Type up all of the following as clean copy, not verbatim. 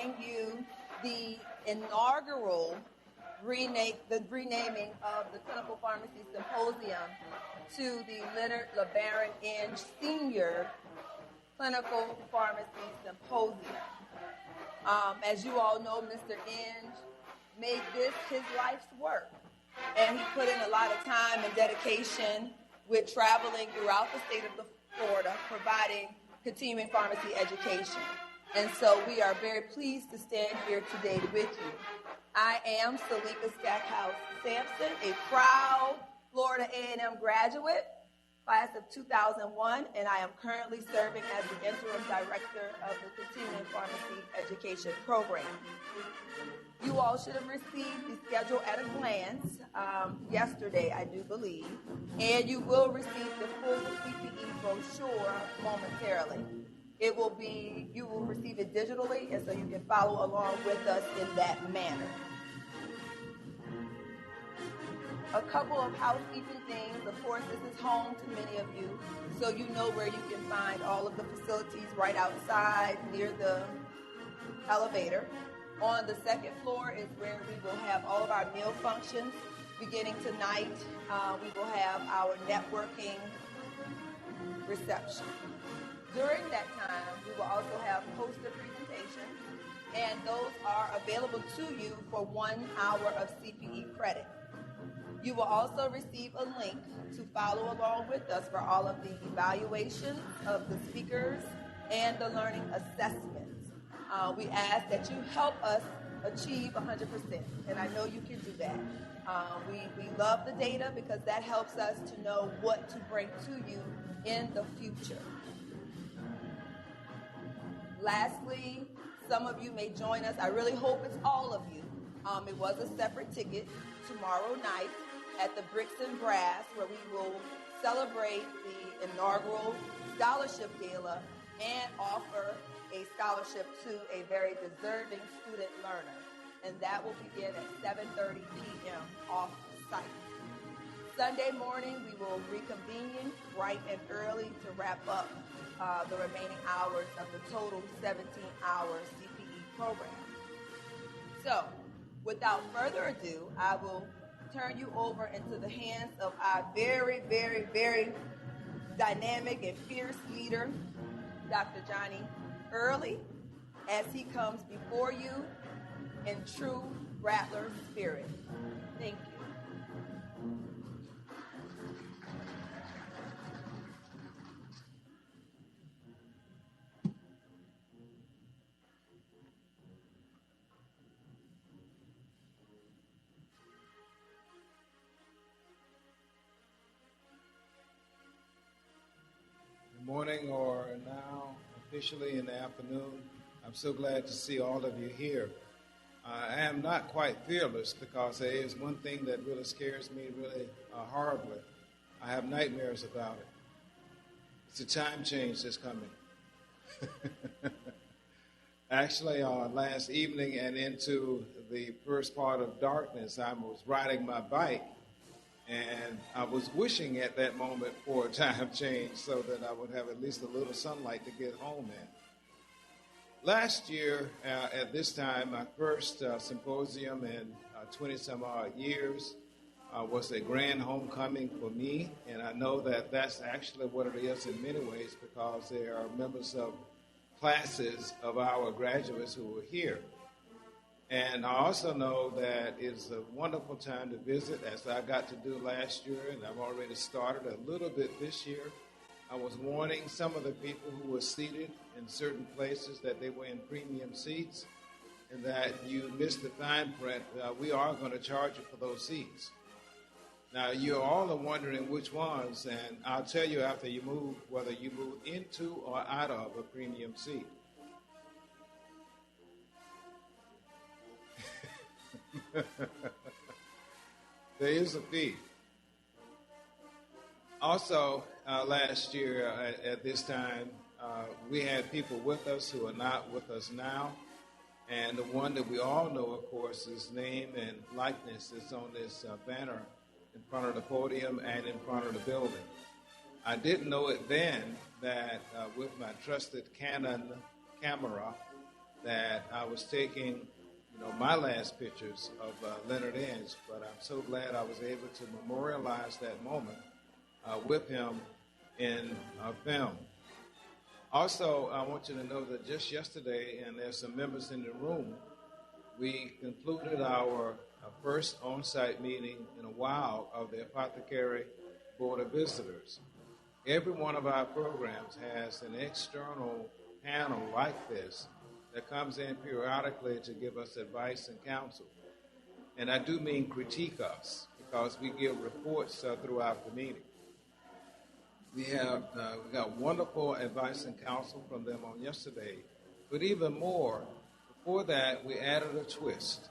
bring you the inaugural renaming of the Clinical Pharmacy Symposium to the Leonard LeBaron Inge Senior Clinical Pharmacy Symposium. As you all know, Mr. Inge made this his life's work, and he put in a lot of time and dedication with traveling throughout the state of Florida, providing continuing pharmacy education. And so we are very pleased to stand here today with you. I am Salika Stackhouse Sampson, a proud Florida A&M graduate, class of 2001, and I am currently serving as the interim director of the continuing pharmacy education program. You all should have received the schedule at a glance yesterday, I do believe, and you will receive the full CPE brochure momentarily. You will receive it digitally, and so you can follow along with us in that manner. A couple of housekeeping things. Of course, this is home to many of you, so you know where you can find all of the facilities right outside near the elevator. On the second floor is where we will have all of our meal functions. Beginning tonight, we will have our networking reception. During that time, we will also have poster presentations, and those are available to you for 1 hour of CPE credit. You will also receive a link to follow along with us for all of the evaluations of the speakers and the learning assessments. We ask that you help us achieve 100%, and I know you can do that. We love the data because that helps us to know what to bring to you in the future. Lastly, some of you may join us. I really hope it's all of you. It was a separate ticket tomorrow night at the Bricks and Brass, where we will celebrate the inaugural scholarship gala and offer a scholarship to a very deserving student learner. And that will begin at 7:30 p.m. off-site. Sunday morning, we will reconvene bright and early to wrap up the remaining hours of the total 17-hour CPE program. So, without further ado, I will turn you over into the hands of our very, very, very dynamic and fierce leader, Dr. Johnny Early, as he comes before you in true Rattler spirit. Thank you. Morning, or now officially in the afternoon. I'm so glad to see all of you here. I am not quite fearless because there is one thing that really scares me really horribly. I have nightmares about it. It's a time change that's coming. Actually, last evening and into the first part of darkness, I was riding my bike, and I was wishing at that moment for a time change so that I would have at least a little sunlight to get home in. Last year, at this time, my first symposium in 20-some-odd years was a grand homecoming for me, and I know that that's actually what it is in many ways because there are members of classes of our graduates who were here. And I also know that it's a wonderful time to visit, as I got to do last year, and I've already started a little bit this year. I was warning some of the people who were seated in certain places that they were in premium seats, and that you missed the fine print. We are going to charge you for those seats. Now, you all are wondering which ones, and I'll tell you after you move whether you move into or out of a premium seat. There is a fee. Also, last year at this time, we had people with us who are not with us now. And the one that we all know, of course, his name and likeness is on this banner in front of the podium and in front of the building. I didn't know it then that with my trusted Canon camera, that I was taking, my last pictures of Leonard Inge, but I'm so glad I was able to memorialize that moment with him in film. Also, I want you to know that just yesterday, and there's some members in the room, we concluded our first on-site meeting in a while of the Apothecary Board of Visitors. Every one of our programs has an external panel like this that comes in periodically to give us advice and counsel. And I do mean critique us, because we give reports throughout the meeting. We got wonderful advice and counsel from them on yesterday. But even more, before that, we added a twist.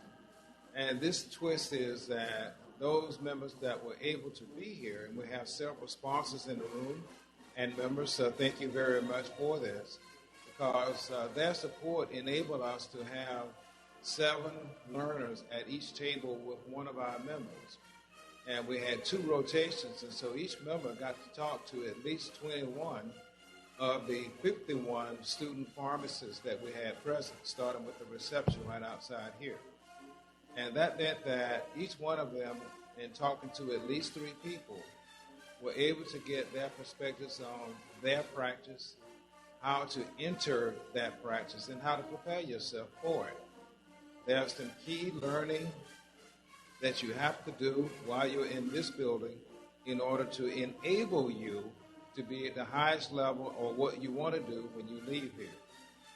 And this twist is that those members that were able to be here, and we have several sponsors in the room and members, so thank you very much for this, because their support enabled us to have 7 learners at each table with one of our members. And we had 2 rotations, and so each member got to talk to at least 21 of the 51 student pharmacists that we had present, starting with the reception right outside here. And that meant that each one of them, in talking to at least 3 people, were able to get their perspectives on their practice, how to enter that practice, and how to prepare yourself for it. There's some key learning that you have to do while you're in this building in order to enable you to be at the highest level or what you want to do when you leave here.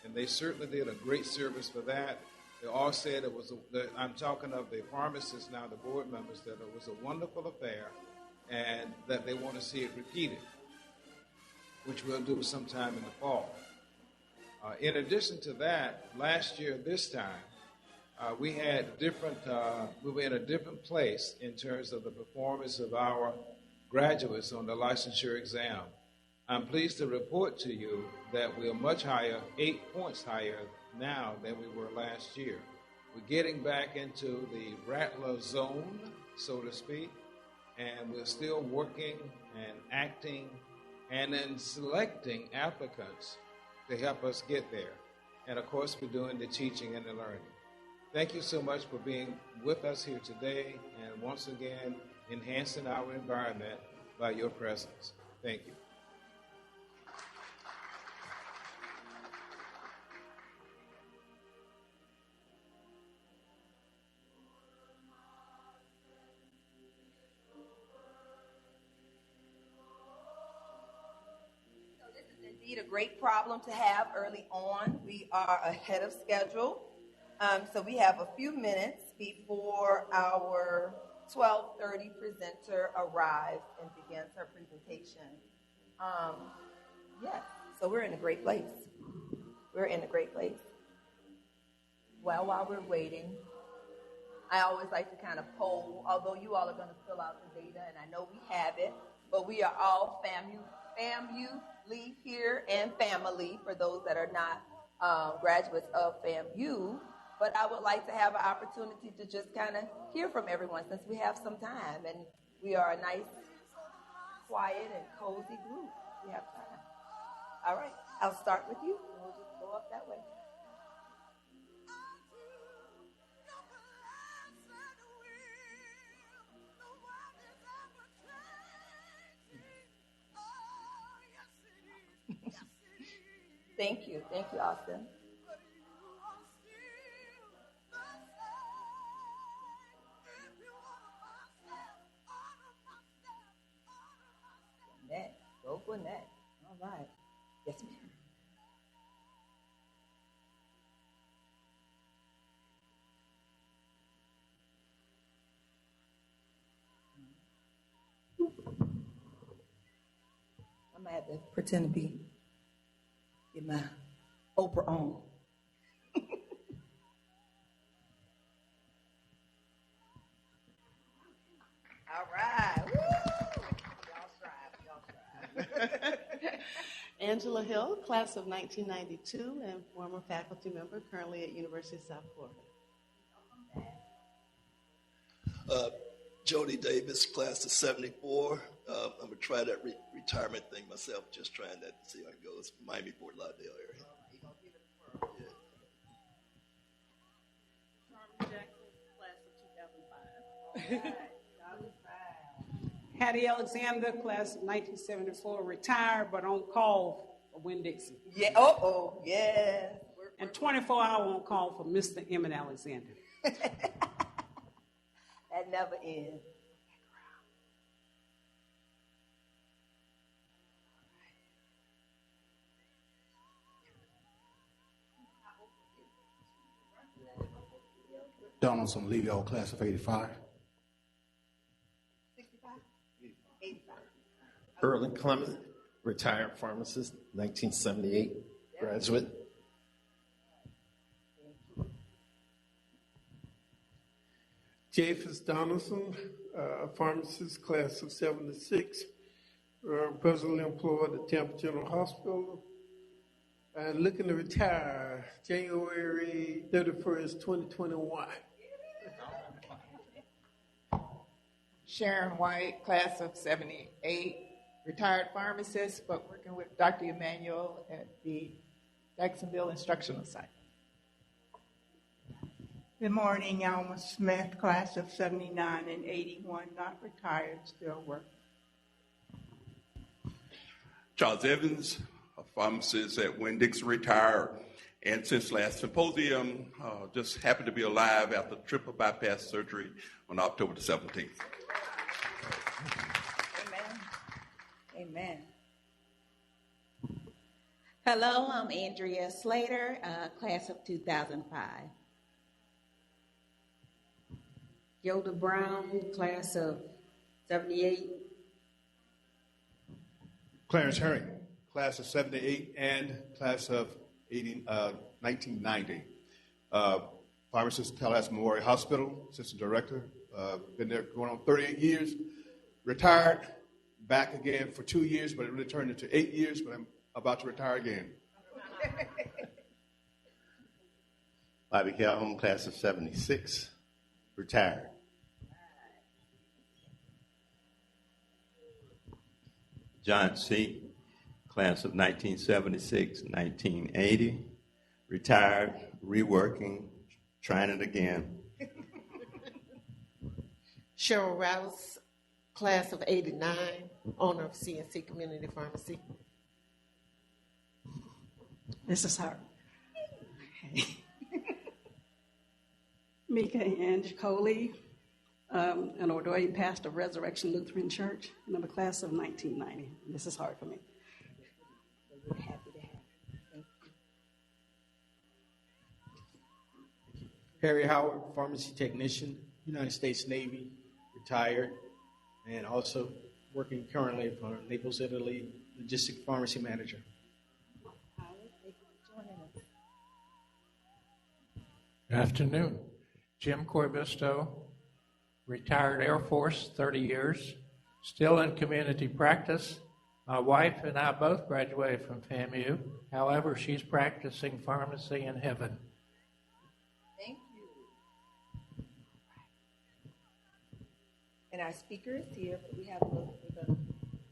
And they certainly did a great service for that. They all said I'm talking of the pharmacists now, the board members, that it was a wonderful affair and that they want to see it repeated, which we'll do sometime in the fall. In addition to that, last year this time, we were in a different place in terms of the performance of our graduates on the licensure exam. I'm pleased to report to you that we're much higher, 8 points higher now than we were last year. We're getting back into the Rattler zone, so to speak, and we're still working and acting and then selecting applicants to help us get there. And of course, we're doing the teaching and the learning. Thank you so much for being with us here today, and once again, enhancing our environment by your presence. Thank you. So this is indeed a great problem to have early on. We are ahead of schedule. So we have a few minutes before our 12:30 presenter arrives and begins her presentation. Yes, so we're in a great place. We're in a great place. Well, while we're waiting, I always like to kind of poll, although you all are going to fill out the data, and I know we have it, but we are all FAMU here and family for those that are not graduates of FAMU. But I would like to have an opportunity to just kind of hear from everyone since we have some time. And we are a nice, quiet, and cozy group. We have time. All right. I'll start with you. And we'll just go up that way. Thank you. Thank you, Austin. Go for that. All right. Yes, ma'am. I'm going to have to pretend to get my Oprah on. All right. Woo! Angela Hill, class of 1992 and former faculty member, currently at University of South Florida. Jody Davis, class of 74. I'm going to try that retirement thing myself, just trying that to see how it goes. Miami, Fort Lauderdale area. Hattie Alexander, class of 1974, retired but on call for Winn-Dixie. Yeah. Yeah. And 24-hour on call for Mr. Emmett Alexander. That never ends. Donaldson, Leo, class of 85. 65? 85. Early Clement, retired pharmacist, 1978 graduate. Japhus Donaldson, pharmacist, class of 76, presently employed at Tampa General Hospital, and looking to retire January 31st, 2021. Sharon White, class of 78, retired pharmacist, but working with Dr. Emmanuel at the Jacksonville Instructional Site. Good morning, Alma Smith, class of 79 and 81, not retired, still working. Charles Evans, a pharmacist at Winn-Dixie, retired, and since last symposium, just happened to be alive after triple bypass surgery on October the 17th. Amen. Amen. Hello, I'm Andrea Slater, class of 2005. Yoda Brown, class of 78. Clarence Herring, class of 78 and class of 1990. Pharmacist, Tallahassee Memorial Hospital, assistant director. Been there going on 38 years. Retired, back again for 2 years, but it really turned into 8 years, but I'm about to retire again. Bobby Calhoun, class of 76, retired. John C., class of 1976, 1980, retired, reworking, trying it again. Cheryl Rouse, class of 89, owner of CNC Community Pharmacy. This is her. Mika Ange Coley, an ordained pastor of Resurrection Lutheran Church, and I'm a class of 1990. This is hard for me. We're happy to have you. Thank you. Harry Howard, pharmacy technician, United States Navy, retired, and also working currently for Naples, Italy, logistic pharmacy manager. Howard, thank you for joining us. Good afternoon. Jim Corbisto, retired Air Force, 30 years, still in community practice. My wife and I both graduated from FAMU. However, she's practicing pharmacy in heaven. Thank you. And our speaker is here, but we have a little bit of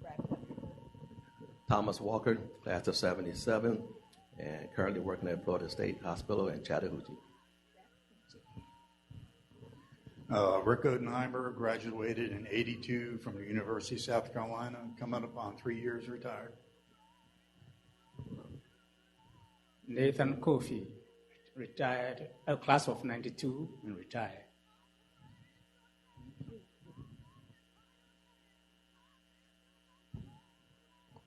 wrap up. Thomas Walker, class of 77, and currently working at Florida State Hospital in Chattahoochee. Rick Odenheimer, graduated in 82 from the University of South Carolina, coming up on 3 years retired. Nathan Kofi, retired, a class of 92 and retired.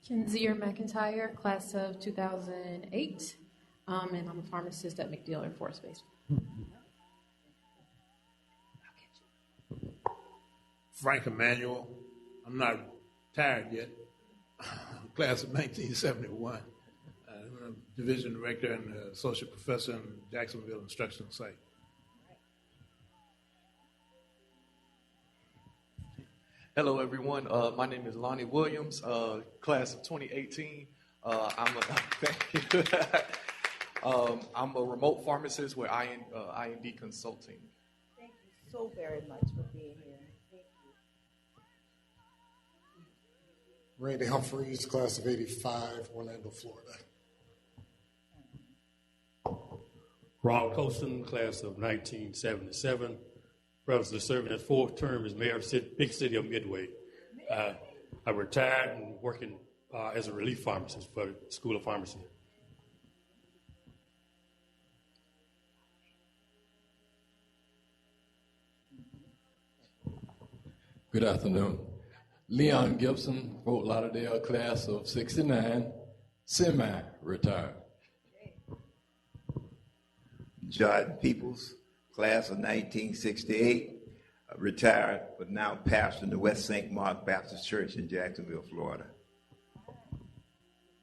Kinzier McIntyre, class of 2008, and I'm a pharmacist at MacDill Air Force Base. Frank Emanuel, I'm not retired yet, class of 1971. I'm a division director and associate professor in Jacksonville Instructional Site. Hello, everyone. My name is Lonnie Williams, class of 2018. Thank you. I'm a remote pharmacist with IND Consulting. Thank you so very much for being here. Thank you. Randy Humphreys, class of 85, Orlando, Florida. Ron Colston, class of 1977, relatively serving his fourth term as mayor of the big city of Midway. I retired and working as a relief pharmacist for the School of Pharmacy. Good afternoon. Leon Gibson, Fort Lauderdale, class of 69, semi-retired. Jordan Peoples, class of 1968, retired, but now pastor in the West St. Mark Baptist Church in Jacksonville, Florida.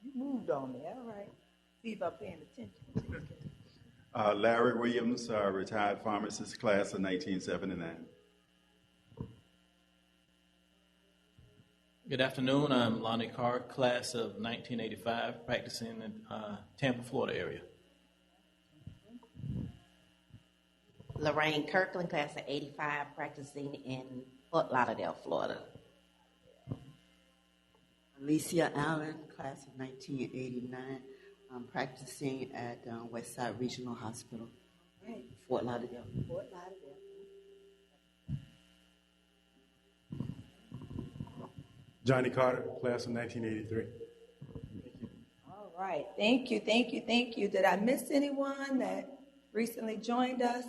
You moved on me, all right. See if I'm paying attention. Larry Williams, retired pharmacist, class of 1979. Good afternoon. I'm Lonnie Carr, class of 1985, practicing in Tampa, Florida area. Lorraine Kirkland, class of 85, practicing in Fort Lauderdale, Florida. Alicia Allen, class of 1989, practicing at Westside Regional Hospital, Right. Fort Lauderdale. Fort Lauderdale. Johnny Carter, class of 1983. All right. Thank you, thank you, thank you. Did I miss anyone that recently joined us?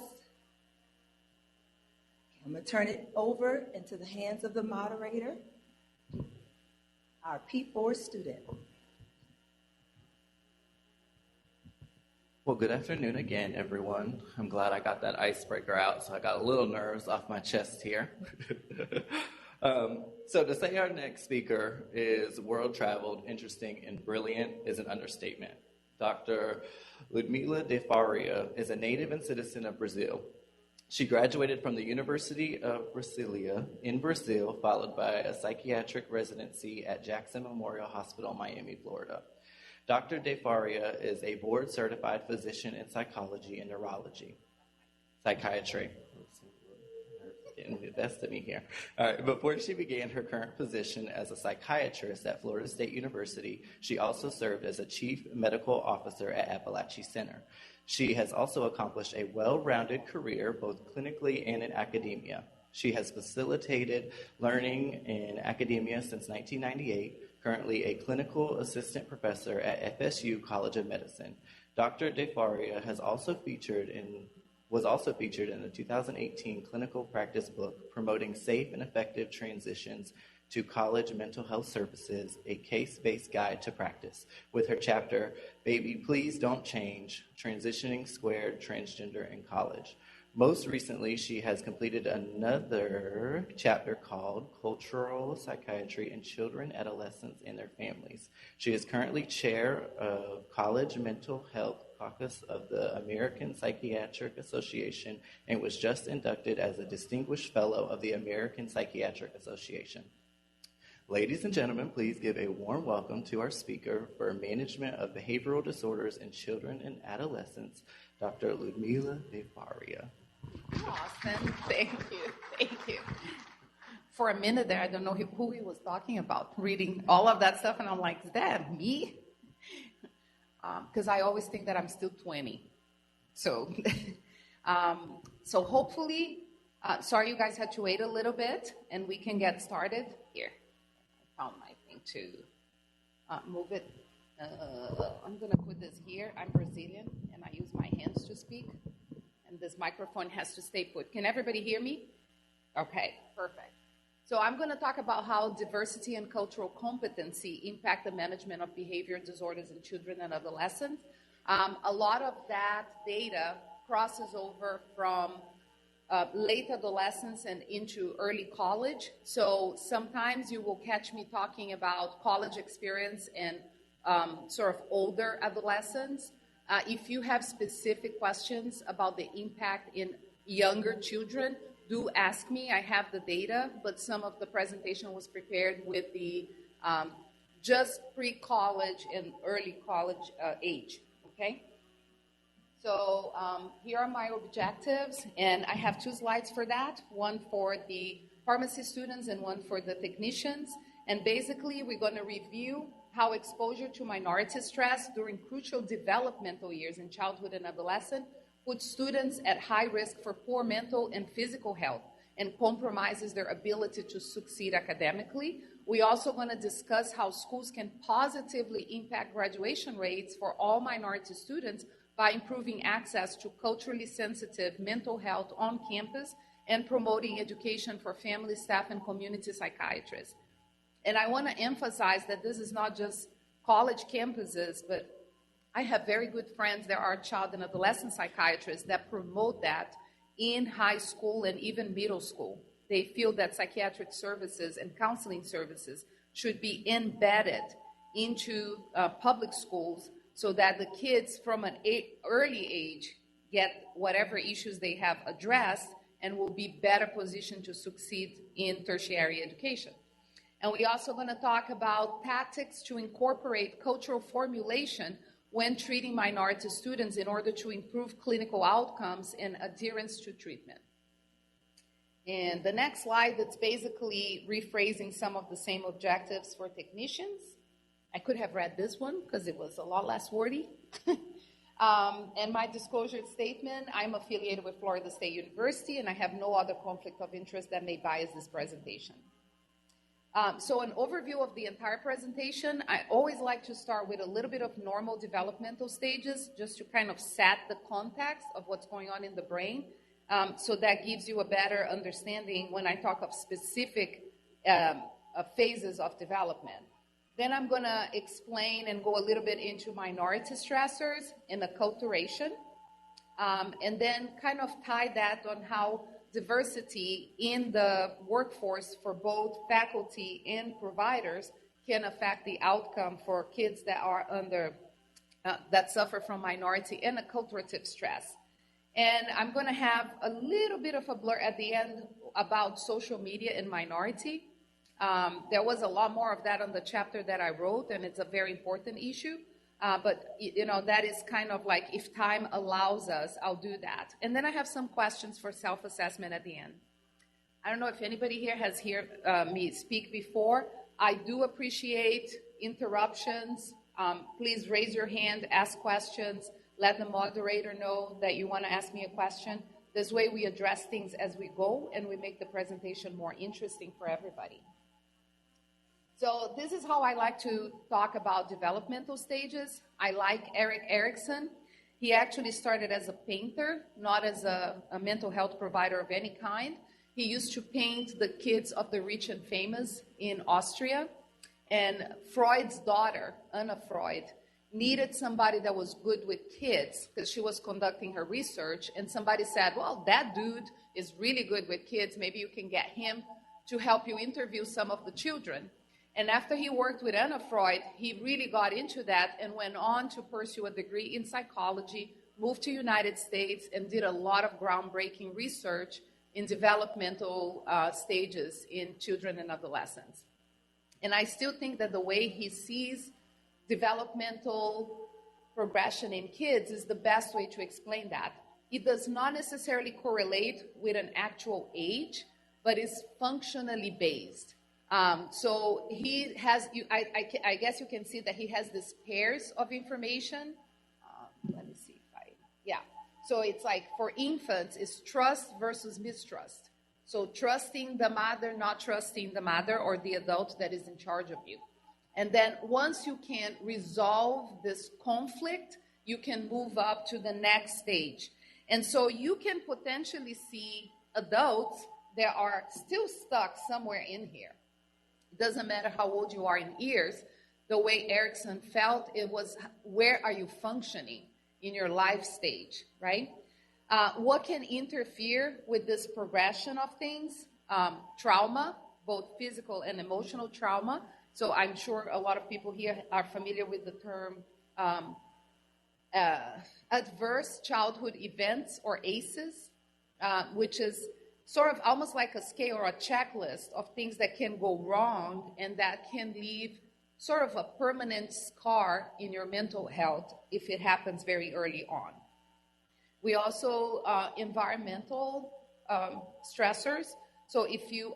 I'm going to turn it over into the hands of the moderator, our P4 student. Well, good afternoon again, everyone. I'm glad I got that icebreaker out, so I got a little nerves off my chest here. So to say our next speaker is world-traveled, interesting, and brilliant is an understatement. Dr. Ludmila de Faria is a native and citizen of Brazil. She graduated from the University of Brasilia in Brazil, followed by a psychiatric residency at Jackson Memorial Hospital, Miami, Florida. Dr. de Faria is a board-certified physician in psychology and neurology. Psychiatry. Getting the best of me here. All right, before she began her current position as a psychiatrist at Florida State University, she also served as a chief medical officer at Appalachian Center. She has also accomplished a well-rounded career, both clinically and in academia. She has facilitated learning in academia since 1998, currently a clinical assistant professor at FSU College of Medicine. Dr. de Faria was also featured in the 2018 clinical practice book, Promoting Safe and Effective Transitions to College Mental Health Services, a Case-Based Guide to Practice, with her chapter, Baby Please Don't Change, Transitioning Squared Transgender in College. Most recently, she has completed another chapter called Cultural Psychiatry in Children, Adolescents, and Their Families. She is currently chair of College Mental Health Caucus of the American Psychiatric Association and was just inducted as a Distinguished Fellow of the American Psychiatric Association. Ladies and gentlemen, please give a warm welcome to our speaker for Management of Behavioral Disorders in Children and Adolescents, Dr. Ludmila de Faria. Awesome. Thank you. For a minute there, I don't know who he was talking about, reading all of that stuff, and I'm like, is that me? Because I always think that I'm still 20. So, so hopefully, sorry you guys had to wait a little bit, and we can get started. Here, I found my thing to move it. I'm going to put this here. I'm Brazilian, and I use my hands to speak. And this microphone has to stay put. Can everybody hear me? Okay, perfect. So I'm going to talk about how diversity and cultural competency impact the management of behavior disorders in children and adolescents. A lot of that data crosses over from late adolescence and into early college. So sometimes you will catch me talking about college experience and sort of older adolescents. If you have specific questions about the impact in younger children, do ask me. I have the data, but some of the presentation was prepared with the just pre-college and early college age, okay? So here are my objectives, and I have 2 slides for that, one for the pharmacy students and one for the technicians. And basically, we're going to review how exposure to minority stress during crucial developmental years in childhood and adolescence puts students at high risk for poor mental and physical health and compromises their ability to succeed academically. We also going to discuss how schools can positively impact graduation rates for all minority students by improving access to culturally sensitive mental health on campus and promoting education for family, staff, and community psychiatrists. And I want to emphasize that this is not just college campuses, but I have very good friends that are child and adolescent psychiatrists that promote that in high school and even middle school. They feel that psychiatric services and counseling services should be embedded into public schools so that the kids from an early age get whatever issues they have addressed and will be better positioned to succeed in tertiary education. And we're also going to talk about tactics to incorporate cultural formulation when treating minority students in order to improve clinical outcomes and adherence to treatment. And the next slide, that's basically rephrasing some of the same objectives for technicians. I could have read this one because it was a lot less wordy. And my disclosure statement, I'm affiliated with Florida State University, and I have no other conflict of interest that may bias this presentation. So an overview of the entire presentation, I always like to start with a little bit of normal developmental stages just to kind of set the context of what's going on in the brain. So that gives you a better understanding when I talk of specific phases of development. Then I'm going to explain and go a little bit into minority stressors and acculturation, and then kind of tie that on how diversity in the workforce for both faculty and providers can affect the outcome for kids that are that suffer from minority and acculturative stress. And I'm going to have a little bit of a blur at the end about social media and minority. There was a lot more of that on the chapter that I wrote, and it's a very important issue. But, you know, that is kind of like, if time allows us, I'll do that. And then I have some questions for self-assessment at the end. I don't know if anybody here has heard me speak before. I do appreciate interruptions. Please raise your hand, ask questions. Let the moderator know that you want to ask me a question. This way we address things as we go, and we make the presentation more interesting for everybody. So this is how I like to talk about developmental stages. I like Erik Erikson. He actually started as a painter, not as a mental health provider of any kind. He used to paint the kids of the rich and famous in Austria. And Freud's daughter, Anna Freud, needed somebody that was good with kids because she was conducting her research. And somebody said, well, that dude is really good with kids. Maybe you can get him to help you interview some of the children. And after he worked with Anna Freud, he really got into that and went on to pursue a degree in psychology, moved to the United States, and did a lot of groundbreaking research in developmental stages in children and adolescents. And I still think that the way he sees developmental progression in kids is the best way to explain that. It does not necessarily correlate with an actual age, but is functionally based. So he has, I guess you can see that he has these pairs of information. Let me see if yeah. So it's like for infants, it's trust versus mistrust. So trusting the mother, not trusting the mother or the adult that is in charge of you. And then once you can resolve this conflict, you can move up to the next stage. And so you can potentially see adults that are still stuck somewhere in here. It doesn't matter how old you are in years. The way Erikson felt, it was, where are you functioning in your life stage, right? What can interfere with this progression of things? Trauma, both physical and emotional trauma. So I'm sure a lot of people here are familiar with the term adverse childhood events, or ACEs, which is sort of almost like a scale or a checklist of things that can go wrong and that can leave sort of a permanent scar in your mental health if it happens very early on. We also, environmental stressors. So if you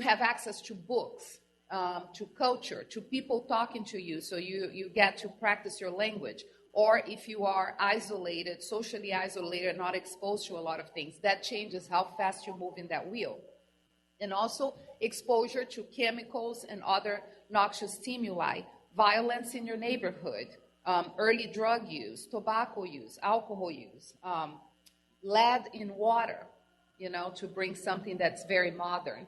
have access to books, to culture, to people talking to you, so you get to practice your language, or if you are isolated, socially isolated, not exposed to a lot of things. That changes how fast you move in that wheel. And also exposure to chemicals and other noxious stimuli, violence in your neighborhood, early drug use, tobacco use, alcohol use, lead in water, to bring something that's very modern.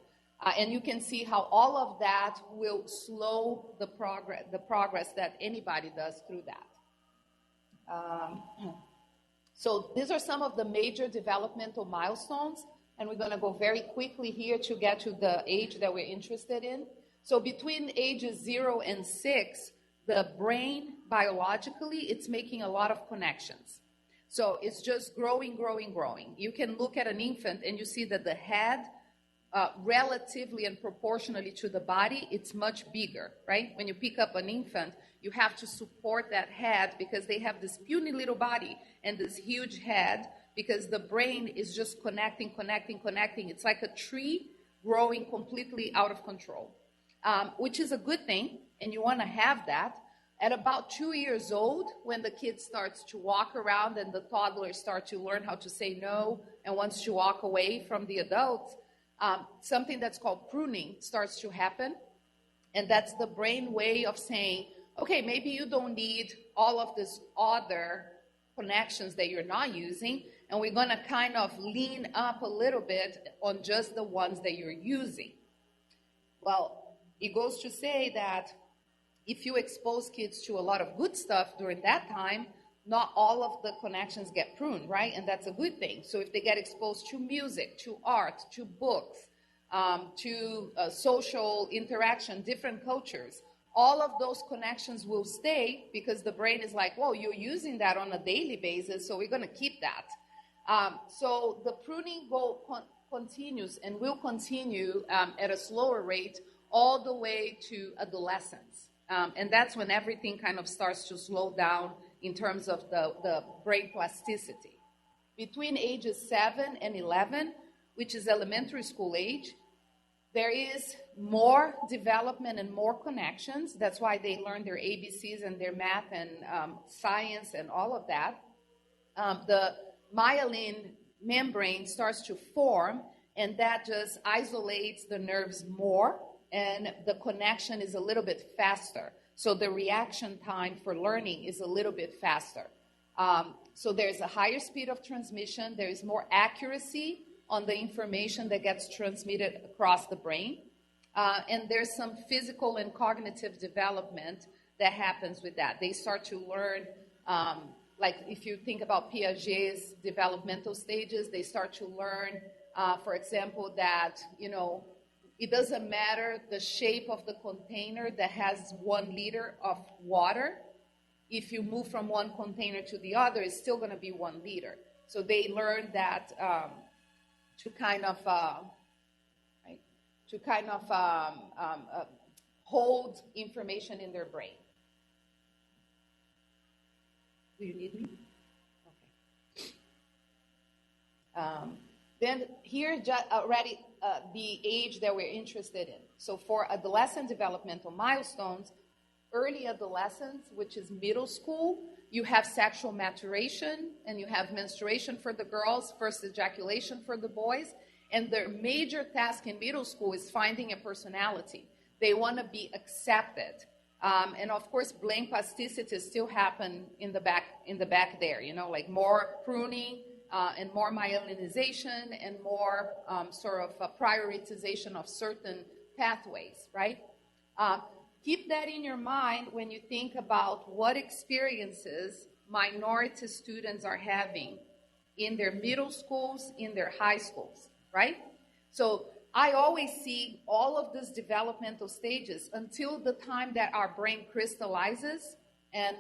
And you can see how all of that will slow the progress that anybody does through that. So these are some of the major developmental milestones, and we're going to go very quickly here to get to the age that we're interested in. So between ages 0 and 6, the brain, biologically, it's making a lot of connections. So it's just growing, growing, growing. You can look at an infant and you see that the head, relatively and proportionally to the body, it's much bigger, right? When you pick up an infant, you have to support that head because they have this puny little body and this huge head because the brain is just connecting. It's like a tree growing completely out of control, which is a good thing, and you want to have that. At about 2 years old, when the kid starts to walk around and the toddlers start to learn how to say no and wants to walk away from the adults, something that's called pruning starts to happen. And that's the brain way of saying, okay, maybe you don't need all of these other connections that you're not using, and we're going to kind of lean up a little bit on just the ones that you're using. Well, it goes to say that if you expose kids to a lot of good stuff during that time, not all of the connections get pruned, right? And that's a good thing. So if they get exposed to music, to art, to books, to social interaction, different cultures, all of those connections will stay because the brain is like, whoa, you're using that on a daily basis, so we're going to keep that. So the pruning continues and will continue at a slower rate all the way to adolescence. And that's when everything kind of starts to slow down in terms of the brain plasticity. Between ages 7 and 11, which is elementary school age, there is more development and more connections. That's why they learn their ABCs and their math and science and all of that. The myelin membrane starts to form, and that just isolates the nerves more, and the connection is a little bit faster. So the reaction time for learning is a little bit faster. So there's a higher speed of transmission. There is more accuracy on the information that gets transmitted across the brain. And there's some physical and cognitive development that happens with that. They start to learn, like if you think about Piaget's developmental stages, they start to learn, for example, that, it doesn't matter the shape of the container that has 1 liter of water. If you move from one container to the other, it's still going to be 1 liter. So they learn that to kind of hold information in their brain. Do you need me? Okay. Then here already the age that we're interested in. So for adolescent developmental milestones, early adolescence, which is middle school, you have sexual maturation and you have menstruation for the girls, first ejaculation for the boys. And their major task in middle school is finding a personality. They want to be accepted. And of course, brain plasticity still happen in the back there, like more pruning, and more myelinization and more sort of prioritization of certain pathways, right? Keep that in your mind when you think about what experiences minority students are having in their middle schools, in their high schools, right? So I always see all of these developmental stages until the time that our brain crystallizes and,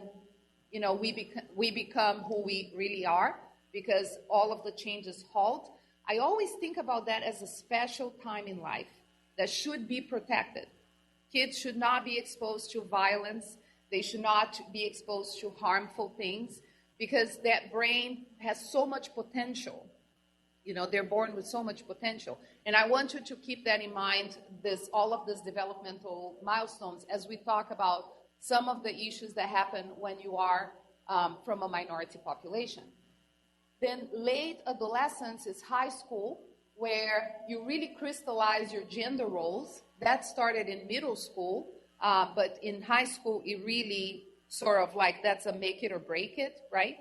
we become who we really are, because all of the changes halt. I always think about that as a special time in life that should be protected. Kids should not be exposed to violence. They should not be exposed to harmful things because that brain has so much potential. They're born with so much potential. And I want you to keep that in mind, all of these developmental milestones, as we talk about some of the issues that happen when you are from a minority population. Then late adolescence is high school, where you really crystallize your gender roles. That started in middle school, but in high school, it really sort of like that's a make it or break it, right?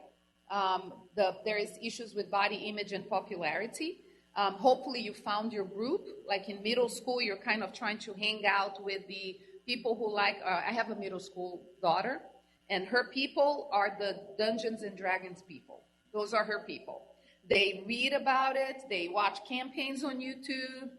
There is issues with body image and popularity. Hopefully you found your group. Like in middle school, you're kind of trying to hang out with the people who like, I have a middle school daughter, and her people are the Dungeons and Dragons people. Those are her people. They read about it. They watch campaigns on YouTube.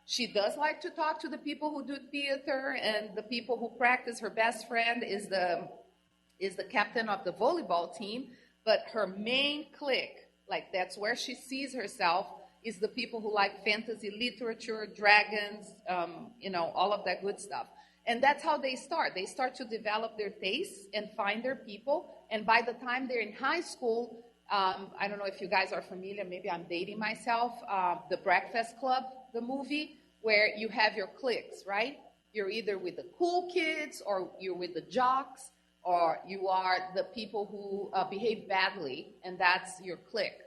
She does like to talk to the people who do theater and the people who practice. Her best friend is the captain of the volleyball team, but her main clique, like that's where she sees herself, is the people who like fantasy literature, dragons, all of that good stuff. And that's how they start. They start to develop their tastes and find their people. And by the time they're in high school, I don't know if you guys are familiar, maybe I'm dating myself, The Breakfast Club, the movie, where you have your cliques, right? You're either with the cool kids, or you're with the jocks, or you are the people who behave badly, and that's your clique.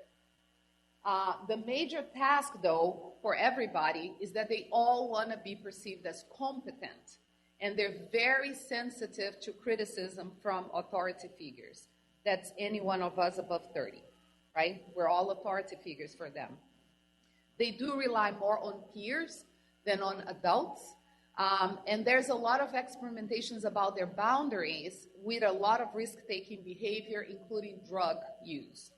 The major task, though, for everybody is that they all want to be perceived as competent, and they're very sensitive to criticism from authority figures. That's any one of us above 30, right? We're all authority figures for them. They do rely more on peers than on adults. And there's a lot of experimentations about their boundaries with a lot of risk-taking behavior, including drug use.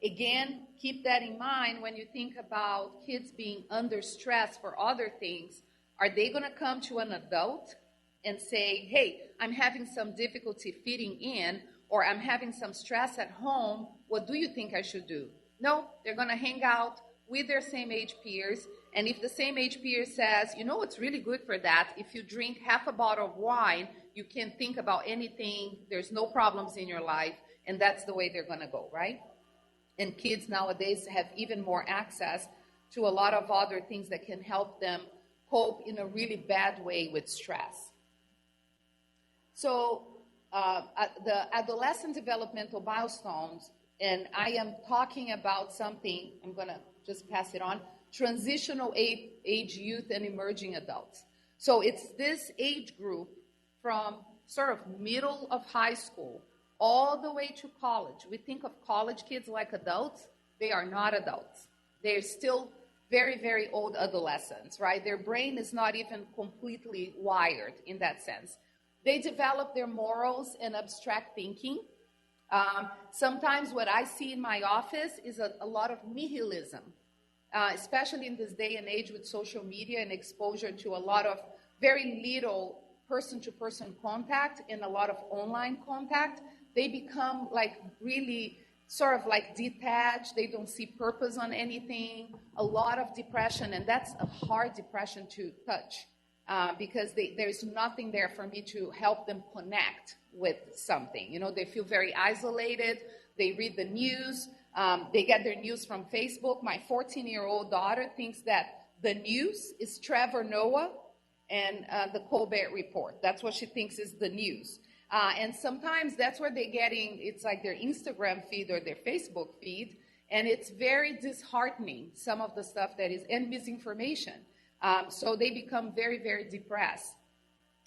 Again, keep that in mind when you think about kids being under stress for other things. Are they going to come to an adult and say, hey, I'm having some difficulty fitting in, or I'm having some stress at home, what do you think I should do? No, they're going to hang out with their same age peers, and if the same age peer says, you know what's really good for that? If you drink half a bottle of wine, you can't think about anything, there's no problems in your life, and that's the way they're going to go, right? And kids nowadays have even more access to a lot of other things that can help them cope in a really bad way with stress. So the adolescent developmental milestones, and I am talking about something, I'm going to just pass it on, transitional age youth and emerging adults. So it's this age group from sort of middle of high school all the way to college. We think of college kids like adults. They are not adults. They're still very, very old adolescents, right? Their brain is not even completely wired in that sense. They develop their morals and abstract thinking. Sometimes what I see in my office is a lot of nihilism, especially in this day and age with social media and exposure to a lot of very little person-to-person contact and a lot of online contact. They become like really sort of like detached. They don't see purpose on anything. A lot of depression, and that's a hard depression to touch. Because there's nothing there for me to help them connect with something. You know, they feel very isolated. They read the news. They get their news from Facebook. My 14-year-old daughter thinks that the news is Trevor Noah and the Colbert Report. That's what she thinks is the news. And sometimes that's where they're getting, it's like their Instagram feed or their Facebook feed, and it's very disheartening, some of the stuff that is, and misinformation. So they become very, very depressed.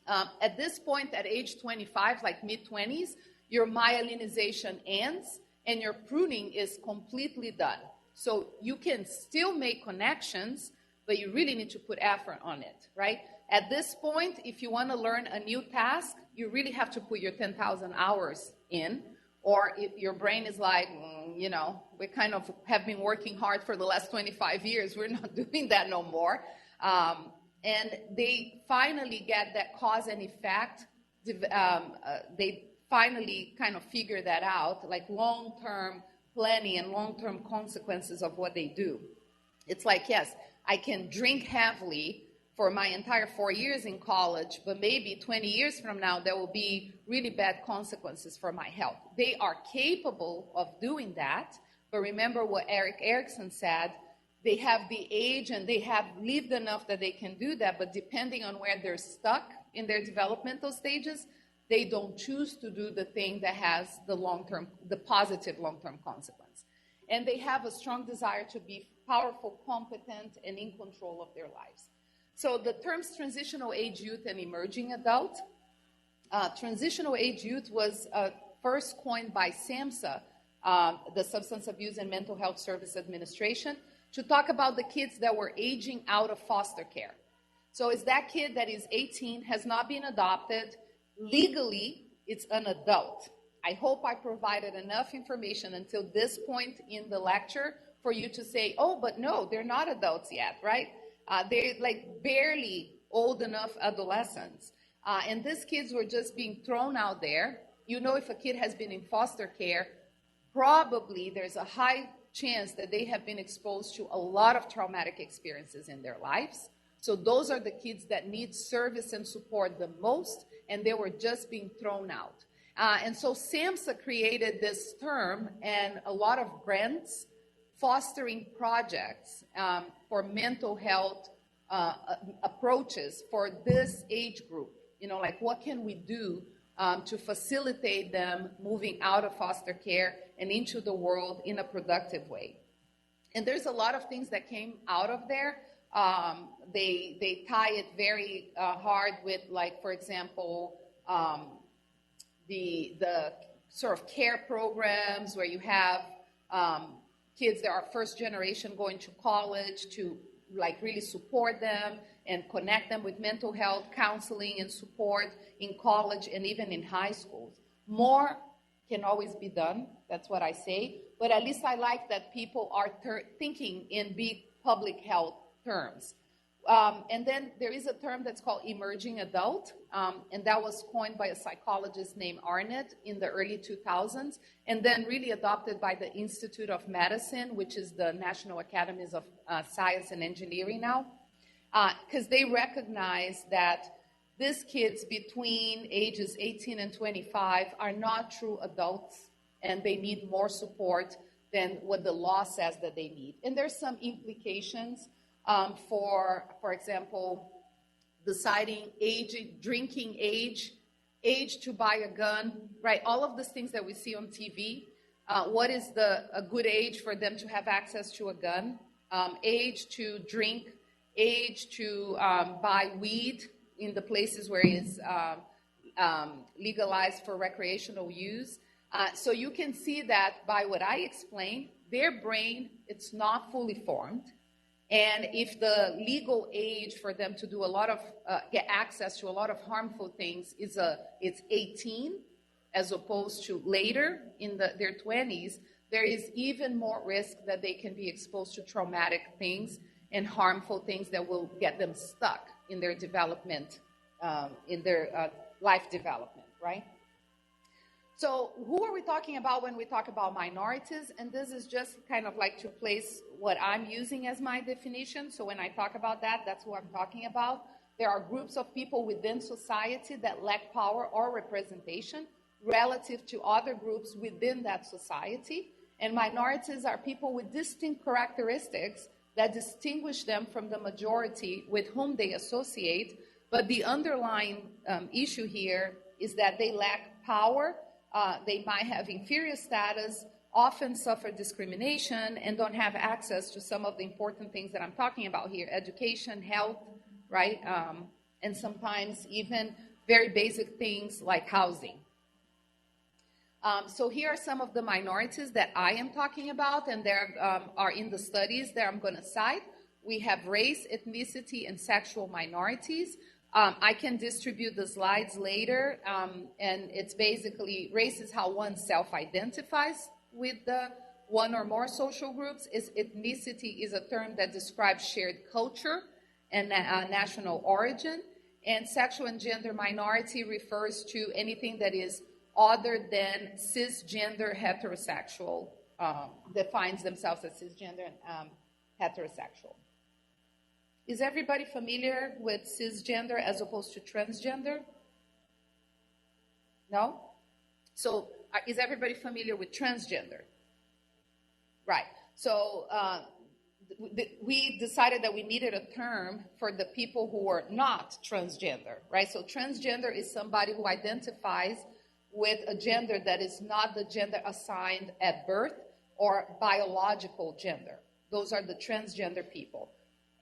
At this point, at age 25, like mid-20s, your myelinization ends and your pruning is completely done. So you can still make connections, but you really need to put effort on it, right? At this point, if you want to learn a new task, you really have to put your 10,000 hours in. Or if your brain is like, we kind of have been working hard for the last 25 years. We're not doing that no more. And they finally get that cause and effect. They finally kind of figure that out, like long-term planning and long-term consequences of what they do. It's like, yes, I can drink heavily for my entire 4 years in college, but maybe 20 years from now, there will be really bad consequences for my health. They are capable of doing that, but remember what Erik Erikson said, they have the age and they have lived enough that they can do that, but depending on where they're stuck in their developmental stages, they don't choose to do the thing that has the positive long-term consequence. And they have a strong desire to be powerful, competent, and in control of their lives. So the terms transitional age youth and emerging adult. Transitional age youth was first coined by SAMHSA, the Substance Abuse and Mental Health Service Administration, to talk about the kids that were aging out of foster care. So it's that kid that is 18, has not been adopted. Legally, it's an adult. I hope I provided enough information until this point in the lecture for you to say, oh, but no, they're not adults yet, right? They're like barely old enough adolescents. And these kids were just being thrown out there. You know, if a kid has been in foster care, probably there's a high chance that they have been exposed to a lot of traumatic experiences in their lives. So those are the kids that need service and support the most, and they were just being thrown out. And so SAMHSA created this term and a lot of grants fostering projects for mental health approaches for this age group. You know, like what can we do to facilitate them moving out of foster care and into the world in a productive way. And there's a lot of things that came out of there. They tie it very hard with, like, for example, the sort of care programs where you have kids that are first generation going to college to like really support them and connect them with mental health counseling and support in college and even in high schools. More can always be done, that's what I say, but at least I like that people are thinking in big public health terms. And then there is a term that's called emerging adult, and that was coined by a psychologist named Arnett in the early 2000s, and then really adopted by the Institute of Medicine, which is the National Academies of Science and Engineering now, because they recognize that these kids between ages 18 and 25 are not true adults, and they need more support than what the law says that they need. And there's some implications for example, deciding age, drinking age to buy a gun, right? All of these things that we see on TV. What is a good age for them to have access to a gun? Age to drink, age to buy weed in the places where it's legalized for recreational use. So you can see that by what I explained, their brain, it's not fully formed. And if the legal age for them to do a lot of, get access to a lot of harmful things it's 18, as opposed to later in their 20s, there is even more risk that they can be exposed to traumatic things and harmful things that will get them stuck in their development, in their life development, right? So who are we talking about when we talk about minorities? And this is just kind of like to place what I'm using as my definition. So when I talk about that, that's who I'm talking about. There are groups of people within society that lack power or representation relative to other groups within that society. And minorities are people with distinct characteristics that distinguish them from the majority with whom they associate. But the underlying issue here is that they lack power. They might have inferior status, often suffer discrimination, and don't have access to some of the important things that I'm talking about here, education, health, right? And sometimes even very basic things like housing. So here are some of the minorities that I am talking about, and there are in the studies that I'm going to cite. We have race, ethnicity, and sexual minorities. I can distribute the slides later, and it's basically race is how one self-identifies with the one or more social groups. Ethnicity is a term that describes shared culture and national origin. And sexual and gender minority refers to anything that is other than cisgender heterosexual, defines themselves as cisgender and heterosexual. Is everybody familiar with cisgender as opposed to transgender? No? So is everybody familiar with transgender? Right. So we decided that we needed a term for the people who are not transgender, right? So transgender is somebody who identifies with a gender that is not the gender assigned at birth or biological gender. Those are the transgender people.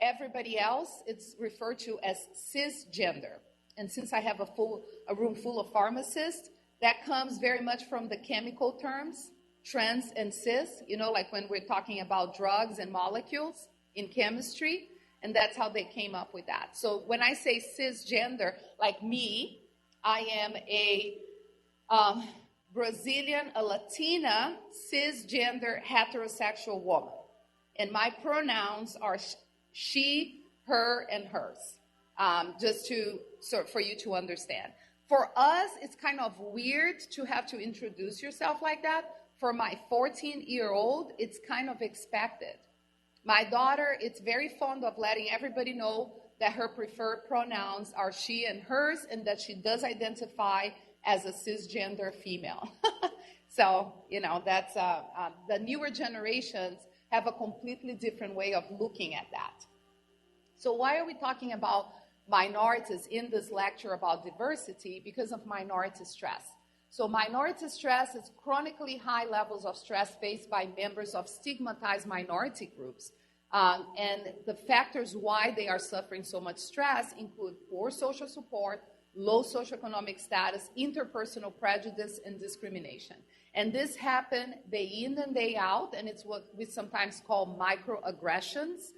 Everybody else, it's referred to as cisgender. And since I have a room full of pharmacists, that comes very much from the chemical terms, trans and cis, like when we're talking about drugs and molecules in chemistry, and that's how they came up with that. So when I say cisgender, like me, I am a Brazilian, a Latina, cisgender, heterosexual woman. And my pronouns are she, her, and hers, for you to understand. For us, it's kind of weird to have to introduce yourself like that. For my 14-year-old, it's kind of expected. My daughter, it's very fond of letting everybody know that her preferred pronouns are she and hers, and that she does identify as a cisgender female. So, that's the newer generations have a completely different way of looking at that. So why are we talking about minorities in this lecture about diversity? Because of minority stress. So minority stress is chronically high levels of stress faced by members of stigmatized minority groups. And the factors why they are suffering so much stress include poor social support, low socioeconomic status, interpersonal prejudice, and discrimination. And this happens day in and day out, and it's what we sometimes call microaggressions.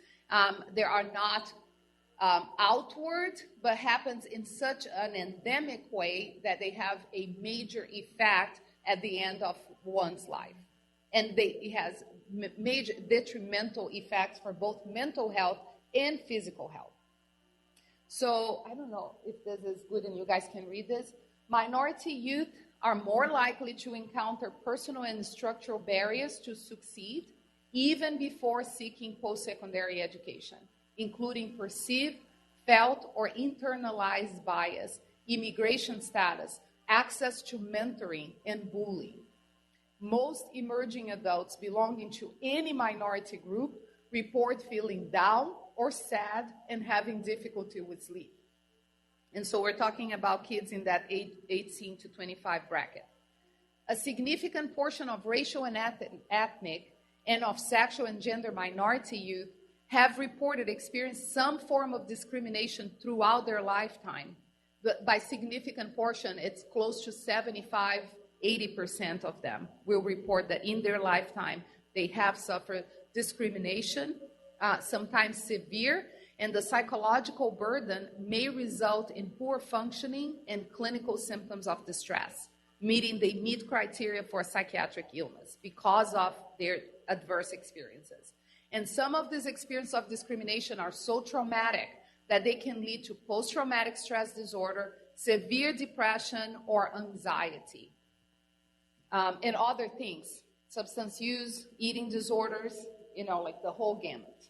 They are not outward, but happens in such an endemic way that they have a major effect at the end of one's life. And it has major detrimental effects for both mental health and physical health. So I don't know if this is good and you guys can read this. Minority youth are more likely to encounter personal and structural barriers to succeed even before seeking post-secondary education, including perceived, felt, or internalized bias, immigration status, access to mentoring, and bullying. Most emerging adults belonging to any minority group report feeling down or sad and having difficulty with sleep. And so we're talking about kids in that 18 to 25 bracket. A significant portion of racial and ethnic and of sexual and gender minority youth have reported experiencing some form of discrimination throughout their lifetime. But by significant portion, it's close to 75-80% of them will report that in their lifetime they have suffered discrimination, sometimes severe, and the psychological burden may result in poor functioning and clinical symptoms of distress, meaning they meet criteria for a psychiatric illness because of their adverse experiences. And some of these experiences of discrimination are so traumatic that they can lead to post-traumatic stress disorder, severe depression, or anxiety. And other things, substance use, eating disorders, like the whole gamut.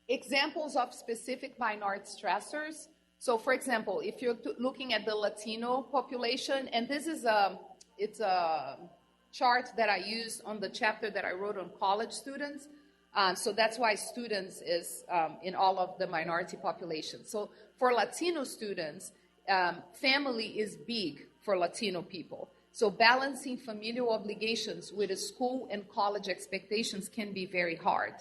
Examples of specific minority stressors. So, for example, if you're looking at the Latino population, and this is it's a chart that I used on the chapter that I wrote on college students. So that's why students is in all of the minority populations. So for Latino students, family is big for Latino people. So balancing familial obligations with the school and college expectations can be very hard.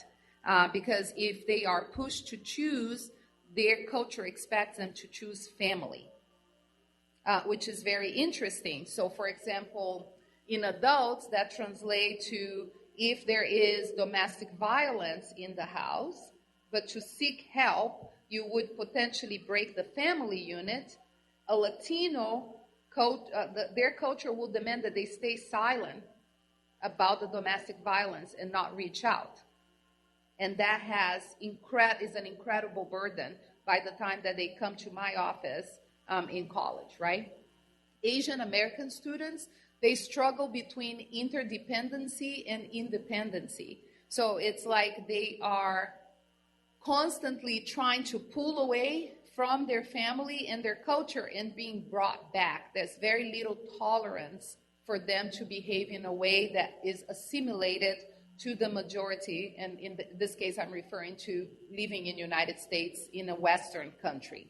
Because if they are pushed to choose, their culture expects them to choose family, which is very interesting. So, for example, in adults, that translates to if there is domestic violence in the house, but to seek help, you would potentially break the family unit. A Latino, their culture will demand that they stay silent about the domestic violence and not reach out. And that is an incredible burden by the time that they come to my office in college, right? Asian American students, they struggle between interdependency and independency. So it's like they are constantly trying to pull away from their family and their culture and being brought back. There's very little tolerance for them to behave in a way that is assimilated to the majority, and in this case I'm referring to living in the United States in a Western country.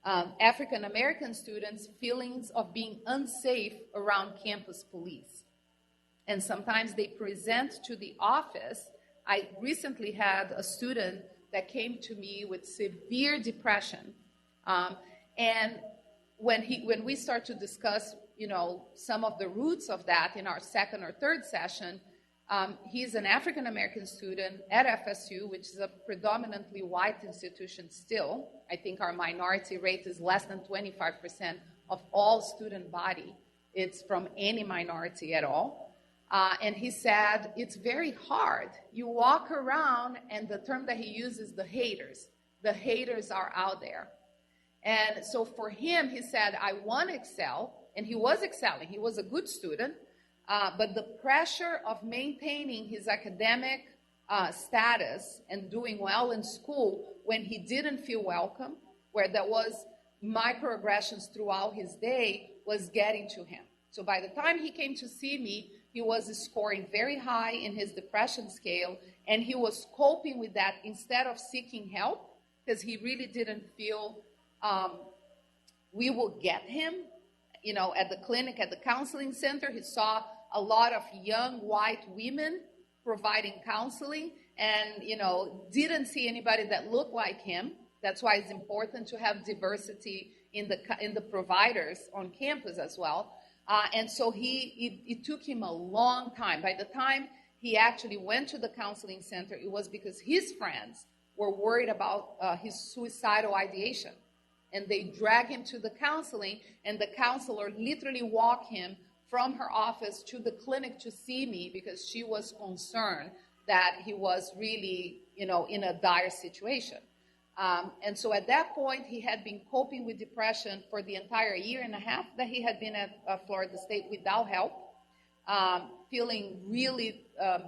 African American students' feelings of being unsafe around campus police. And sometimes they present to the office. I recently had a student that came to me with severe depression. And when we start to discuss, some of the roots of that in our second or third session, he's an African American student at FSU, which is a predominantly white institution still. I think our minority rate is less than 25% of all student body. It's from any minority at all. And he said, it's very hard. You walk around, and the term that he uses, the haters. The haters are out there. And so for him, he said, I want to excel. And he was excelling. He was a good student. But the pressure of maintaining his academic status and doing well in school when he didn't feel welcome, where there was microaggressions throughout his day, was getting to him. So by the time he came to see me, he was scoring very high in his depression scale, and he was coping with that instead of seeking help, because he really didn't feel we will get him. At the clinic, at the counseling center, he saw a lot of young white women providing counseling and, didn't see anybody that looked like him. That's why it's important to have diversity in the providers on campus as well. And so it took him a long time. By the time he actually went to the counseling center, it was because his friends were worried about his suicidal ideation. And they drag him to the counseling, and the counselor literally walked him from her office to the clinic to see me because she was concerned that he was really, in a dire situation. And so at that point, he had been coping with depression for the entire year and a half that he had been at Florida State without help, feeling really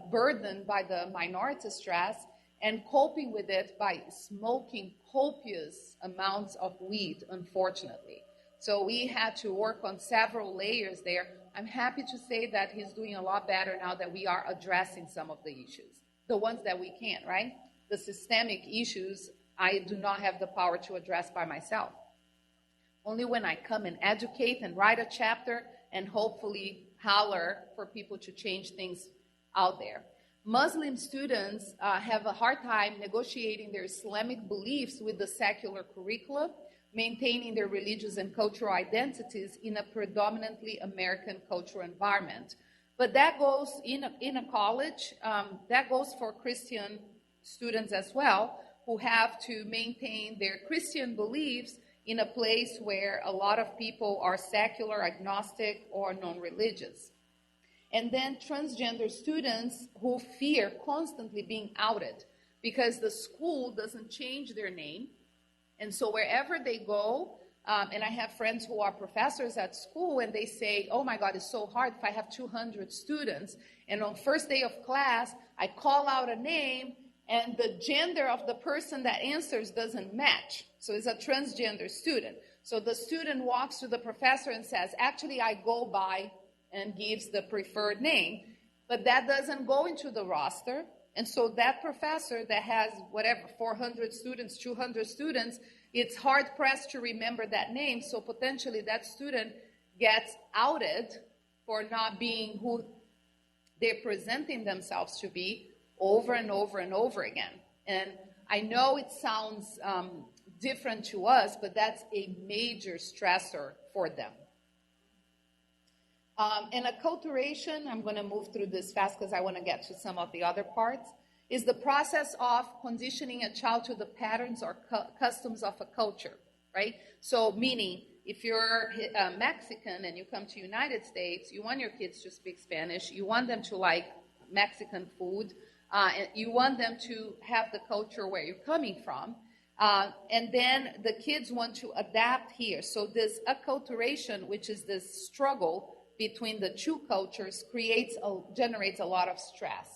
burdened by the minority stress, and coping with it by smoking copious amounts of weed, unfortunately. So we had to work on several layers there. I'm happy to say that he's doing a lot better now that we are addressing some of the issues, the ones that we can, right? The systemic issues, I do not have the power to address by myself. Only when I come and educate and write a chapter and hopefully holler for people to change things out there. Muslim students have a hard time negotiating their Islamic beliefs with the secular curricula, maintaining their religious and cultural identities in a predominantly American cultural environment. But that goes in a college, that goes for Christian students as well, who have to maintain their Christian beliefs in a place where a lot of people are secular, agnostic, or non-religious. And then transgender students who fear constantly being outed because the school doesn't change their name. And so wherever they go, and I have friends who are professors at school, and they say, oh my God, it's so hard if I have 200 students. And on first day of class, I call out a name, and the gender of the person that answers doesn't match. So it's a transgender student. So the student walks to the professor and says, actually, I go by, and gives the preferred name. But that doesn't go into the roster. And so that professor that has, 400 students, 200 students, it's hard-pressed to remember that name. So potentially that student gets outed for not being who they're presenting themselves to be over and over and over again. And I know it sounds different to us, but that's a major stressor for them. And acculturation, I'm going to move through this fast because I want to get to some of the other parts, is the process of conditioning a child to the patterns or customs of a culture, right? So meaning, if you're Mexican and you come to the United States, you want your kids to speak Spanish, you want them to like Mexican food, and you want them to have the culture where you're coming from. And then the kids want to adapt here. So this acculturation, which is this struggle between the two cultures, generates a lot of stress.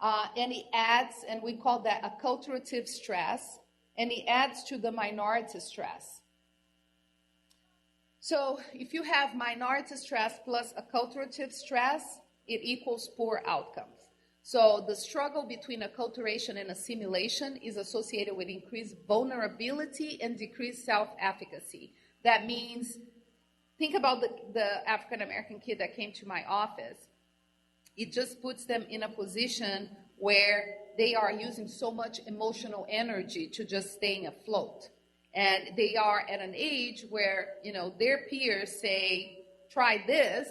And it adds, and we call that acculturative stress, and it adds to the minority stress. So if you have minority stress plus acculturative stress, it equals poor outcomes. So the struggle between acculturation and assimilation is associated with increased vulnerability and decreased self-efficacy. That means, think about the African-American kid that came to my office. It just puts them in a position where they are using so much emotional energy to just staying afloat. And they are at an age where, their peers say, try this,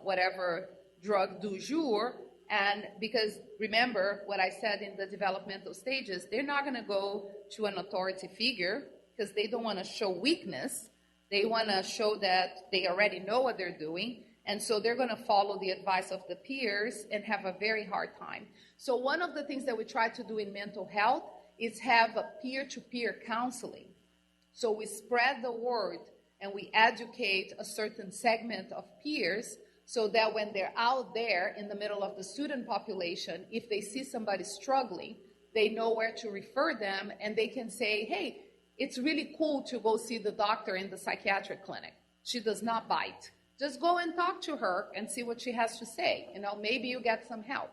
whatever drug du jour. And because remember what I said in the developmental stages, they're not going to go to an authority figure because they don't want to show weakness. They want to show that they already know what they're doing. And so they're going to follow the advice of the peers and have a very hard time. So one of the things that we try to do in mental health is have a peer-to-peer counseling. So we spread the word and we educate a certain segment of peers so that when they're out there in the middle of the student population, if they see somebody struggling, they know where to refer them and they can say, hey, it's really cool to go see the doctor in the psychiatric clinic. She does not bite. Just go and talk to her and see what she has to say. Maybe you get some help.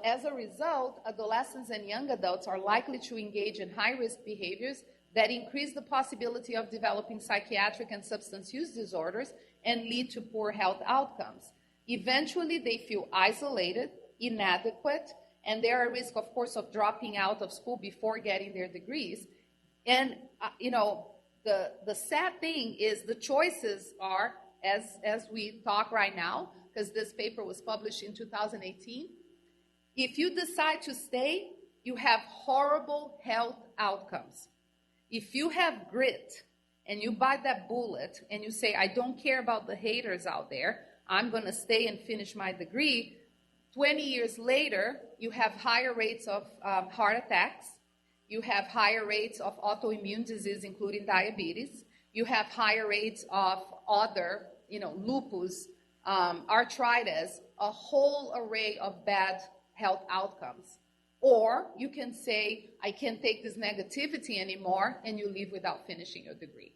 As a result, adolescents and young adults are likely to engage in high-risk behaviors that increase the possibility of developing psychiatric and substance use disorders and lead to poor health outcomes. Eventually, they feel isolated, inadequate, and they are at risk, of course, of dropping out of school before getting their degrees. And, the sad thing is the choices are, as we talk right now, because this paper was published in 2018, if you decide to stay, you have horrible health outcomes. If you have grit and you bite that bullet and you say, I don't care about the haters out there, I'm going to stay and finish my degree, 20 years later, you have higher rates of heart attacks. You have higher rates of autoimmune disease, including diabetes. You have higher rates of other, lupus, arthritis, a whole array of bad health outcomes. Or you can say, I can't take this negativity anymore, and you leave without finishing your degree.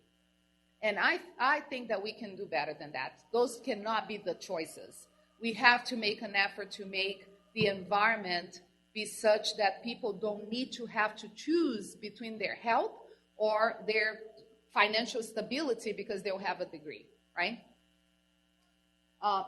And I think that we can do better than that. Those cannot be the choices. We have to make an effort to make the environment be such that people don't need to have to choose between their health or their financial stability because they'll have a degree, right?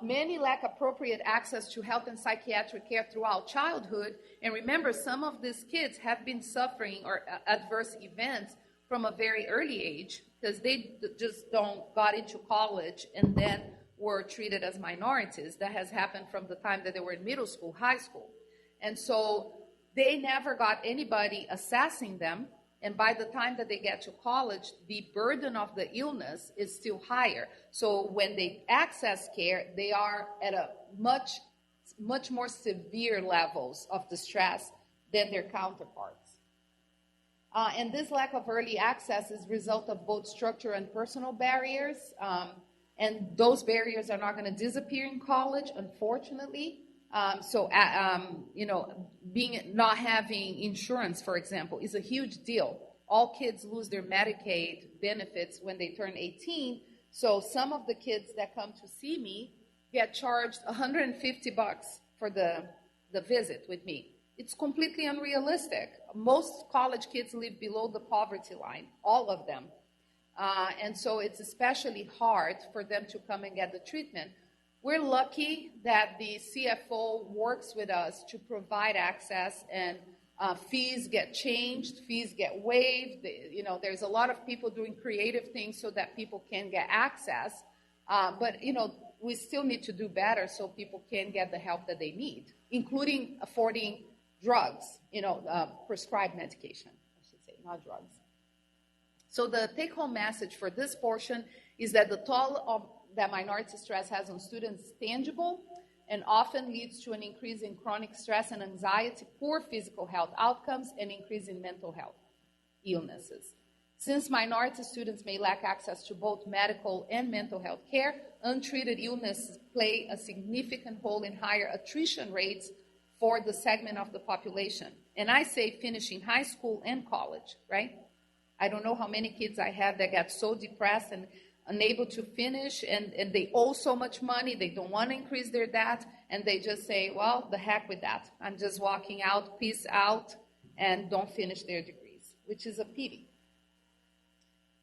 Many lack appropriate access to health and psychiatric care throughout childhood. And remember, some of these kids have been suffering or adverse events from a very early age because they just got into college and then were treated as minorities. That has happened from the time that they were in middle school, high school. And so they never got anybody assessing them. And by the time that they get to college, the burden of the illness is still higher. So when they access care, they are at a much more severe levels of distress than their counterparts. And this lack of early access is a result of both structural and personal barriers. And those barriers are not going to disappear in college, unfortunately. Not having insurance, for example, is a huge deal. All kids lose their Medicaid benefits when they turn 18. So some of the kids that come to see me get charged $150 for the visit with me. It's completely unrealistic. Most college kids live below the poverty line, all of them. And so it's especially hard for them to come and get the treatment. We're lucky that the CFO works with us to provide access, and fees get changed, fees get waived. There's a lot of people doing creative things so that people can get access. But we still need to do better so people can get the help that they need, including affording drugs, prescribed medication, I should say, not drugs. So the take-home message for this portion is that the toll that minority stress has on students is tangible and often leads to an increase in chronic stress and anxiety, poor physical health outcomes, and increase in mental health illnesses. Since minority students may lack access to both medical and mental health care, untreated illnesses play a significant role in higher attrition rates for the segment of the population. And I say finishing high school and college, right? I don't know how many kids I have that got so depressed and unable to finish, and they owe so much money, they don't want to increase their debt, and they just say, well, the heck with that. I'm just walking out, peace out, and don't finish their degrees, which is a pity.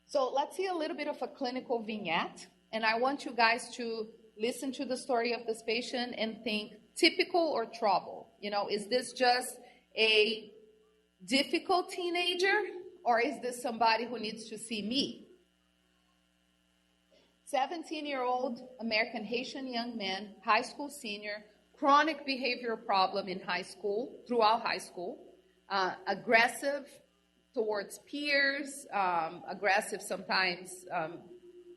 So let's see a little bit of a clinical vignette, and I want you guys to listen to the story of this patient and think typical or trouble. Is this just a difficult teenager, or is this somebody who needs to see me? 17-year-old American Haitian young man, high school senior, chronic behavioral problem in high school, throughout high school, aggressive towards peers, aggressive sometimes,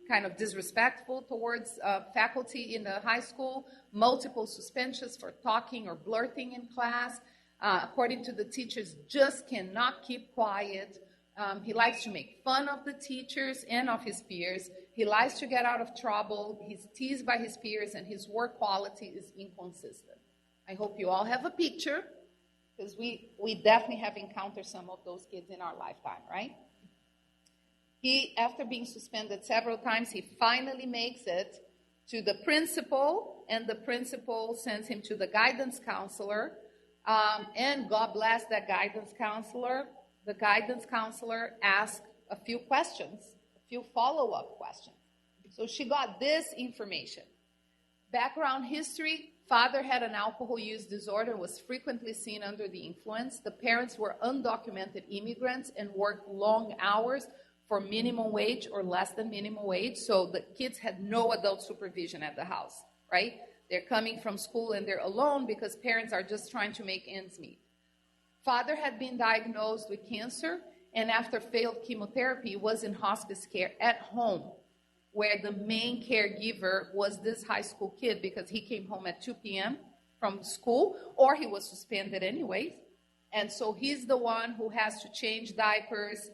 kind of disrespectful towards faculty in the high school, multiple suspensions for talking or blurting in class. According to the teachers, just cannot keep quiet. He likes to make fun of the teachers and of his peers. He likes to get out of trouble. He's teased by his peers, and his work quality is inconsistent. I hope you all have a picture, because we definitely have encountered some of those kids in our lifetime, right? He, after being suspended several times, he finally makes it to the principal, and the principal sends him to the guidance counselor. And God bless that guidance counselor. The guidance counselor asked a few questions, a few follow-up questions. So she got this information. Background history: father had an alcohol use disorder, was frequently seen under the influence. The parents were undocumented immigrants and worked long hours for minimum wage or less than minimum wage. So the kids had no adult supervision at the house, right? They're coming from school and they're alone because parents are just trying to make ends meet. Father had been diagnosed with cancer, and after failed chemotherapy was in hospice care at home, where the main caregiver was this high school kid, because he came home at 2 p.m. from school, or he was suspended anyways. And so he's the one who has to change diapers,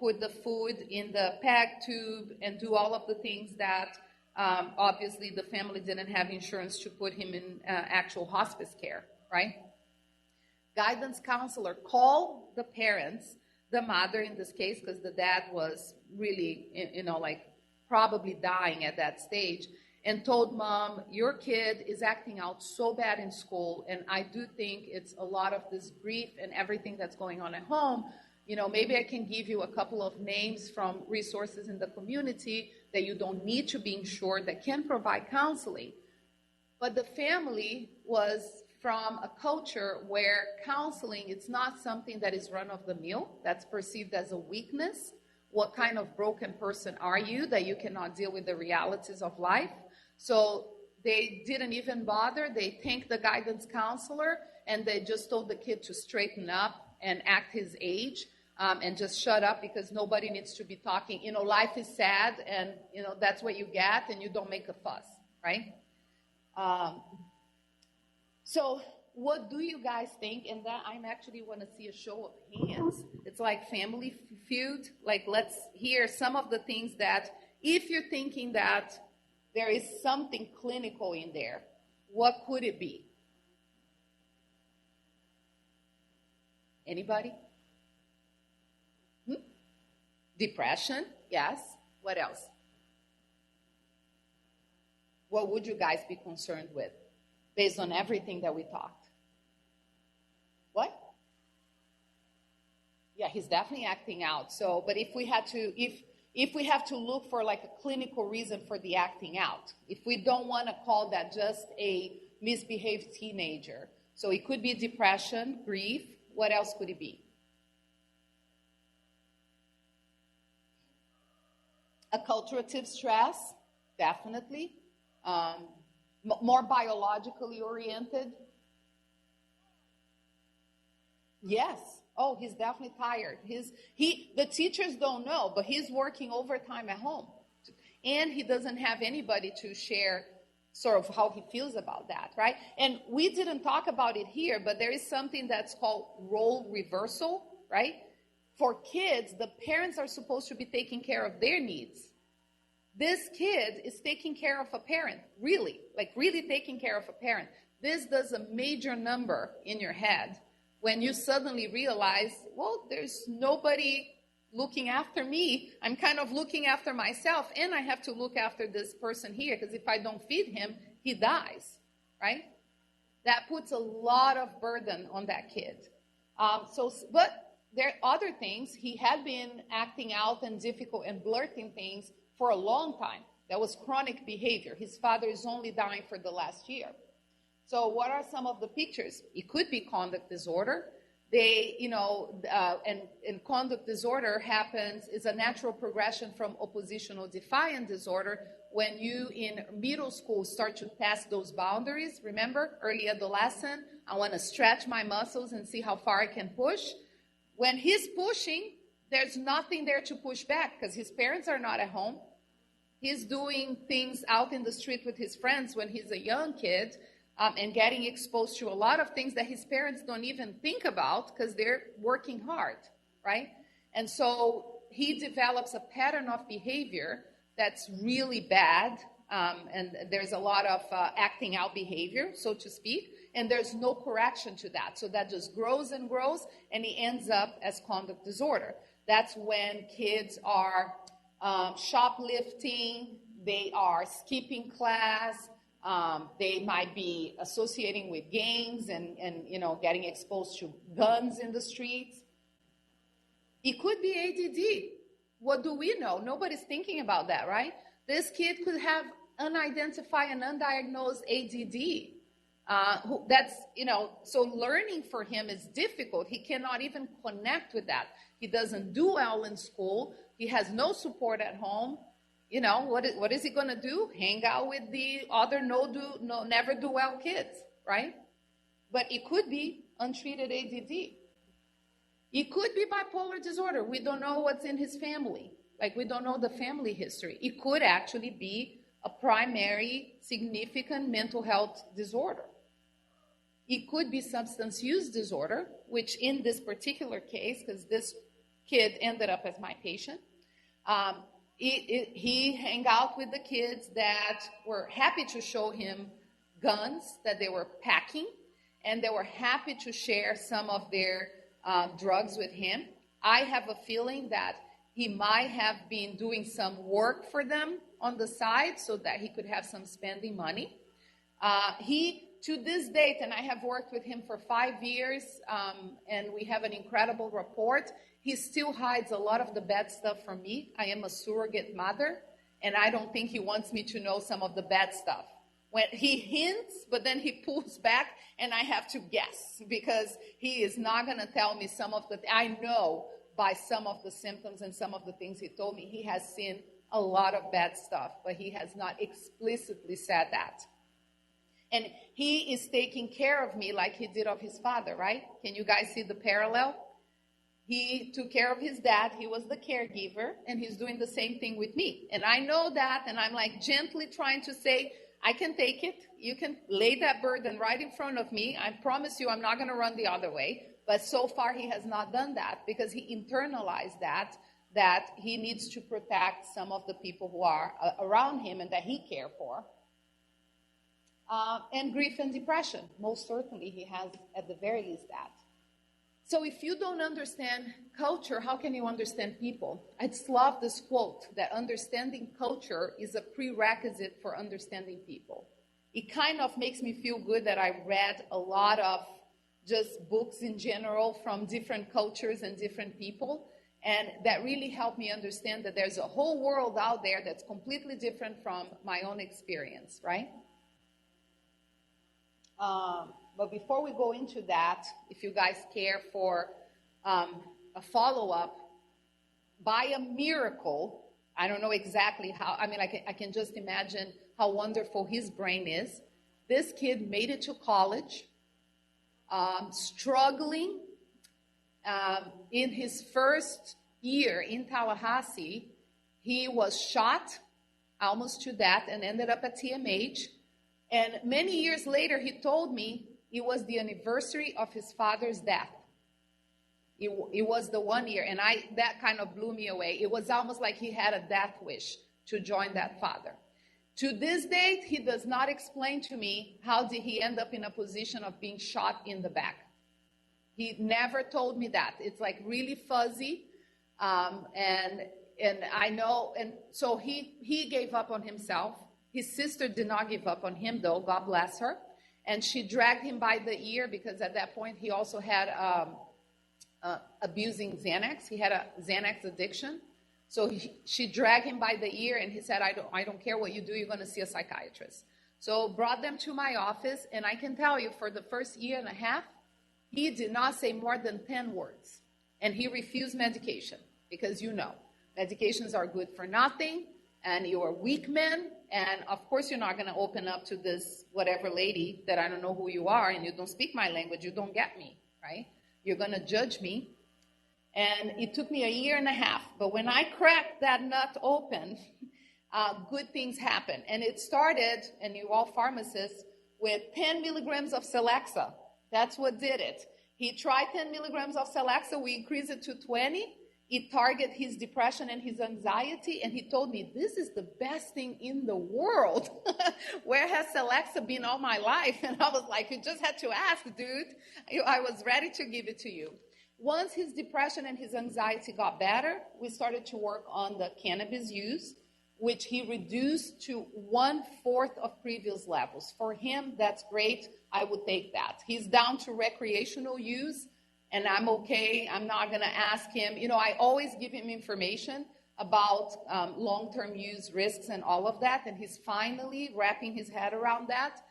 put the food in the PEG tube, and do all of the things that obviously the family didn't have insurance to put him in actual hospice care, right? Guidance counselor called the parents, the mother in this case, because the dad was really, probably dying at that stage, and told mom, your kid is acting out so bad in school, and I do think it's a lot of this grief and everything that's going on at home. Maybe I can give you a couple of names from resources in the community that you don't need to be insured that can provide counseling. But the family was from a culture where counseling, it's not something that is run of the mill, that's perceived as a weakness. What kind of broken person are you that you cannot deal with the realities of life? So they didn't even bother. They thanked the guidance counselor, and they just told the kid to straighten up and act his age, and just shut up, because nobody needs to be talking. Life is sad, and that's what you get, and you don't make a fuss, right? So what do you guys think? And that I'm actually want to see a show of hands. It's like Family Feud. Like, let's hear some of the things that, if you're thinking that there is something clinical in there, what could it be? Anybody? Depression, yes. What else? What would you guys be concerned with based on everything that we talked? What? Yeah, he's definitely acting out. So, but if we have to look for like a clinical reason for the acting out, if we don't want to call that just a misbehaved teenager, so it could be depression, grief. What else could it be? Acculturative stress, definitely. More biologically oriented. Yes. Oh, he's definitely tired. The teachers don't know, but he's working overtime at home. And he doesn't have anybody to share sort of how he feels about that, right? And we didn't talk about it here, but there is something that's called role reversal, right? For kids, the parents are supposed to be taking care of their needs. This kid is taking care of a parent, really taking care of a parent. This does a major number in your head when you suddenly realize, well, there's nobody looking after me. I'm kind of looking after myself, and I have to look after this person here, because if I don't feed him, he dies, right? That puts a lot of burden on that kid. But there are other things. He had been acting out and difficult and blurting things for a long time. That was chronic behavior. His father is only dying for the last year. So what are some of the pictures? It could be conduct disorder. And conduct disorder is a natural progression from oppositional defiant disorder when you in middle school start to test those boundaries. Remember, early adolescent, I want to stretch my muscles and see how far I can push. When he's pushing, there's nothing there to push back because his parents are not at home. He's doing things out in the street with his friends when he's a young kid. And getting exposed to a lot of things that his parents don't even think about because they're working hard, right? And so he develops a pattern of behavior that's really bad, and there's a lot of acting out behavior, so to speak, and there's no correction to that. So that just grows and grows, and he ends up as conduct disorder. That's when kids are shoplifting, they are skipping class, they might be associating with gangs and getting exposed to guns in the streets. It could be ADD. What do we know? Nobody's thinking about that, right? This kid could have unidentified and undiagnosed ADD. So learning for him is difficult. He cannot even connect with that. He doesn't do well in school. He has no support at home. What is he going to do? Hang out with the other never do well kids, right? But it could be untreated ADD. It could be bipolar disorder. We don't know what's in his family. We don't know the family history. It could actually be a primary significant mental health disorder. It could be substance use disorder, which in this particular case, because this kid ended up as my patient, he hung out with the kids that were happy to show him guns that they were packing, and they were happy to share some of their drugs with him. I have a feeling that he might have been doing some work for them on the side so that he could have some spending money. To this date, and I have worked with him for 5 years, and we have an incredible rapport, he still hides a lot of the bad stuff from me. I am a surrogate mother, and I don't think he wants me to know some of the bad stuff. When he hints, but then he pulls back, and I have to guess, because he is not going to tell me some of the I know by some of the symptoms and some of the things he told me. He has seen a lot of bad stuff, but he has not explicitly said that. And he is taking care of me like he did of his father, right? Can you guys see the parallel? He took care of his dad. He was the caregiver, and he's doing the same thing with me. And I know that, and I'm gently trying to say, I can take it. You can lay that burden right in front of me. I promise you I'm not going to run the other way. But so far he has not done that because he internalized that he needs to protect some of the people who are around him and that he cares for. And grief and depression. Most certainly he has at the very least that. So if you don't understand culture, how can you understand people? I just love this quote that understanding culture is a prerequisite for understanding people. It kind of makes me feel good that I read a lot of just books in general from different cultures and different people. And that really helped me understand that there's a whole world out there that's completely different from my own experience, right? But before we go into that, if you guys care for a follow-up, by a miracle, I don't know exactly how, I can just imagine how wonderful his brain is. This kid made it to college, struggling. In his first year in Tallahassee, he was shot almost to death and ended up at TMH. And many years later, he told me it was the anniversary of his father's death. It was the 1 year, and that kind of blew me away. It was almost like he had a death wish to join that father. To this date, he does not explain to me how did he end up in a position of being shot in the back. He never told me that. It's really fuzzy, and I know, and so he gave up on himself. His sister did not give up on him, though. God bless her. And she dragged him by the ear because at that point he also had abusing Xanax. He had a Xanax addiction. So she dragged him by the ear and he said, I don't care what you do, you're going to see a psychiatrist. So brought them to my office, and I can tell you for the first year and a half, he did not say more than 10 words. And he refused medication because medications are good for nothing, and you're a weak man, and of course you're not going to open up to this whatever lady that I don't know who you are, and you don't speak my language, you don't get me, right? You're going to judge me. And it took me a year and a half, but when I cracked that nut open, good things happened. And it started, and you all pharmacists, with 10 milligrams of Celexa. That's what did it. He tried 10 milligrams of Celexa. We increased it to 20. It targeted his depression and his anxiety. And he told me, this is the best thing in the world. Where has Celexa been all my life? And I was like, you just had to ask, dude. I was ready to give it to you. Once his depression and his anxiety got better, we started to work on the cannabis use, which he reduced to 1/4 of previous levels. For him, that's great. I would take that. He's down to recreational use, and I'm okay. I'm not going to ask him. I always give him information about long-term use risks and all of that, and he's finally wrapping his head around that.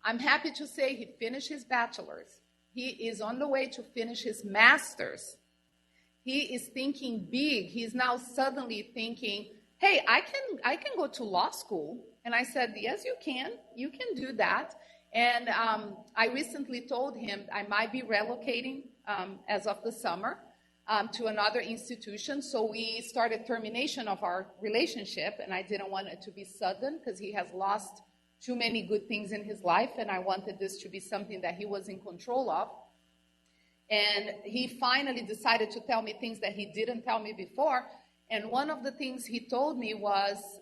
I'm happy to say he finished his bachelor's. He is on the way to finish his master's. He is thinking big. He's now suddenly thinking, hey, I can go to law school. And I said, yes, you can. You can do that. And I recently told him I might be relocating as of the summer to another institution. So we started termination of our relationship, and I didn't want it to be sudden because he has lost too many good things in his life, and I wanted this to be something that he was in control of. And he finally decided to tell me things that he didn't tell me before. And one of the things he told me was,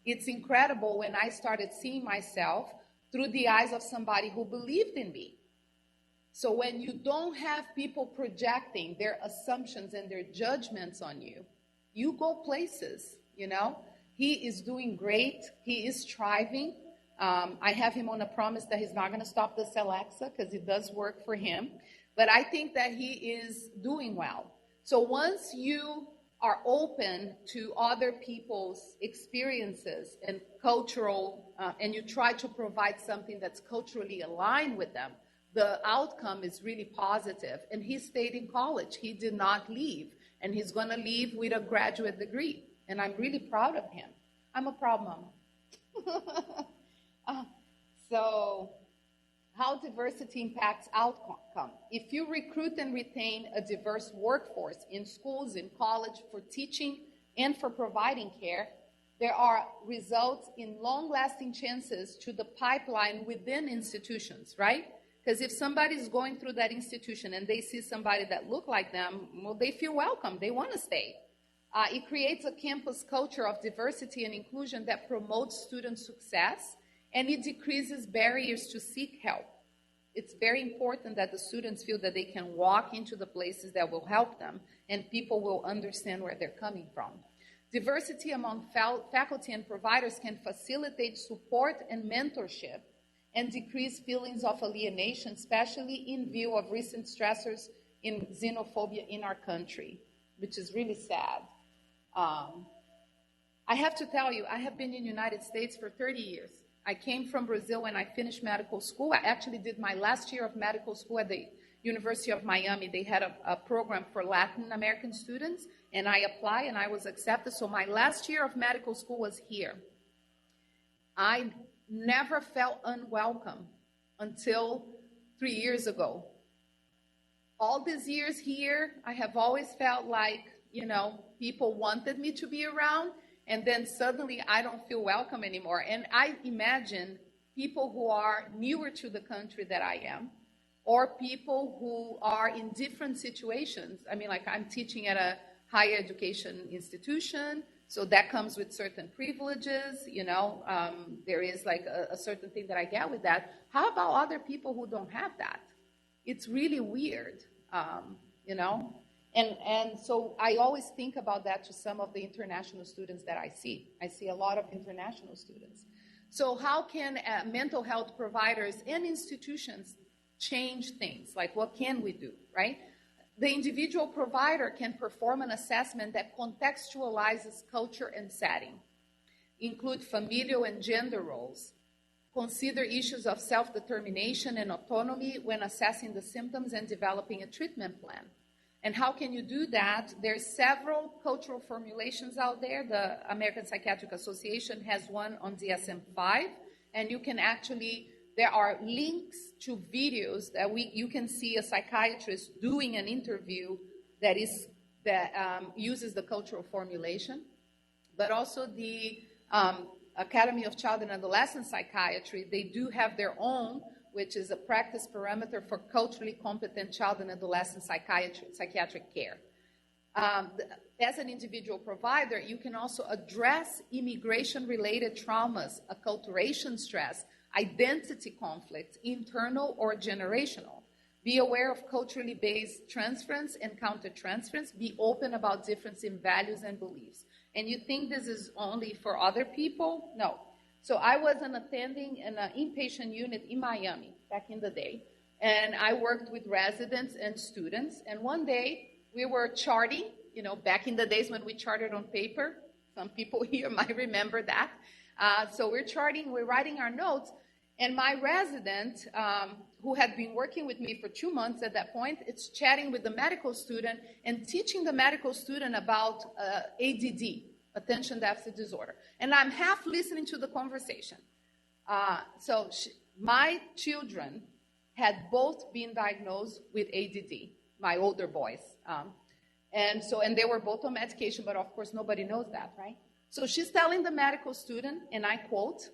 it's incredible when I started seeing myself through the eyes of somebody who believed in me. So when you don't have people projecting their assumptions and their judgments on you, you go places, He is doing great. He is thriving. I have him on a promise that he's not going to stop the Celexa because it does work for him. But I think that he is doing well. So once you are open to other people's experiences and cultural, and you try to provide something that's culturally aligned with them, the outcome is really positive. And he stayed in college. He did not leave. And he's going to leave with a graduate degree. And I'm really proud of him. I'm a proud mom. So how diversity impacts outcome. If you recruit and retain a diverse workforce in schools, in college, for teaching and for providing care, there are results in long-lasting chances to the pipeline within institutions, right? Because if somebody's going through that institution and they see somebody that look like them, well, they feel welcome. They want to stay. It creates a campus culture of diversity and inclusion that promotes student success, and it decreases barriers to seek help. It's very important that the students feel that they can walk into the places that will help them, and people will understand where they're coming from. Diversity among faculty and providers can facilitate support and mentorship and decrease feelings of alienation, especially in view of recent stressors in xenophobia in our country, which is really sad. I have to tell you, I have been in the United States for 30 years. I came from Brazil when I finished medical school. I actually did my last year of medical school at the University of Miami. They had a program for Latin American students, and I applied and I was accepted. So my last year of medical school was here. I never felt unwelcome until 3 years ago. All these years here, I have always felt like, people wanted me to be around, and then suddenly I don't feel welcome anymore. And I imagine people who are newer to the country that I am, or people who are in different situations. I mean, like I'm teaching at a higher education institution, so that comes with certain privileges, there is like a certain thing that I get with that. How about other people who don't have that? It's really weird, And so I always think about that to some of the international students that I see. I see a lot of international students. So how can mental health providers and institutions change things? Like, what can we do, right? The individual provider can perform an assessment that contextualizes culture and setting, include familial and gender roles, consider issues of self-determination and autonomy when assessing the symptoms and developing a treatment plan. And how can you do that? There's several cultural formulations out there. The American Psychiatric Association has one on DSM-5, and you can actually, there are links to videos that you can see a psychiatrist doing an interview that uses the cultural formulation, but also the Academy of Child and Adolescent Psychiatry, they do have their own, which is a practice parameter for culturally competent child and adolescent psychiatric care. As an individual provider, you can also address immigration-related traumas, acculturation stress, identity conflicts, internal or generational. Be aware of culturally based transference and countertransference. Be open about difference in values and beliefs. And you think this is only for other people? No. So I was an attending in an inpatient unit in Miami back in the day, and I worked with residents and students. And one day we were charting, back in the days when we charted on paper. Some people here might remember that. So we're charting, we're writing our notes, and my resident, who had been working with me for 2 months at that point, is chatting with the medical student and teaching the medical student about ADD, attention deficit disorder. And I'm half listening to the conversation. My children had both been diagnosed with ADD, my older boys. And they were both on medication, but of course nobody knows that, right? So she's telling the medical student, and I quote,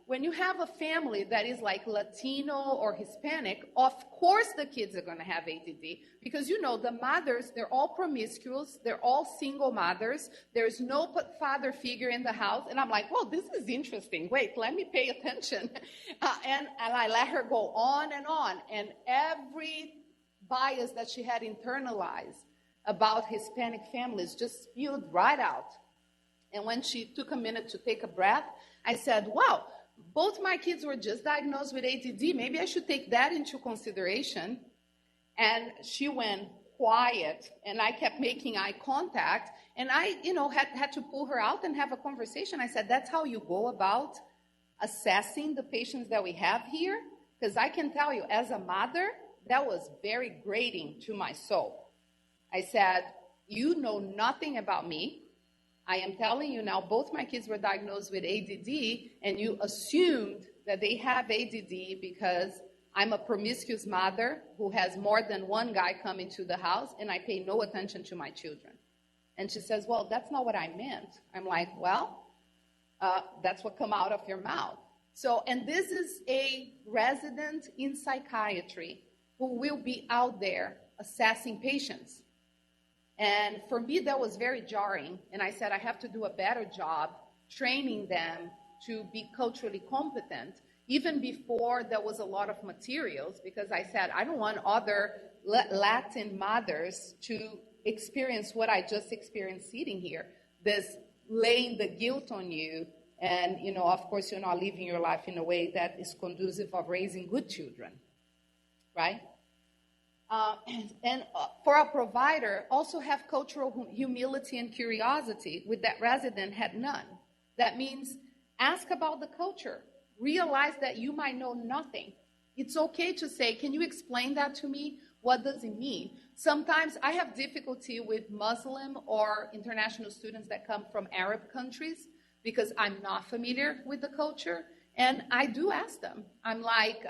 when you have a family that is like Latino or Hispanic, of course the kids are going to have ADD because, the mothers, they're all promiscuous. They're all single mothers. There's no father figure in the house. And I'm like, well, this is interesting. Wait, let me pay attention. And I let her go on. And every bias that she had internalized about Hispanic families just spewed right out. And when she took a minute to take a breath, I said, wow, both my kids were just diagnosed with ADD. Maybe I should take that into consideration. And she went quiet, and I kept making eye contact. And I, had to pull her out and have a conversation. I said, that's how you go about assessing the patients that we have here? Because I can tell you, as a mother, that was very grating to my soul. I said, you know nothing about me. I am telling you now, both my kids were diagnosed with ADD, and you assumed that they have ADD because I'm a promiscuous mother who has more than one guy coming to the house, and I pay no attention to my children. And she says, well, that's not what I meant. I'm like, well, that's what come out of your mouth. So, and this is a resident in psychiatry who will be out there assessing patients. And for me, that was very jarring. And I said, I have to do a better job training them to be culturally competent, even before there was a lot of materials, because I said, I don't want other Latin mothers to experience what I just experienced sitting here, this laying the guilt on you. And, of course, you're not living your life in a way that is conducive of raising good children, right? And for a provider, also have cultural humility and curiosity, with that resident had none. That means ask about the culture. Realize that you might know nothing. It's okay to say, can you explain that to me? What does it mean? Sometimes I have difficulty with Muslim or international students that come from Arab countries because I'm not familiar with the culture. And I do ask them. I'm like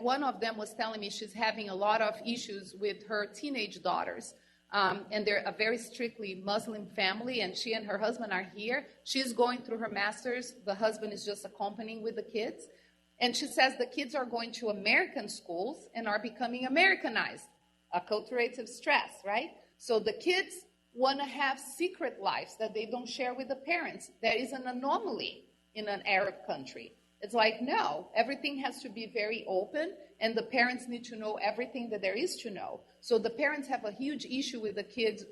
one of them was telling me she's having a lot of issues with her teenage daughters. And they're a very strictly Muslim family, and she and her husband are here. She's going through her master's. The husband is just accompanying with the kids. And she says the kids are going to American schools and are becoming Americanized, acculturative stress, right? So the kids want to have secret lives that they don't share with the parents. There is an anomaly in an Arab country. It's like, no, everything has to be very open, and the parents need to know everything that there is to know. So the parents have a huge issue with the kids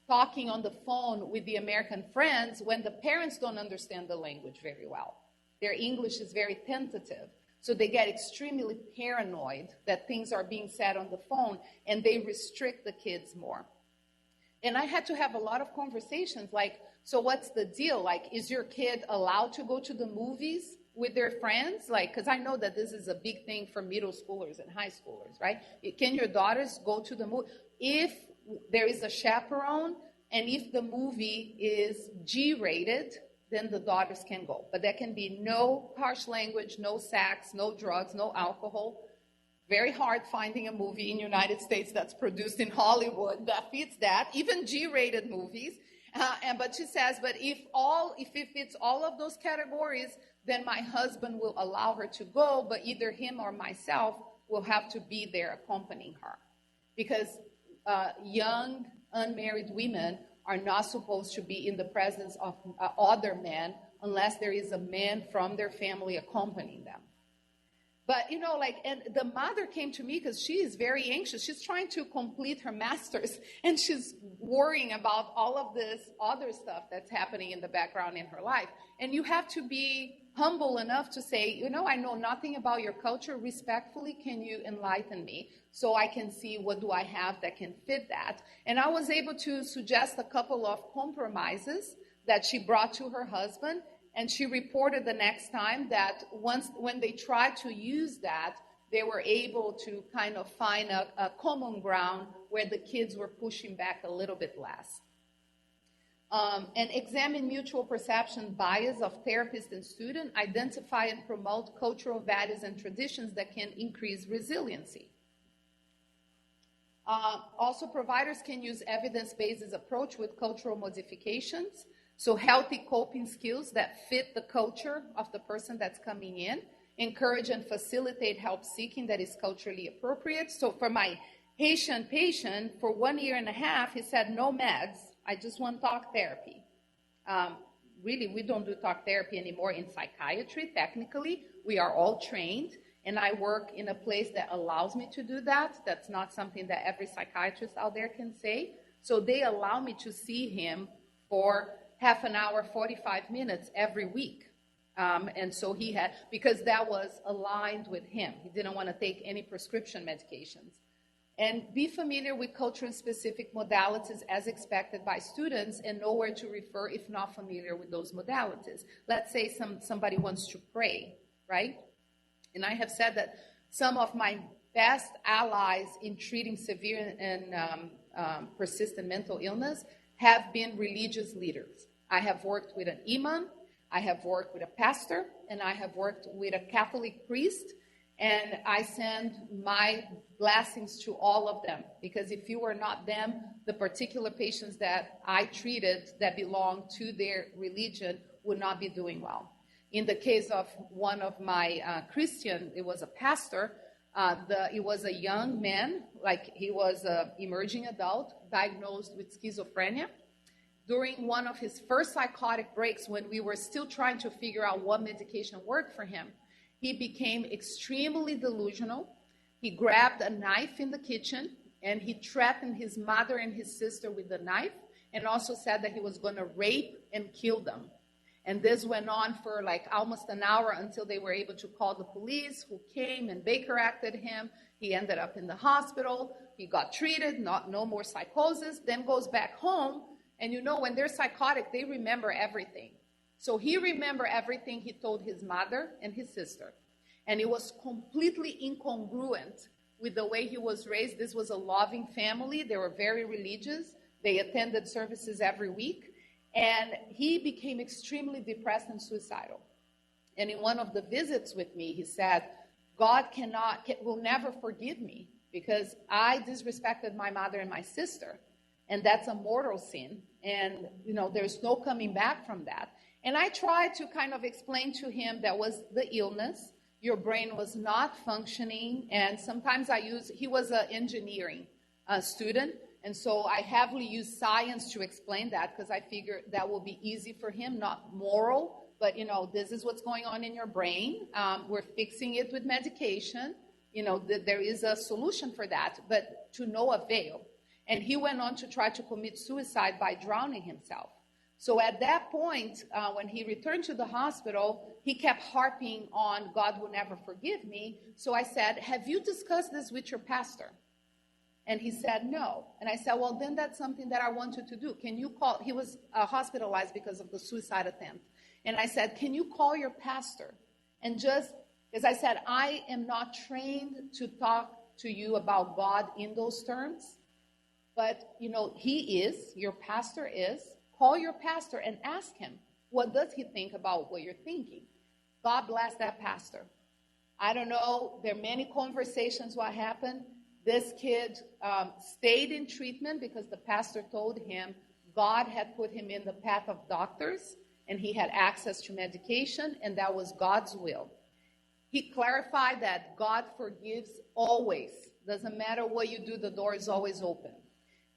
talking on the phone with the American friends when the parents don't understand the language very well. Their English is very tentative. So they get extremely paranoid that things are being said on the phone, and they restrict the kids more. And I had to have a lot of conversations like, so what's the deal? Like, is your kid allowed to go to the movies with their friends? Like, because I know that this is a big thing for middle schoolers and high schoolers, right? Can your daughters go to the movie? If there is a chaperone, and if the movie is G-rated, then the daughters can go. But there can be no harsh language, no sex, no drugs, no alcohol. Very hard finding a movie in the United States that's produced in Hollywood that fits that, even G-rated movies. But she says, but if it fits all of those categories, then my husband will allow her to go, but either him or myself will have to be there accompanying her. Because young, unmarried women are not supposed to be in the presence of other men unless there is a man from their family accompanying them. But, and the mother came to me because she is very anxious. She's trying to complete her master's, and she's worrying about all of this other stuff that's happening in the background in her life. And you have to be humble enough to say, I know nothing about your culture. Respectfully, can you enlighten me so I can see what do I have that can fit that? And I was able to suggest a couple of compromises that she brought to her husband. And she reported the next time that when they tried to use that, they were able to kind of find a common ground where the kids were pushing back a little bit less. And examine mutual perception bias of therapist and student, identify and promote cultural values and traditions that can increase resiliency. Also, providers can use evidence-based approach with cultural modifications. So healthy coping skills that fit the culture of the person that's coming in. Encourage and facilitate help seeking that is culturally appropriate. So for my Haitian patient, for 1.5 years, he said, no meds. I just want talk therapy. Really, we don't do talk therapy anymore in psychiatry. Technically, we are all trained. And I work in a place that allows me to do that. That's not something that every psychiatrist out there can say. So they allow me to see him for half an hour, 45 minutes every week. And so he had, because that was aligned with him. He didn't want to take any prescription medications. And be familiar with culturally specific modalities as expected by students and know where to refer if not familiar with those modalities. Let's say somebody wants to pray, right? And I have said that some of my best allies in treating severe and persistent mental illness have been religious leaders. I have worked with an imam, I have worked with a pastor, and I have worked with a Catholic priest, and I send my blessings to all of them, because if you were not them, the particular patients that I treated that belonged to their religion would not be doing well. In the case of one of my Christian, it was a pastor, it was a young man, like he was an emerging adult, diagnosed with schizophrenia. During one of his first psychotic breaks, when we were still trying to figure out what medication worked for him, he became extremely delusional. He grabbed a knife in the kitchen, and he threatened his mother and his sister with the knife, and also said that he was going to rape and kill them. And this went on for like almost an hour until they were able to call the police, who came and Baker-acted him. He ended up in the hospital. He got treated, no more psychosis, then goes back home. And when they're psychotic, they remember everything. So he remembered everything he told his mother and his sister. And it was completely incongruent with the way he was raised. This was a loving family. They were very religious. They attended services every week. And he became extremely depressed and suicidal. And in one of the visits with me, he said, God will never forgive me because I disrespected my mother and my sister. And that's a mortal sin. And, there's no coming back from that. And I tried to kind of explain to him that was the illness. Your brain was not functioning. And sometimes he was an engineering student. And so I heavily use science to explain that because I figured that will be easy for him, not moral. But, this is what's going on in your brain. We're fixing it with medication. There is a solution for that, but to no avail. And he went on to try to commit suicide by drowning himself. So at that point, when he returned to the hospital, he kept harping on, God will never forgive me. So I said, have you discussed this with your pastor? And he said, no. And I said, well, then that's something that I want you to do. Can you call? He was hospitalized because of the suicide attempt. And I said, can you call your pastor? And just, as I said, I am not trained to talk to you about God in those terms. But, he is, your pastor is. Call your pastor and ask him, what does he think about what you're thinking? God bless that pastor. I don't know. There are many conversations what happened. This kid stayed in treatment because the pastor told him God had put him in the path of doctors and he had access to medication, and that was God's will. He clarified that God forgives always. Doesn't matter what you do, the door is always open.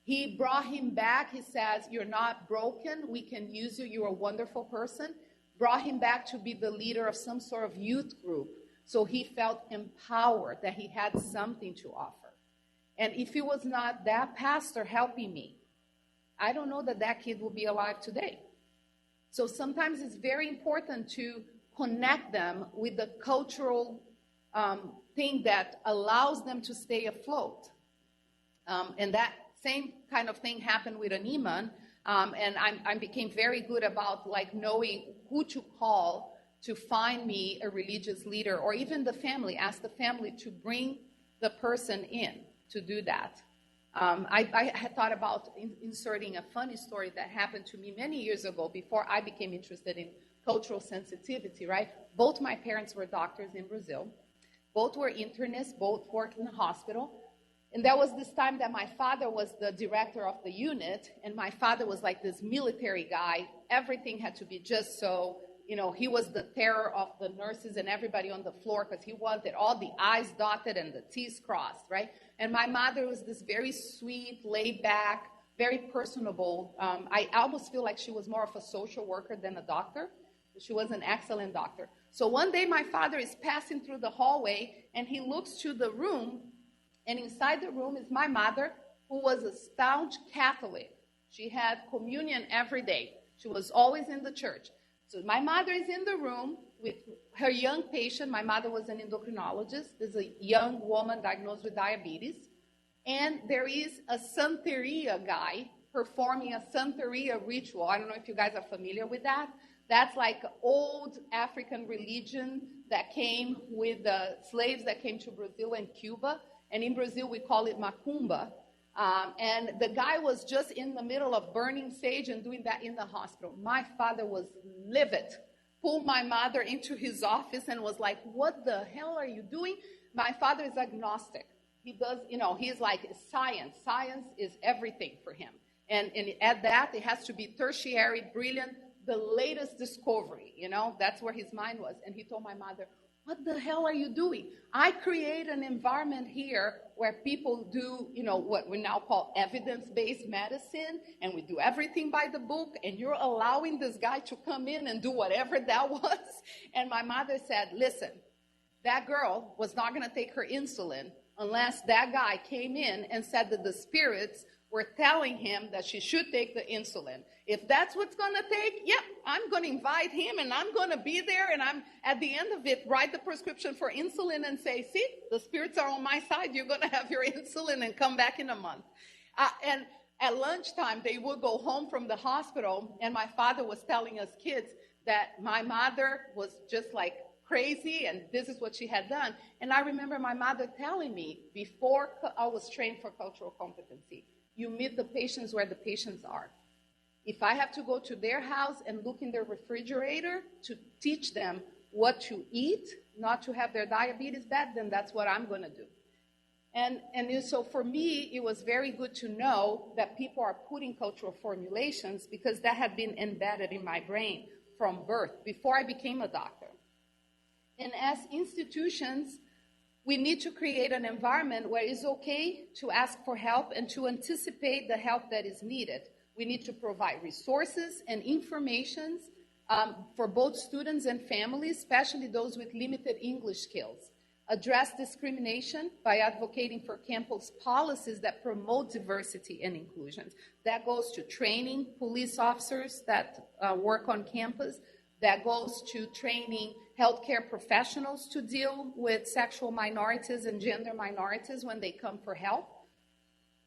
He brought him back. He says, you're not broken. We can use you. You're a wonderful person. Brought him back to be the leader of some sort of youth group. So he felt empowered that he had something to offer. And if it was not that pastor helping me, I don't know that kid will be alive today. So sometimes it's very important to connect them with the cultural thing that allows them to stay afloat. And that same kind of thing happened with an imam, and I became very good about knowing who to call to find me a religious leader, or even the family. Ask the family to bring the person in to do that. I had thought about inserting a funny story that happened to me many years ago before I became interested in cultural sensitivity, right? Both my parents were doctors in Brazil. Both were internists, both worked in the hospital. And there was this time that my father was the director of the unit, and my father was like this military guy. Everything had to be just so, he was the terror of the nurses and everybody on the floor because he wanted all the I's dotted and the T's crossed, right? And my mother was this very sweet, laid back, very personable. I almost feel like she was more of a social worker than a doctor. She was an excellent doctor. So one day my father is passing through the hallway, and he looks to the room, and inside the room is my mother, who was a staunch Catholic. She had communion every day. She was always in the church. So my mother is in the room with her young patient. My mother was an endocrinologist. There's a young woman diagnosed with diabetes. And there is a Santeria guy performing a Santeria ritual. I don't know if you guys are familiar with that. That's like old African religion that came with the slaves that came to Brazil and Cuba. And in Brazil, we call it macumba. And the guy was just in the middle of burning sage and doing that in the hospital. My father was livid, pulled my mother into his office and was like, what the hell are you doing? My father is agnostic. He does, he's like, science. Science is everything for him. And at that, it has to be tertiary, brilliant, the latest discovery, that's where his mind was. And he told my mother, what the hell are you doing? I create an environment here where people do, what we now call evidence-based medicine, and we do everything by the book, and you're allowing this guy to come in and do whatever that was? And my mother said, listen, that girl was not going to take her insulin unless that guy came in and said that the spirits were telling him that she should take the insulin. If that's what's going to take, I'm going to invite him, and I'm going to be there, and I'm, at the end of it, write the prescription for insulin and say, see, the spirits are on my side. You're going to have your insulin and come back in a month. And at lunchtime, they would go home from the hospital, and my father was telling us kids that my mother was just like crazy, and this is what she had done. And I remember my mother telling me, before I was trained for cultural competency, you meet the patients where the patients are. If I have to go to their house and look in their refrigerator to teach them what to eat, not to have their diabetes bad, then that's what I'm going to do. And so for me, it was very good to know that people are putting cultural formulations, because that had been embedded in my brain from birth, before I became a doctor. And as institutions, we need to create an environment where it's okay to ask for help and to anticipate the help that is needed. We need to provide resources and information for both students and families, especially those with limited English skills. address discrimination by advocating for campus policies that promote diversity and inclusion. That goes to training police officers that work on campus. That goes to training healthcare professionals to deal with sexual minorities and gender minorities when they come for help.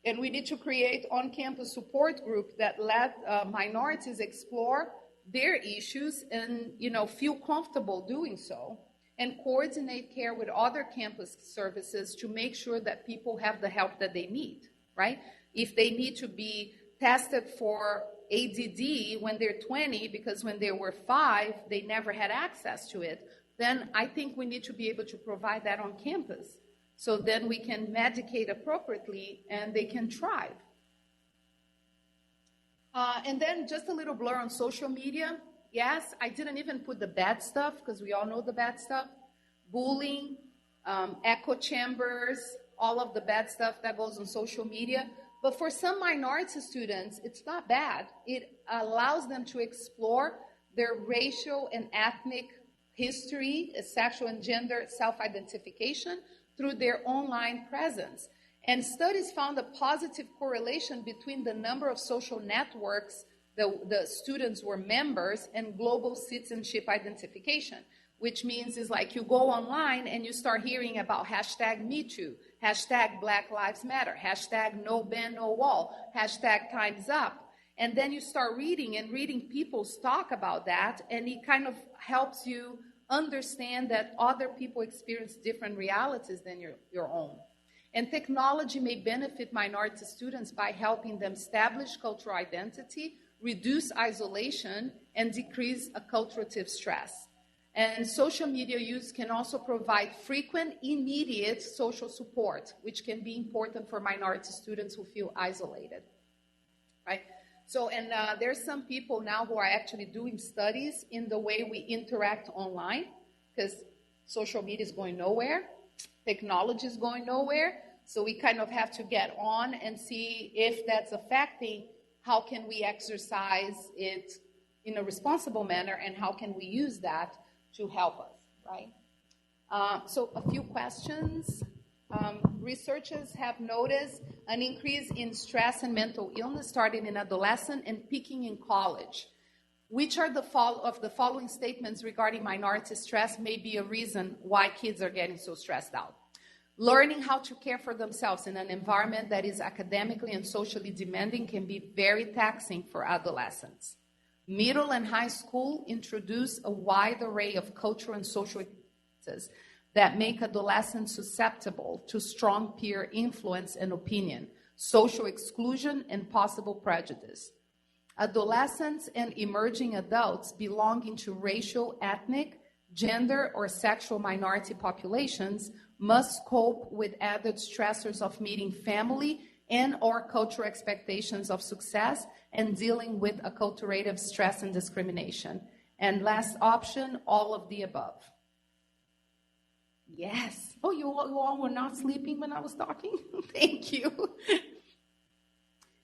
And we need to create on-campus support group that let minorities explore their issues and, feel comfortable doing so, and coordinate care with other campus services to make sure that people have the help that they need, right? If they need to be tested for ADD when they're 20 because when they were 5, they never had access to it, then I think we need to be able to provide that on campus. So then we can medicate appropriately and they can thrive. And then just a little blur on social media. Yes, I didn't even put the bad stuff because we all know the bad stuff. Bullying, echo chambers, all of the bad stuff that goes on social media. But for some minority students, it's not bad. It allows them to explore their racial and ethnic history, sexual and gender self-identification through their online presence. And studies found a positive correlation between the number of social networks the students were members and global citizenship identification, which means is like you go online and you start hearing about hashtag #MeToo, hashtag Black Lives Matter, hashtag No Ban, No Wall, hashtag Time's Up. And then you start reading people's talk about that, and it kind of helps you understand that other people experience different realities than your own. And technology may benefit minority students by helping them establish cultural identity, reduce isolation, and decrease acculturative stress. And social media use can also provide frequent, immediate social support, which can be important for minority students who feel isolated, right? So, and there's some people now who are actually doing studies in the way we interact online, because social media is going nowhere, technology is going nowhere, so we kind of have to get on and see if that's affecting how can we exercise it in a responsible manner and how can we use that to help us, right? So a few questions. Researchers have noticed an increase in stress and mental illness starting in adolescence and peaking in college. Which are the following statements regarding minority stress may be a reason why kids are getting so stressed out? Learning how to care for themselves in an environment that is academically and socially demanding can be very taxing for adolescents. Middle and high school introduce a wide array of cultural and social experiences that make adolescents susceptible to strong peer influence and opinion, social exclusion, and possible prejudice. Adolescents and emerging adults belonging to racial, ethnic, gender, or sexual minority populations must cope with added stressors of meeting family and or cultural expectations of success and dealing with acculturative stress and discrimination. And last option, all of the above. Yes. Oh, you all were not sleeping when I was talking? Thank you.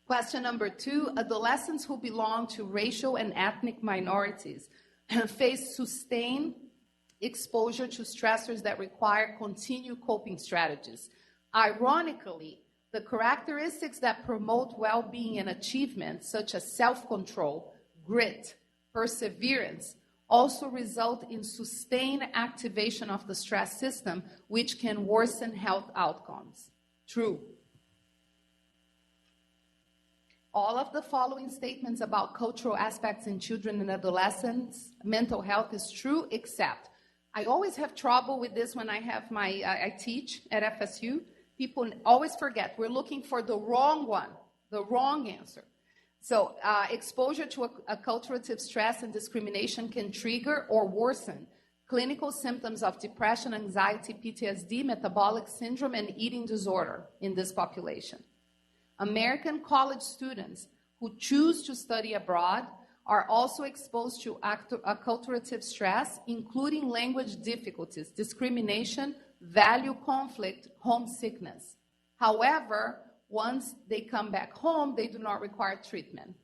Question number 2, adolescents who belong to racial and ethnic minorities face sustained exposure to stressors that require continued coping strategies. Ironically, the characteristics that promote well-being and achievement, such as self-control, grit, perseverance, also result in sustained activation of the stress system, which can worsen health outcomes. True. All of the following statements about cultural aspects in children and adolescents' mental health is true, except I always have trouble with this when I teach at FSU. People always forget. We're looking for the wrong one, the wrong answer. So exposure to acculturative stress and discrimination can trigger or worsen clinical symptoms of depression, anxiety, PTSD, metabolic syndrome, and eating disorder in this population. American college students who choose to study abroad are also exposed to acculturative stress, including language difficulties, discrimination, value conflict, homesickness. However, once they come back home, they do not require treatment.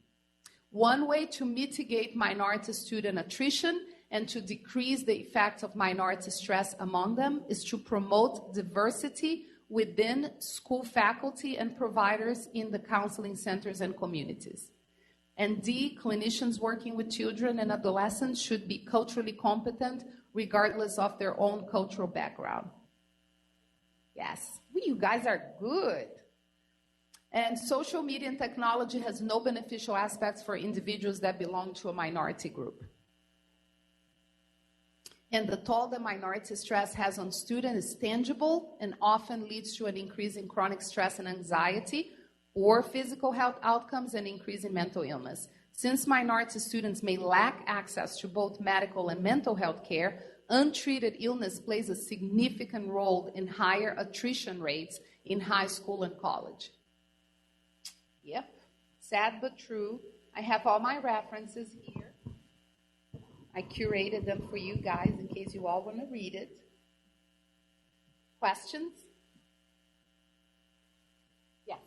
One way to mitigate minority student attrition and to decrease the effects of minority stress among them is to promote diversity within school faculty and providers in the counseling centers and communities. And D, clinicians working with children and adolescents should be culturally competent regardless of their own cultural background. Yes, you guys are good. And social media and technology has no beneficial aspects for individuals that belong to a minority group. And the toll that minority stress has on students is tangible and often leads to an increase in chronic stress and anxiety, or physical health outcomes and increase in mental illness. Since minority students may lack access to both medical and mental health care, untreated illness plays a significant role in higher attrition rates in high school and college. Yep, sad but true. I have all my references here. I curated them for you guys in case you all want to read it. Questions? Yes.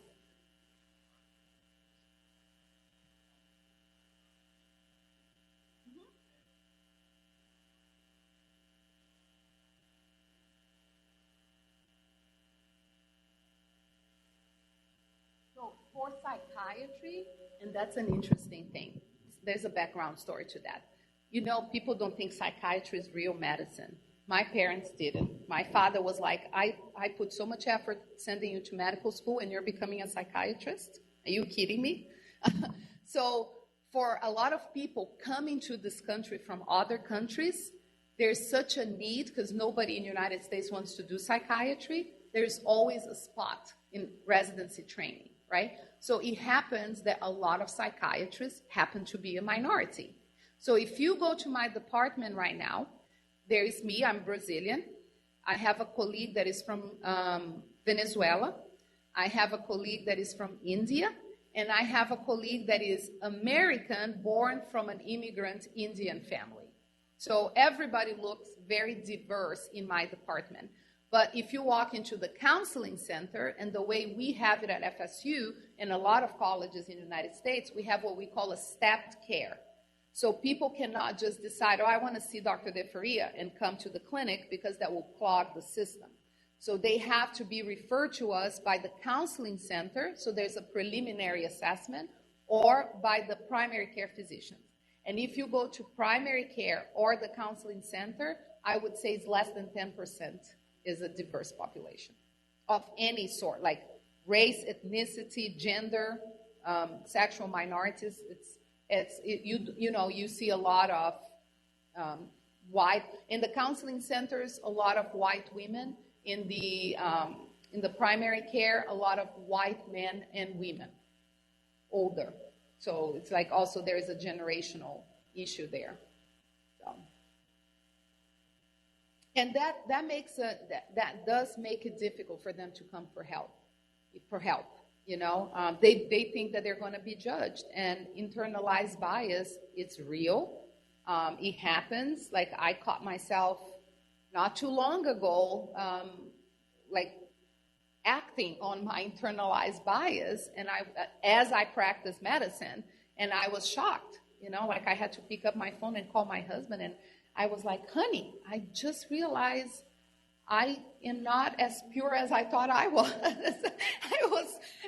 So for psychiatry, and that's an interesting thing, there's a background story to that. You know, people don't think psychiatry is real medicine. My parents didn't. My father was like, I put so much effort sending you to medical school and you're becoming a psychiatrist? Are you kidding me? So for a lot of people coming to this country from other countries, there's such a need because nobody in the United States wants to do psychiatry. There's always a spot in residency training, right? So it happens that a lot of psychiatrists happen to be a minority. So if you go to my department right now, there is me, I'm Brazilian. I have a colleague that is from Venezuela. I have a colleague that is from India. And I have a colleague that is American, born from an immigrant Indian family. So everybody looks very diverse in my department. But if you walk into the counseling center, and the way we have it at FSU and a lot of colleges in the United States, we have what we call a stepped care. So people cannot just decide, oh, I want to see Dr. De Faria and come to the clinic because that will clog the system. So they have to be referred to us by the counseling center, so there's a preliminary assessment, or by the primary care physicians. And if you go to primary care or the counseling center, I would say it's less than 10% is a diverse population of any sort, like race, ethnicity, gender, sexual minorities. You see a lot of white in the counseling centers, a lot of white women. In the primary care, a lot of white men and women, older. So it's like also there is a generational issue there. So. And that does make it difficult for them to come for help. You know, they think that they're going to be judged, and internalized bias, it's real. It happens. Like I caught myself not too long ago, like acting on my internalized bias, and as I practice medicine, and I was shocked. You know, like I had to pick up my phone and call my husband, and I was like, "Honey, I just realized I am not as pure as I thought I was."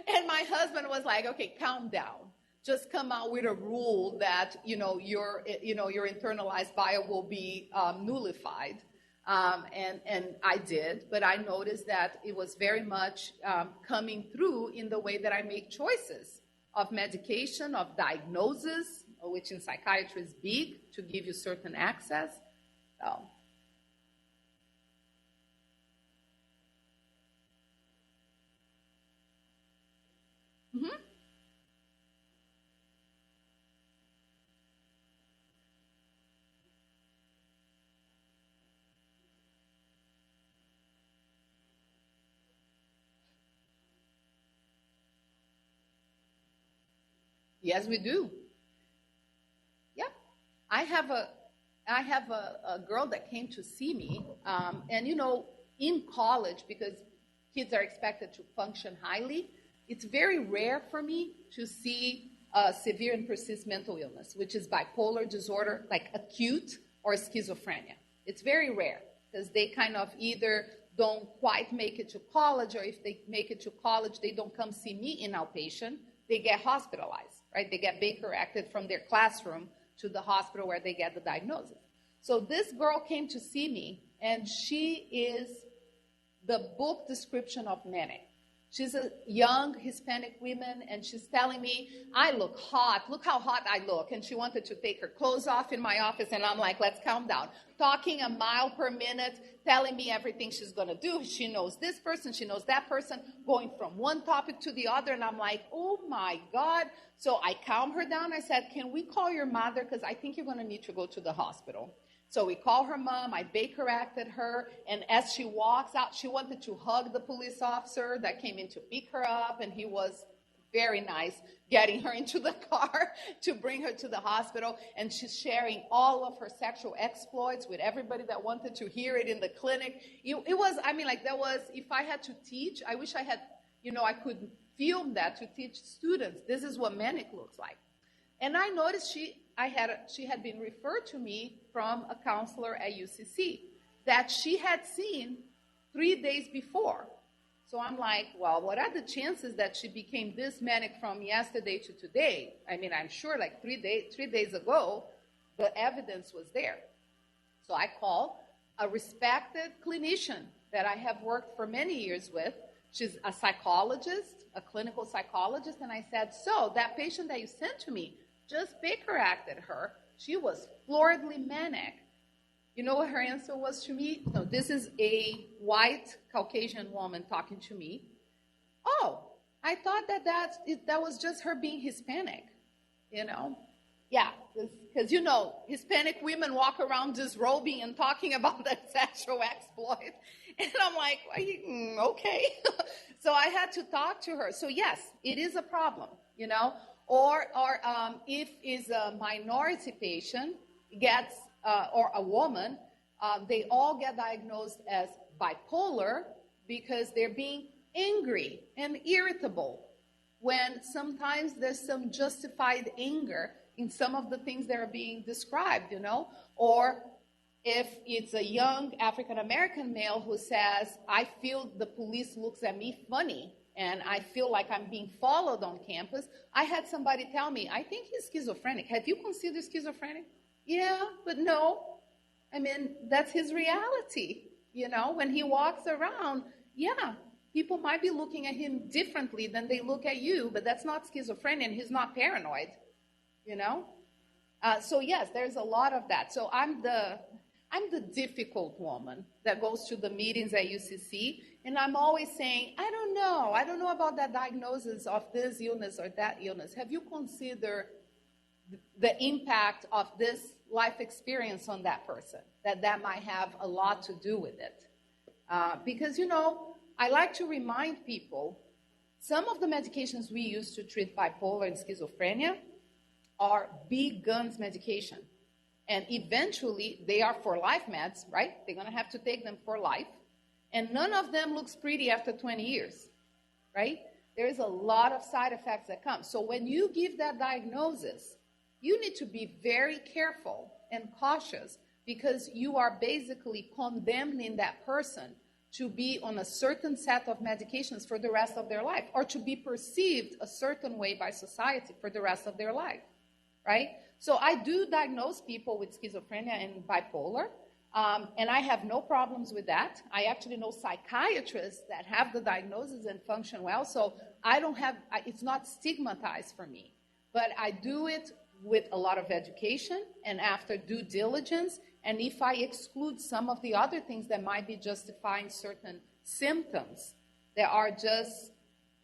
And my husband was like, "Okay, calm down. Just come out with a rule that your internalized bias will be nullified." And I did, but I noticed that it was very much coming through in the way that I make choices of medication, of diagnosis, which in psychiatry is big to give you certain access. So. Mm-hmm. Yes, we do. Yep. I have a girl that came to see me, and in college, because kids are expected to function highly, it's very rare for me to see severe and persistent mental illness, which is bipolar disorder, like acute or schizophrenia. It's very rare because they kind of either don't quite make it to college, or if they make it to college, they don't come see me in outpatient. They get hospitalized, right? They get Baker acted from their classroom to the hospital where they get the diagnosis. So this girl came to see me, and she is the book description of manic. She's a young Hispanic woman, and she's telling me, I look hot. Look how hot I look. And she wanted to take her clothes off in my office, and I'm like, let's calm down. Talking a mile per minute, telling me everything she's going to do. She knows this person, she knows that person, going from one topic to the other, and I'm like, oh, my God. So I calmed her down. I said, can we call your mother, because I think you're going to need to go to the hospital. So we call her mom, I Baker acted her, and as she walks out, she wanted to hug the police officer that came in to pick her up, and he was very nice getting her into the car to bring her to the hospital, and she's sharing all of her sexual exploits with everybody that wanted to hear it in the clinic. It was, I mean, like, that was, if I had to teach, I wish I had, I could film that to teach students. This is what manic looks like. And I noticed she had been referred to me from a counselor at UCC that she had seen 3 days before. So I'm like, well, what are the chances that she became this manic from yesterday to today? I mean, I'm sure like 3 days ago, the evidence was there. So I called a respected clinician that I have worked for many years with. She's a psychologist, a clinical psychologist, and I said, so that patient that you sent to me, just Baker acted her. She was floridly manic. You know what her answer was to me? No, this is a white Caucasian woman talking to me. Oh, I thought that was just her being Hispanic, Yeah, because, Hispanic women walk around disrobing and talking about their sexual exploit. And I'm like, okay. So I had to talk to her. So, yes, it is a problem, Or if is a minority patient gets, or a woman, they all get diagnosed as bipolar because they're being angry and irritable when sometimes there's some justified anger in some of the things that are being described, Or if it's a young African-American male who says, I feel the police looks at me funny, and I feel like I'm being followed on campus. I had somebody tell me, I think he's schizophrenic. Have you considered schizophrenic? Yeah, but no. I mean, that's his reality. When he walks around, yeah, people might be looking at him differently than they look at you, but that's not schizophrenia, and he's not paranoid, So yes, there's a lot of that. So I'm the difficult woman that goes to the meetings at UCC, and I'm always saying, I don't know about that diagnosis of this illness or that illness. Have you considered the impact of this life experience on that person, that might have a lot to do with it? Because, I like to remind people, some of the medications we use to treat bipolar and schizophrenia are big guns medication. And eventually, they are for life meds, right? They're going to have to take them for life. And none of them looks pretty after 20 years, right? There's a lot of side effects that come. So when you give that diagnosis, you need to be very careful and cautious, because you are basically condemning that person to be on a certain set of medications for the rest of their life, or to be perceived a certain way by society for the rest of their life, right? So I do diagnose people with schizophrenia and bipolar, and I have no problems with that. I actually know psychiatrists that have the diagnosis and function well, so it's not stigmatized for me. But I do it with a lot of education and after due diligence, and if I exclude some of the other things that might be justifying certain symptoms that are just,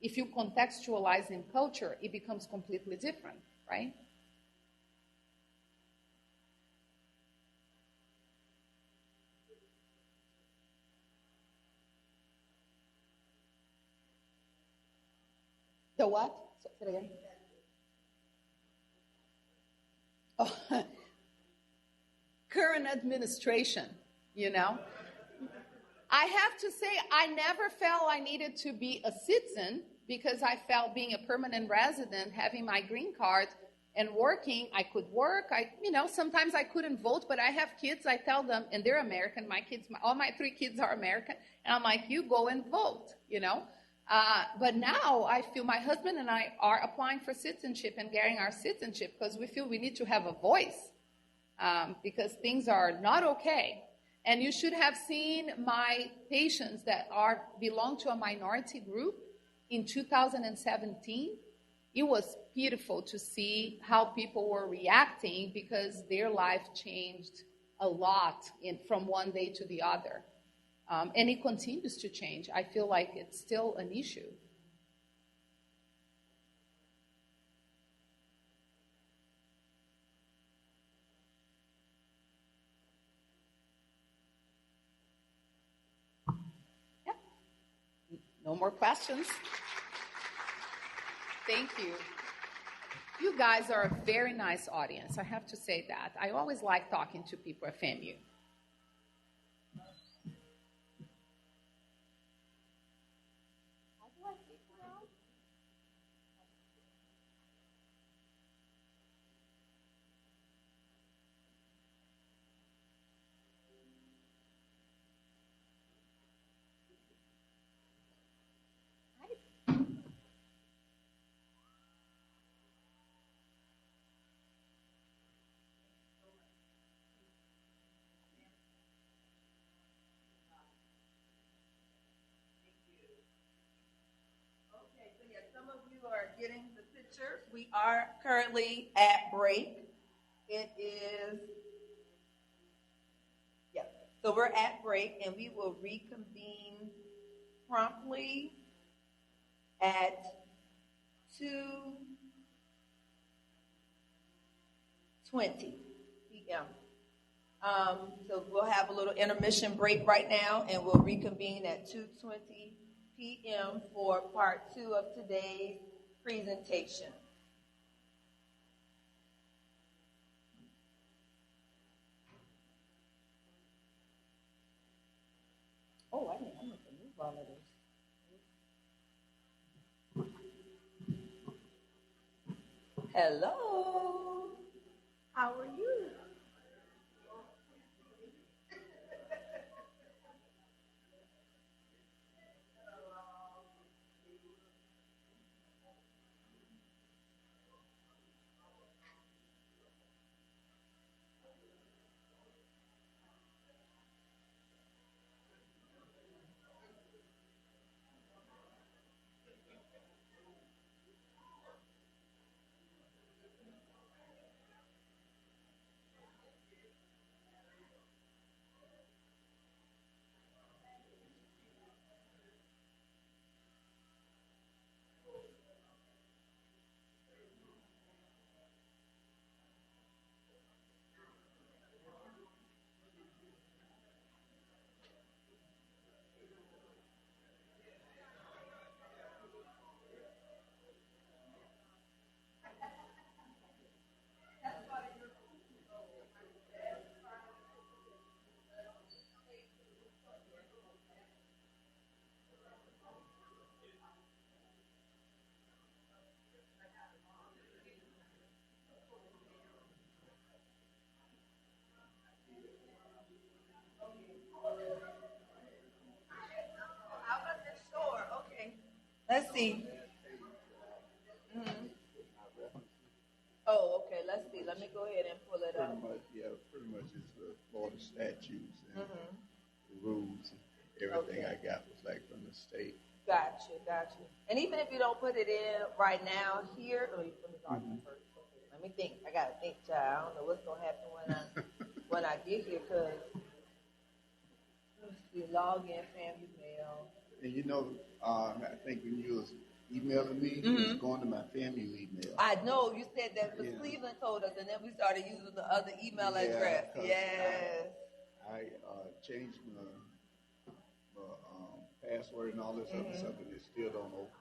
if you contextualize in culture, it becomes completely different, right? The what? Say it again. Oh, current administration, I have to say, I never felt I needed to be a citizen, because I felt being a permanent resident, having my green card, and working. I could work. Sometimes I couldn't vote, but I have kids. I tell them, and they're American. My kids, all my 3 kids are American. And I'm like, you go and vote, But now I feel my husband and I are applying for citizenship and getting our citizenship because we feel we need to have a voice because things are not okay. And you should have seen my patients that belong to a minority group in 2017. It was beautiful to see how people were reacting because their life changed a lot from one day to the other. And it continues to change. I feel like it's still an issue. Yeah. No more questions? Thank you. You guys are a very nice audience. I have to say that. I always like talking to people at FAMU. Getting the picture. We are currently at break. It is, so we're at break and we will reconvene promptly at 2:20 p.m. So we'll have a little intermission break right now and we'll reconvene at 2:20 p.m. for part 2 of today's presentation. Oh, I need to move all of this. Hello. How are you? Let's see. Mm-hmm. Oh, okay. Let's see. Let me go ahead and pull it up. Pretty much it's the Florida statutes and the rules. Everything I got was like from the state. Gotcha. And even if you don't put it in right now here, let me start first. Let me think. I gotta think, child. I don't know what's gonna happen when I get here because let's see, log in, family mail. And I think when you was emailing me, it was going to my family email. I know you said that, but Cleveland told us, and then we started using the other email address. Yes. I changed my password and all this other stuff, and it still don't open.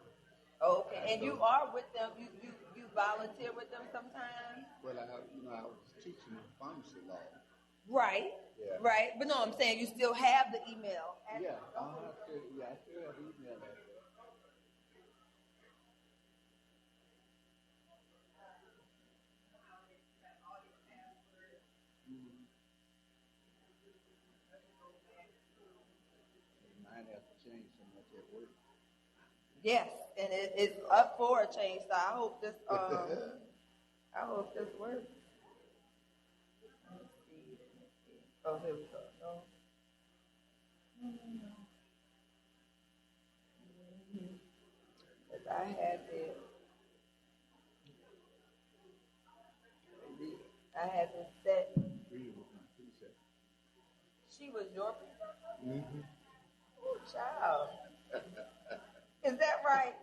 Okay, and you are with them. You volunteer with them sometimes. Well, I was teaching pharmacy law. Right. Yeah. Right. But no, I'm saying you still have the email. I still have the email address. changed so much at work. Yes, and it's up for a change. So I hope this works. Let's see. Oh, here we go. No. Because I had this. I had this set. She was your preceptor? Mm-hmm. Oh, child. Is that right?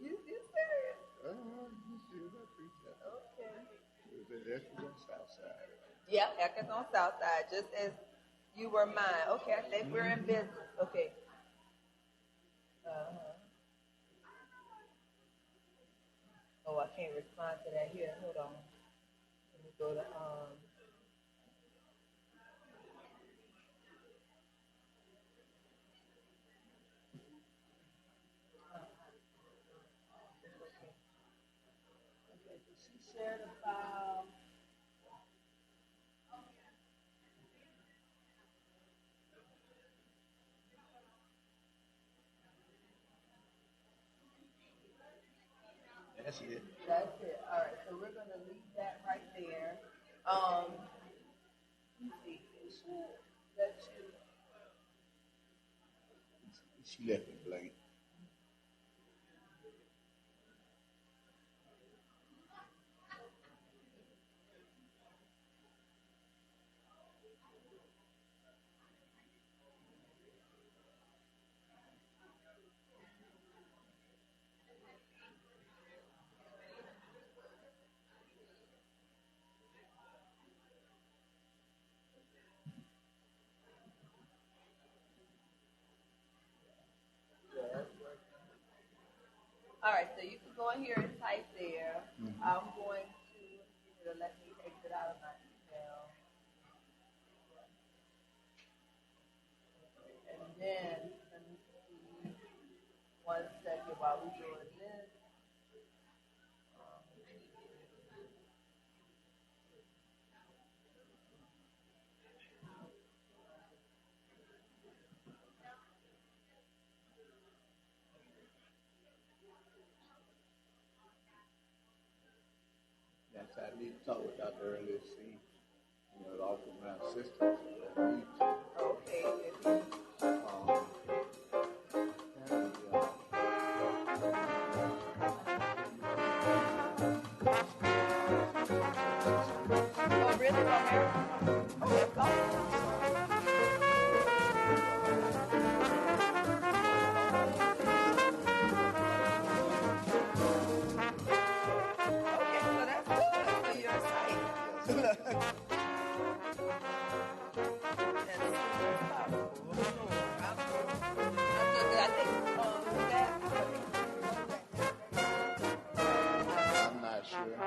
You serious? She was my preceptor. Okay. That's on the south side. Yeah, Ecker's on south side, just as you were mine. Okay, I think we're in business. Okay. Oh, I can't respond to that here. Hold on. Let me go to Okay, so she shared about That's it. That's it. All right, so we're gonna leave that right there. Let me see. It should let you. She left it blank. All right, so you can go in here and type there. I'm going to let me exit out of my email. And then, let me see 1 second while we're doing this. That's how I need to talk with Dr. earlier. See, it offer my assistance. Okay. Oh, really? Oh, that's awesome. Okay, so that's good for your site. I'm not sure.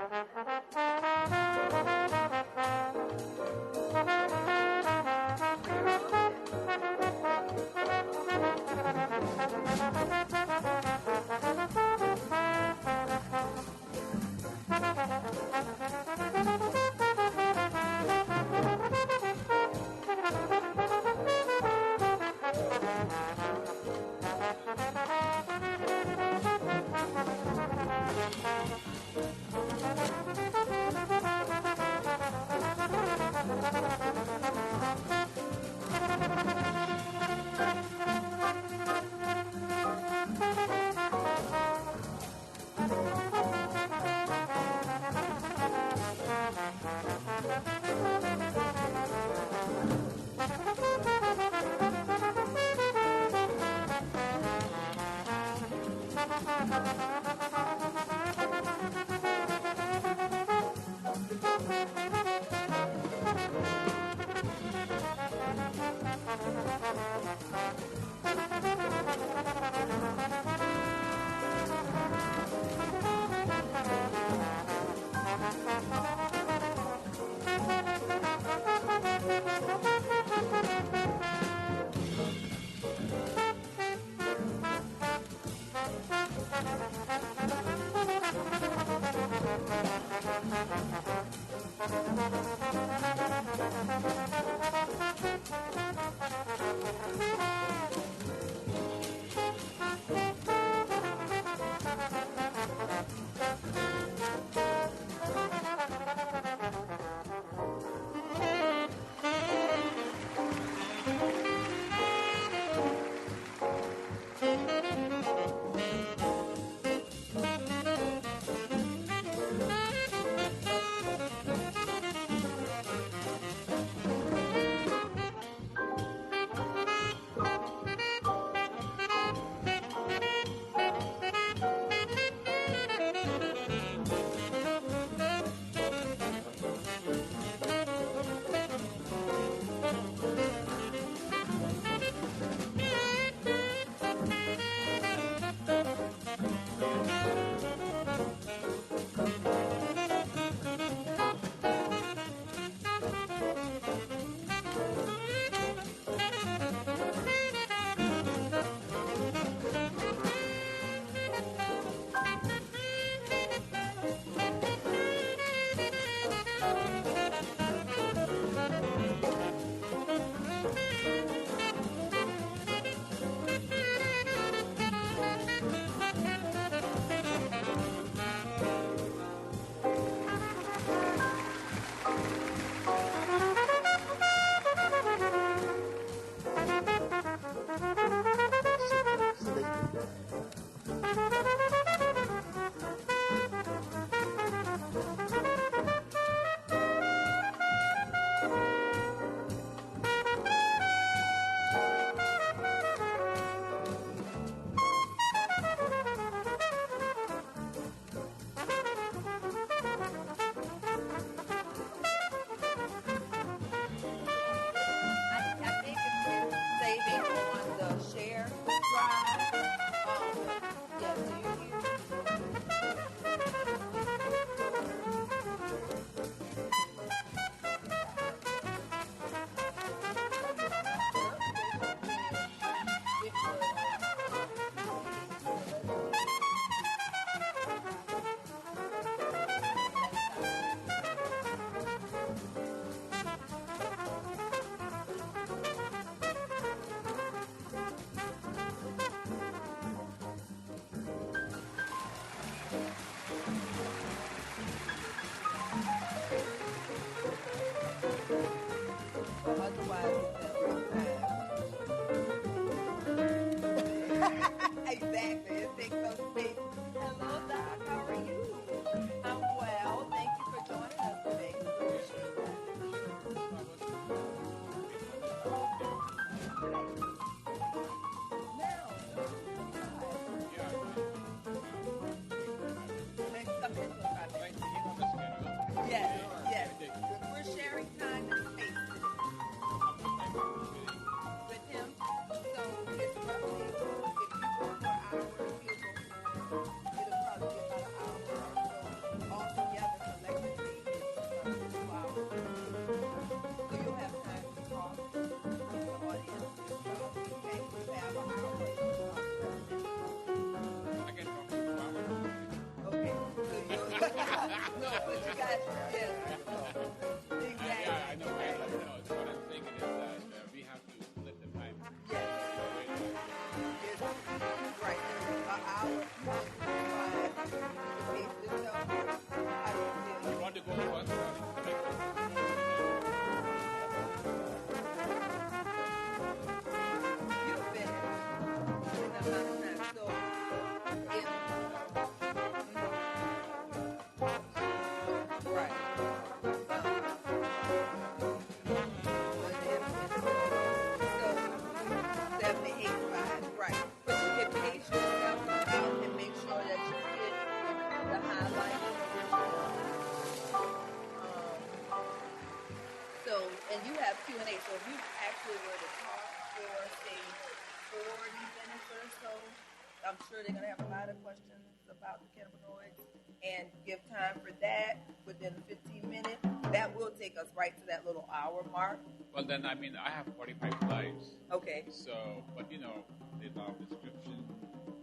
of questions about the cannabinoids and give time for that within 15 minutes, that will take us right to that little hour mark. Well, then, I mean, I have 45 slides. Okay. So, but you know, there's our description,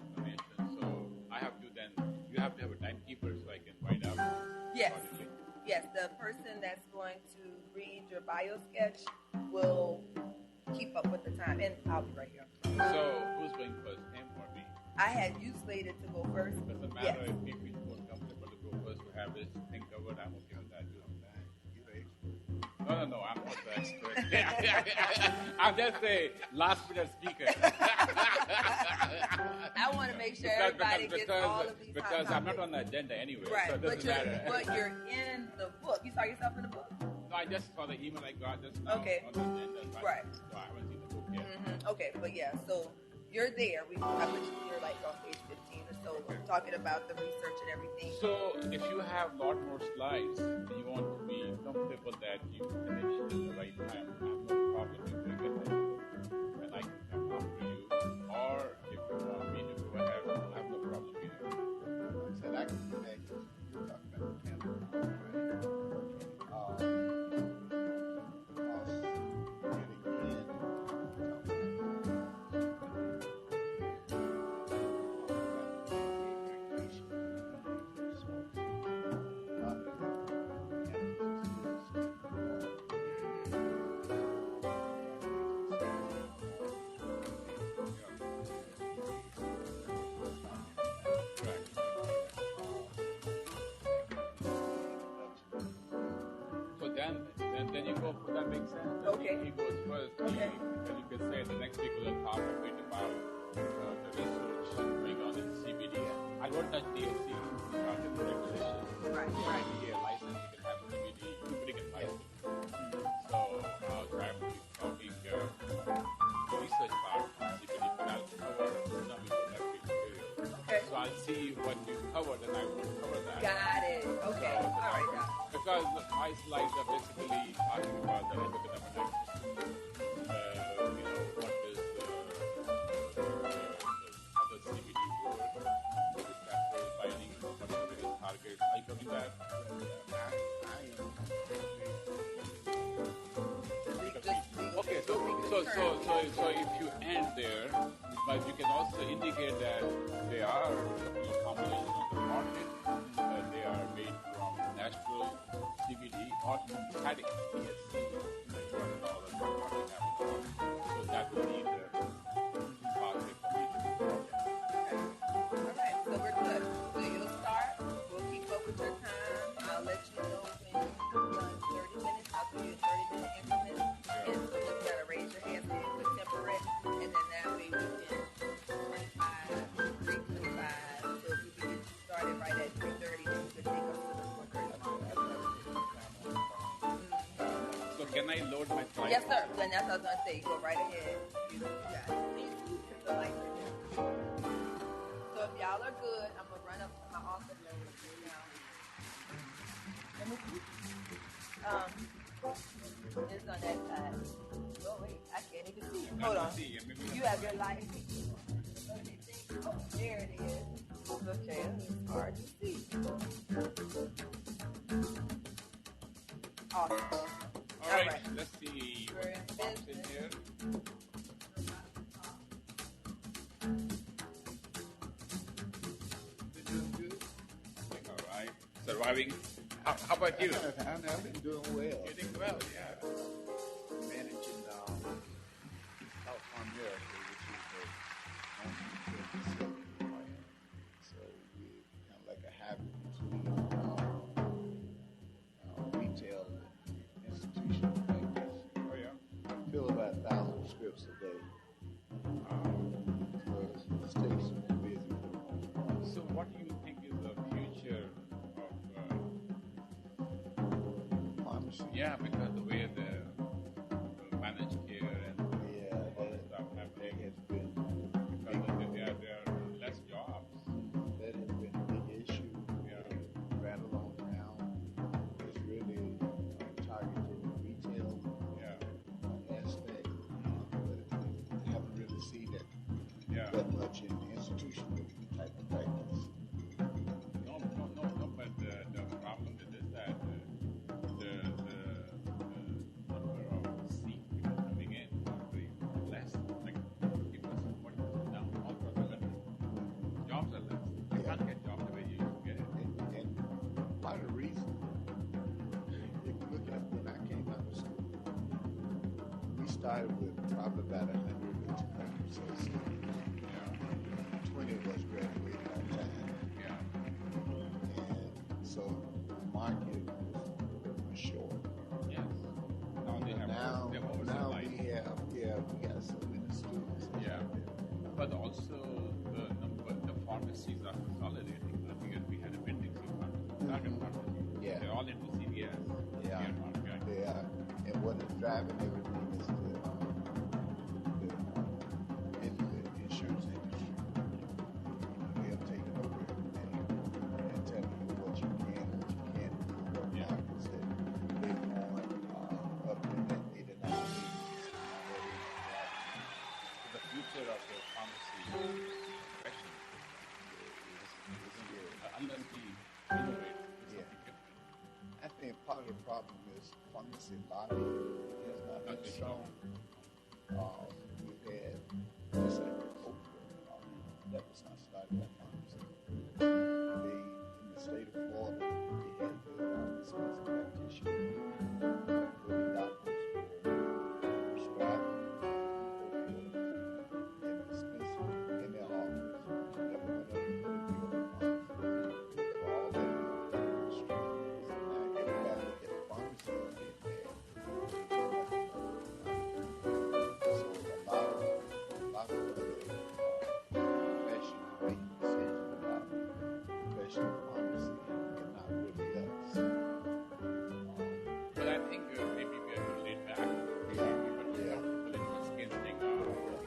information. So I have to then, you have to have a timekeeper so I can write up. Yes. Yes, the person that's going to read your bio sketch will keep up with the time, and I'll be right here. So who's going first, him or me? I had you slated to go first. Doesn't matter if people feel comfortable to go first to have this thing covered. I'm okay with that too. No, I'm not the expert. I'm just a last minute speaker. I want to make sure everybody gets all of these because I'm not on the agenda anyway. Right, So it doesn't matter. but you're in the book. You saw yourself in the book? No, I just saw the email I got just now Okay. on the agenda. So Right. So I haven't seen the book yet. Okay, but yeah, so you're there. I put you're like on page 15 or so. We're talking about the research and everything. So if you have a lot more slides, you want to be comfortable that you finish at the right time. I have no problem if you get that and I can come after you. Or if you want me to go ahead, I have no problem either. I said I can connect. You're talking about the camera. Then you go, that makes sense. Okay. He goes first. Okay. Then you can say the next week we'll talk a bit about the research going on in CBD. I don't touch DSC because it's regulation. Right. FDA license, you can have CBD, you can license. So I'll try to be talking the research part on CBD, but I'll cover some of the material. Okay. So I'll see what you covered and I will cover that. Got it. Okay. So, All right, Doc. because my slides are basically talking about the endocannabinoids. You know, what is how does CBD work? What is that binding? What are the various targets? Are you covering that? Okay, so if you end there, but you can also indicate that there are a couple of combinations on the market. They are made from natural CBD or synthetic THC. So that would be the positive All right, so we're good. So you'll start. We'll keep up with your time. I'll let you know when you're done 30 minutes. I'll give you a 30-minute increment. And so you gotta raise your hand so you can temper it. And then that way we can 25, 325. So if we can get you started right at 3:30, then you can take us to the 4:30. So can I load my slide? Yes, sir. Then that's what I was gonna say. Go right ahead. You got it. So like that. So if y'all are good, I'm gonna run up to my office now. Let me see. It's on that side. Oh wait, I can't even see it. Hold on. You have your light. Oh, there it is. Okay, it's hard to see. Awesome. All right, let's see what pops in here. All right, surviving. How about you? I've been doing well. You're doing well, yeah. Managing South America, which is the so we kind of like a hybrid between retail and institutional practice. Oh yeah. I fill about 1,000 scripts a day. So it stays super busy. So what do you think is the future of pharmacy? Yeah, because the way the managed care and all that stuff happening has been because there are less jobs. That has been a big issue. Rattle on now. It's really targeted retail aspect, but I haven't really seen that that much in institutional type of practice. started with probably about 100 or 200 associates. 20 of us graduated on time. And so the market was short. Yes. Now they have Now they have we got so many students. Yeah. But also the pharmacies are consolidating. I think we had a meeting target pharmacy. Yeah. They're all into CVS. Yeah. They are. And what is driving everything is the insurance industry. They have taken over everything and telling you what you can and what you can't do. What markets that they want up in that 89 The future of the pharmacy profession unless we innovate. I think part of the problem is pharmacy lobby has not been strong. We've had just like Oprah, that was not started by pharmacy. They, in the state of Florida, they had the dispensing practitioner, where the doctors were prescribing opioids and dispensing in their office. Never went up and put a deal on pharmacy. For all that street. Now everybody look at pharmacy and get mad. So a lot of the profession make decisions about professional pharmacy and not really us. But I think maybe we are too laid back. Political skin thing. We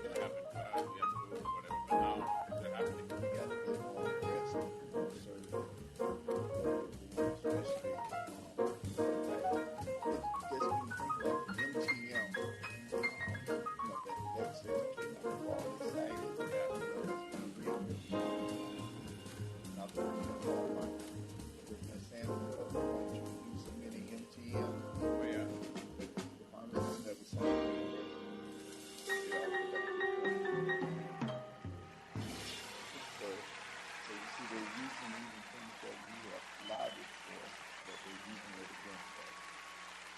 can have it. We have to do whatever. But now things are happening. We got to get more aggressive, conservative, especially just when you think about the MTM, that legislature came out with all these things that not the Walmart, business saying that we want you to do so many MTM. Oh, yeah. The pharmacists never saw it. So you see, they're using even things that we have lobbied for, but they're using it against us.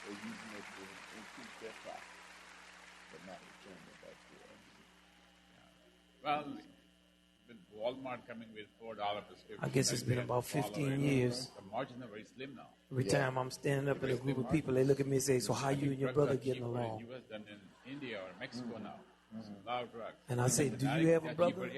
They're using it to increase their profit, but not return it back to us. Well, with Walmart coming with $4 prescription. I guess it's been about 15 years. The margins are very slim now. Every time I'm standing up in a group of people, they look at me and say, so how you and your brother getting along? In US than in India or Mexico now. A lot of drugs. And I say, do you have a brother?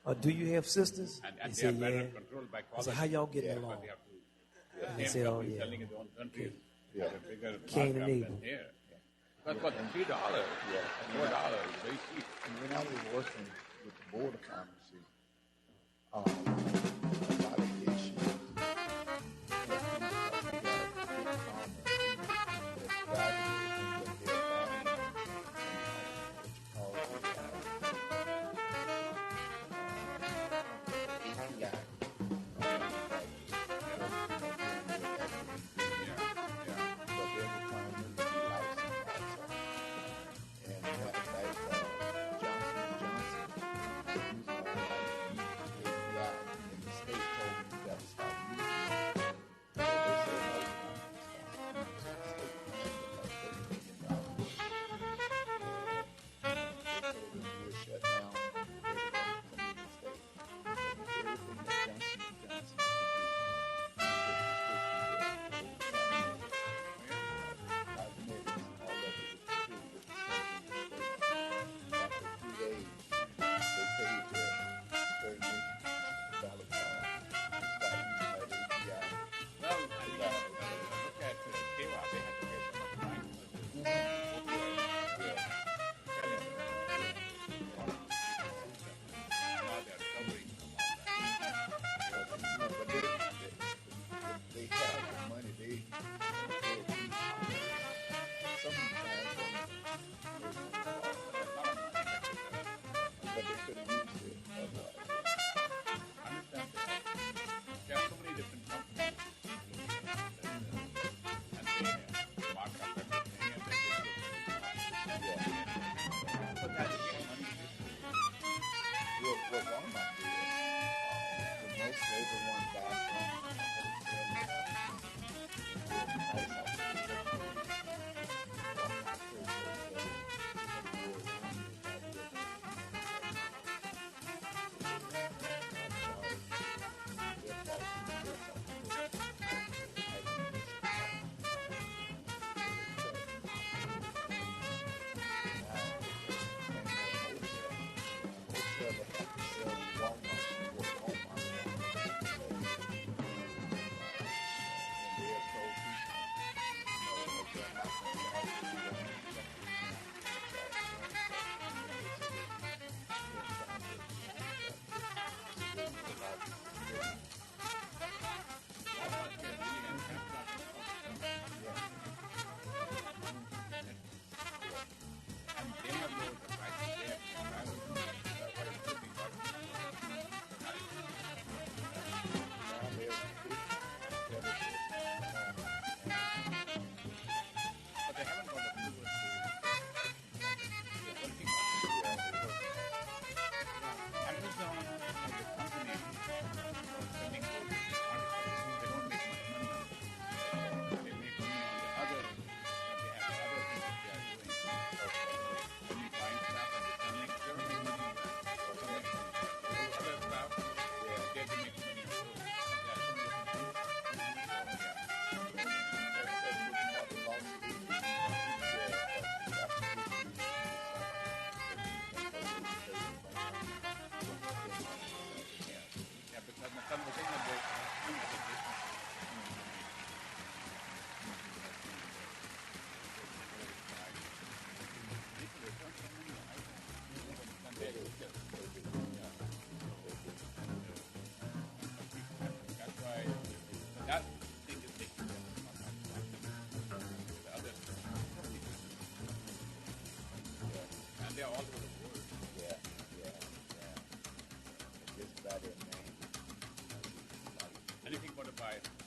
Or do you have sisters? And They they are say, better yeah. controlled by I quality. say, how y'all getting along? But they have to, And they say, oh, yeah. selling in their own countries. Yeah. Have a bigger Cain and markup Abel. than here. But for $3, $4, very cheap. And when I was working with the Board of Pharmacy, a lot of issues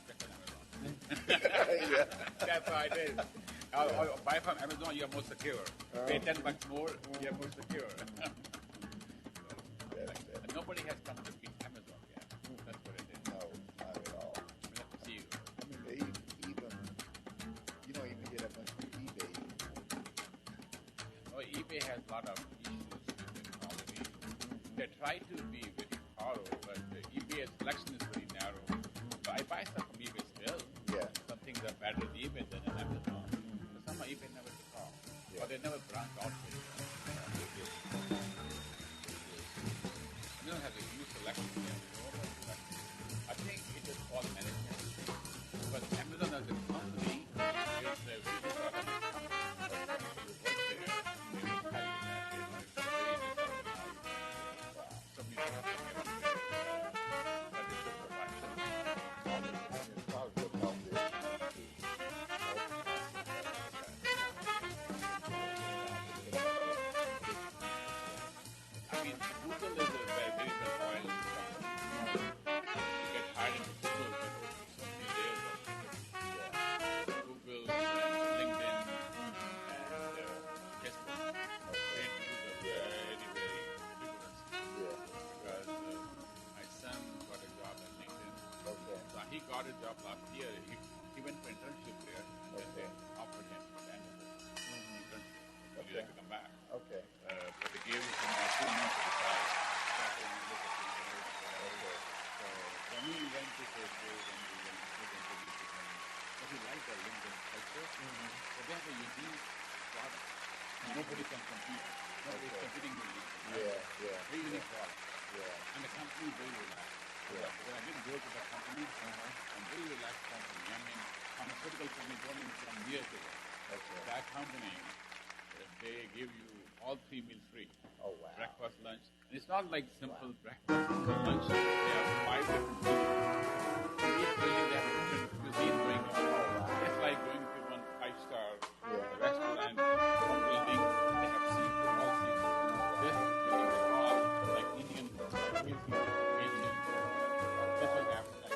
check on Amazon. Yeah. That's what I did. I'll buy from Amazon, you're more secure. Pay $10 more, you're more secure. And nobody has come to beat Amazon yet. That's what it is. No, not at all. We have to see. I mean, they even, you don't even get that much from eBay. Oh, eBay has a lot of issues with the quality. They try to be very thorough, but the eBay selection is very narrow. So I buy stuff from eBay still. Yeah. Some things are better on eBay than on Amazon. But some of eBay never took off. Or they never branch out for it. Amazon has a huge selection. I think it is all management. But Amazon as a company is a really sort of a company. You work there, they will tell you that they know it's very so many people but it's a provider. I mean, Google is a very, very well-oiled company. You get hired into Google for so many layers of Google, LinkedIn, and Facebook. They do the very, very rigorous. Because my son got a job at LinkedIn. So he got a job last year. He went for internship there, and then they offered him for the end of it. Would you like to come back? Okay. But they gave him 2 months to decide. So when we went to Facebook and we went to interviews with him, but he liked the LinkedIn culture. But they have a unique product. Nobody can compete. Nobody is competing with LinkedIn. Right? Very unique product. And the company is very relaxed. When I didn't go to that company, I'm very relaxed company. I mean, pharmaceutical company don't even come near to it. That company, they give you all 3 meals free. Oh, wow. Breakfast, lunch. And it's not like simple breakfast or lunch. They have 5 different meals. In each building, they have different cuisine going on. It's like going to one 5-star restaurant, one building, they have seafood, all seafood. This building is all like Indian, Asian. This was happening.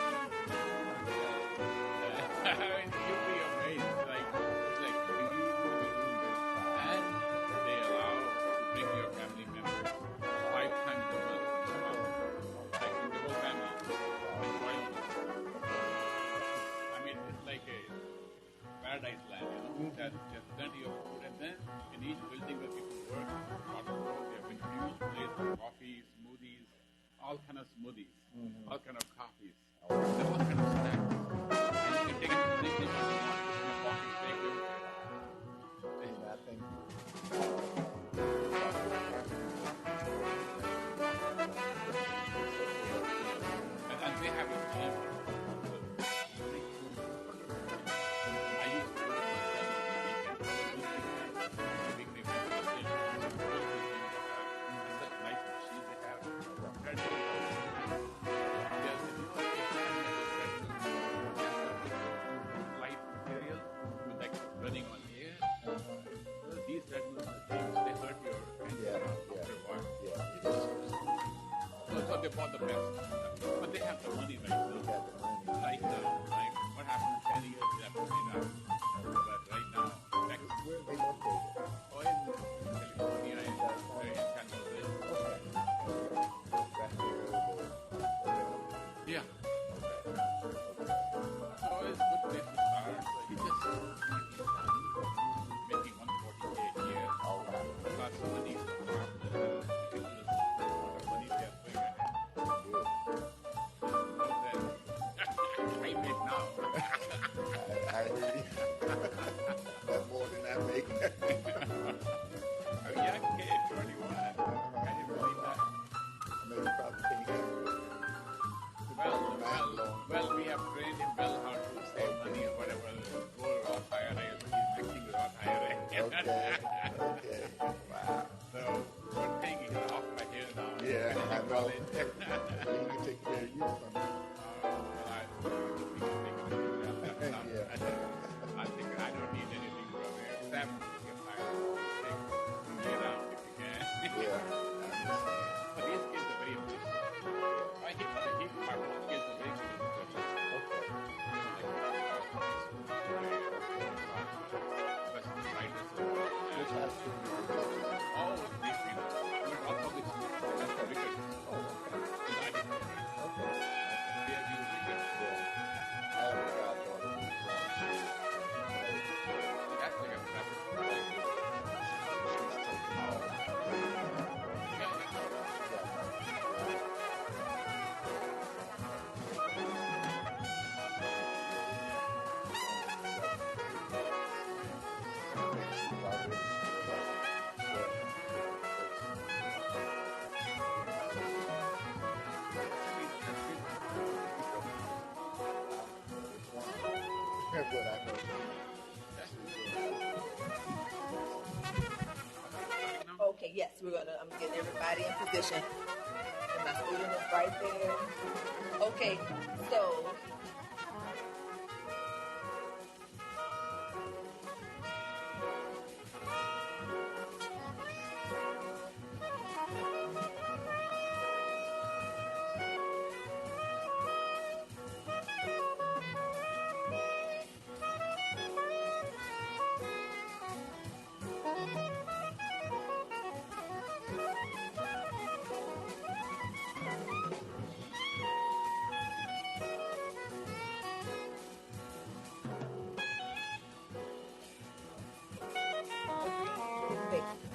I mean, you'll be amazed. It's like really good. And they allow to bring your family members 5 times a month. Like the whole family. Enjoy all this. I mean, it's like a paradise land, There's plenty of food. And then in each building where people work, they have a huge place for coffee, smoothies, all kind of smoothies, all kind of coffees, all kind of snacks. And you can take anything you want in your pocket, take your I think and they have a gym. I used to do it myself on the weekend. Such nice machines they have. Light material with like running on air. These treadmills machines, they hurt your hands after a while. So they bought the best. But they have the money right now. Right now, right? What happened 10 years after they died? But right now, where are they located? Oh, in California, in San Jose. Yeah. So it's a good place to start. So he just making $140K a year. Plus money is money they are paying. I make now what I know. Okay, yes, I'm getting everybody in position. And my student is right there. Okay, so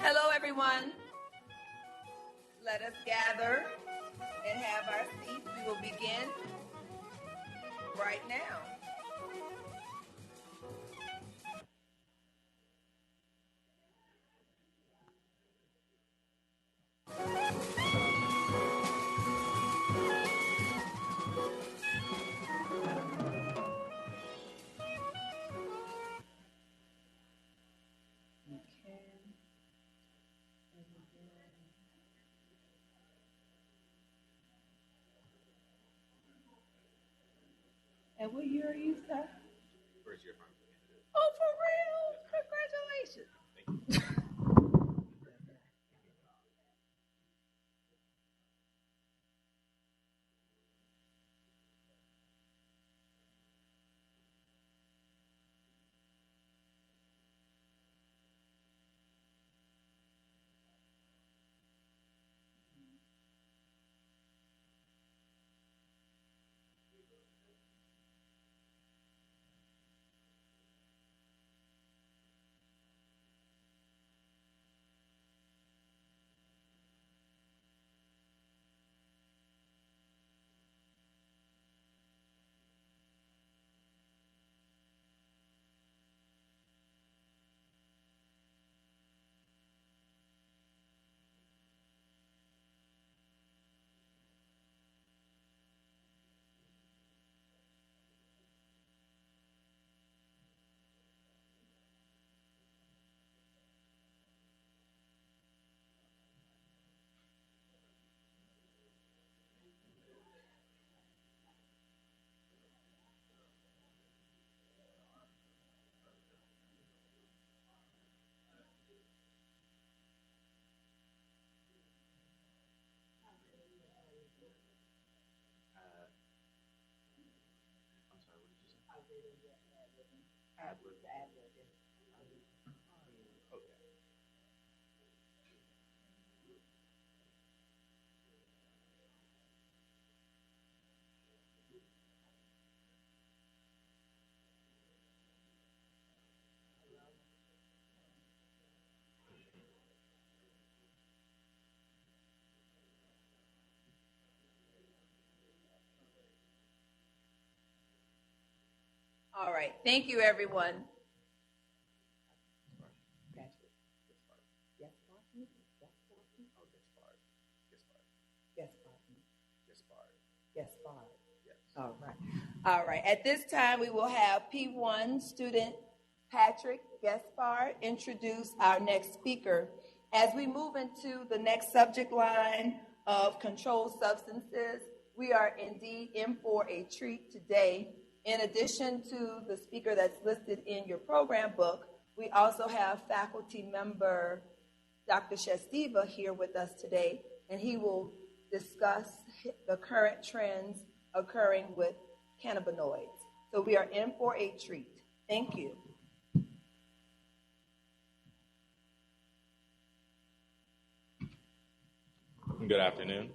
hello, everyone. Let us gather and have our seats. We will begin right now. And what year are you, sir? First year pharmacy candidate. Oh, for real? Congratulations. Thank you. I'm sorry, what did you say? Ad-lib. Okay. All right. Thank you, everyone. All right. All right. At this time, we will have P1 student Patrick Gaspard introduce our next speaker. As we move into the next subject line of controlled substances, we are indeed in for a treat today. In addition to the speaker that's listed in your program book, we also have faculty member Dr. Shestiva here with us today, and he will discuss the current trends occurring with cannabinoids. So we are in for a treat. Thank you. Good afternoon.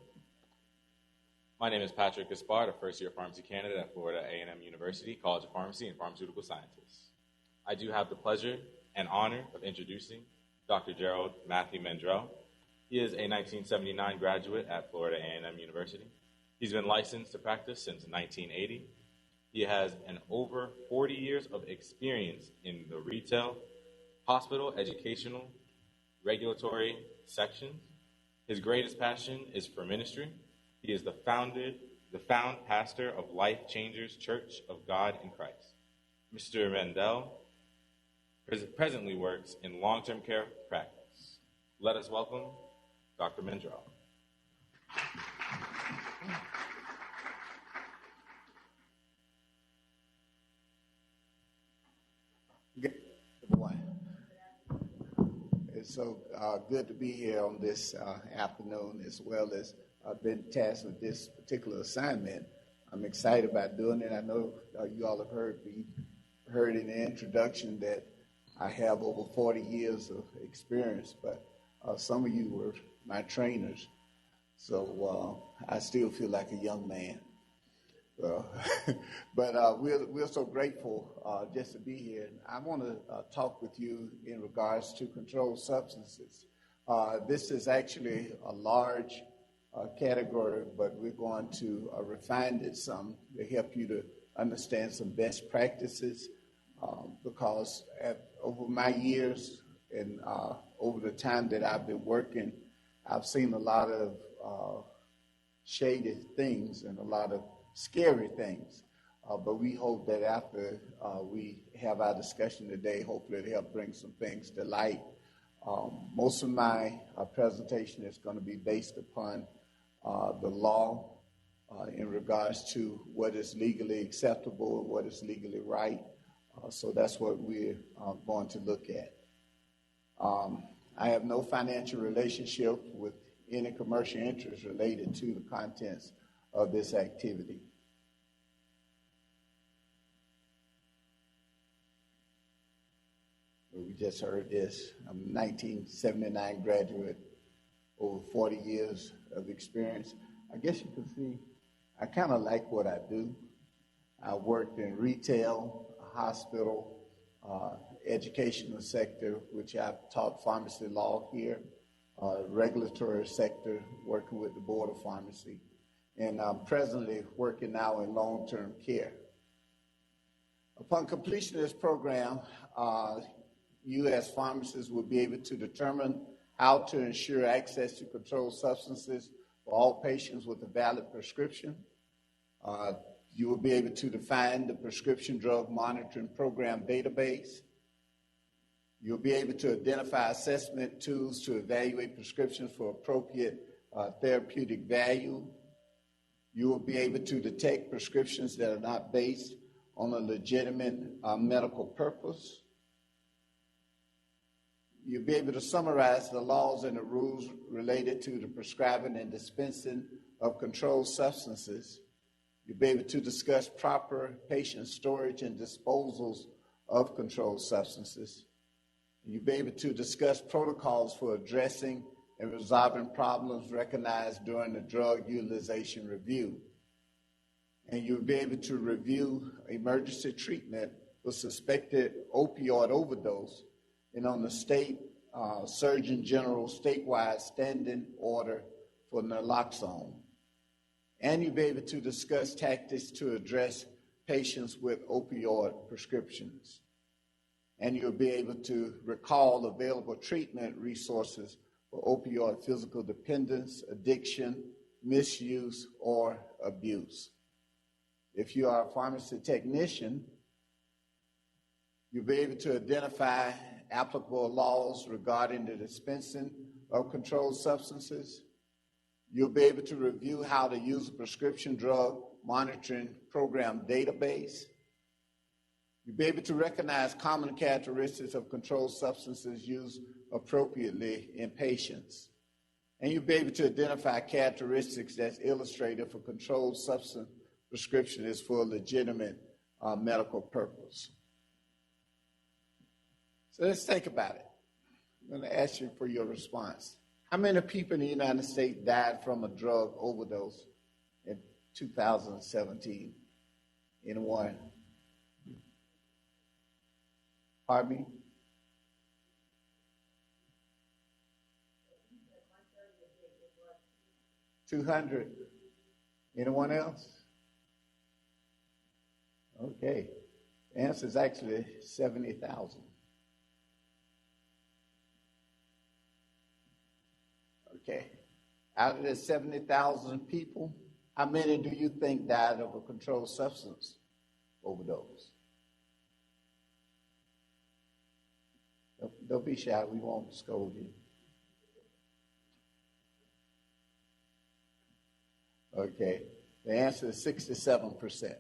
My name is Patrick Gaspard, a first-year pharmacy candidate at Florida A&M University College of Pharmacy and Pharmaceutical Sciences. I do have the pleasure and honor of introducing Dr. Gerald Matthew Mandrell. He is a 1979 graduate at Florida A&M University. He's been licensed to practice since 1980. He has an over 40 years of experience in the retail, hospital, educational, regulatory sections. His greatest passion is for ministry. He is the found pastor of Life Changers Church of God in Christ. Mr. Mendel presently works in long-term care practice. Let us welcome Dr. Mendel. Good morning. It's so good to be here on this afternoon, as well as I've been tasked with this particular assignment. I'm excited about doing it. I know you all have heard in the introduction that I have over 40 years of experience, but some of you were my trainers, so I still feel like a young man. But we're so grateful just to be here. I want to talk with you in regards to controlled substances. This is actually a large category, but we're going to refine it some to help you to understand some best practices, because over my years and over the time that I've been working, I've seen a lot of shady things and a lot of scary things. But we hope that after we have our discussion today, hopefully it'll help bring some things to light. Most of my presentation is going to be based upon the law in regards to what is legally acceptable and what is legally right. So that's what we're going to look at. I have no financial relationship with any commercial interest related to the contents of this activity. We just heard this. I'm a 1979 graduate, over 40 years of experience. I guess you can see I kind of like what I do. I worked in retail, hospital, educational sector, which I've taught pharmacy law here, regulatory sector, working with the Board of Pharmacy. And I'm presently working now in long-term care. Upon completion of this program, you as pharmacists will be able to determine how to ensure access to controlled substances for all patients with a valid prescription. You will be able to define the prescription drug monitoring program database. You'll be able to identify assessment tools to evaluate prescriptions for appropriate therapeutic value. You will be able to detect prescriptions that are not based on a legitimate medical purpose. You'll be able to summarize the laws and the rules related to the prescribing and dispensing of controlled substances. You'll be able to discuss proper patient storage and disposals of controlled substances. You'll be able to discuss protocols for addressing and resolving problems recognized during the drug utilization review. And you'll be able to review emergency treatment for suspected opioid overdose and on the state Surgeon General statewide standing order for naloxone. And you'll be able to discuss tactics to address patients with opioid prescriptions. And you'll be able to recall available treatment resources for opioid physical dependence, addiction, misuse, or abuse. If you are a pharmacy technician, you'll be able to identify applicable laws regarding the dispensing of controlled substances. You'll be able to review how to use a prescription drug monitoring program database. You'll be able to recognize common characteristics of controlled substances used appropriately in patients. And you'll be able to identify characteristics that's illustrated for controlled substance prescription is for a legitimate medical purpose. So let's think about it. I'm going to ask you for your response. How many people in the United States died from a drug overdose in 2017? Anyone? Pardon me? $200. Anyone else? Okay. The answer is actually 70,000. Okay. Out of the 70,000 people, how many do you think died of a controlled substance overdose? Don't be shy. We won't scold you. Okay. The answer is 67%.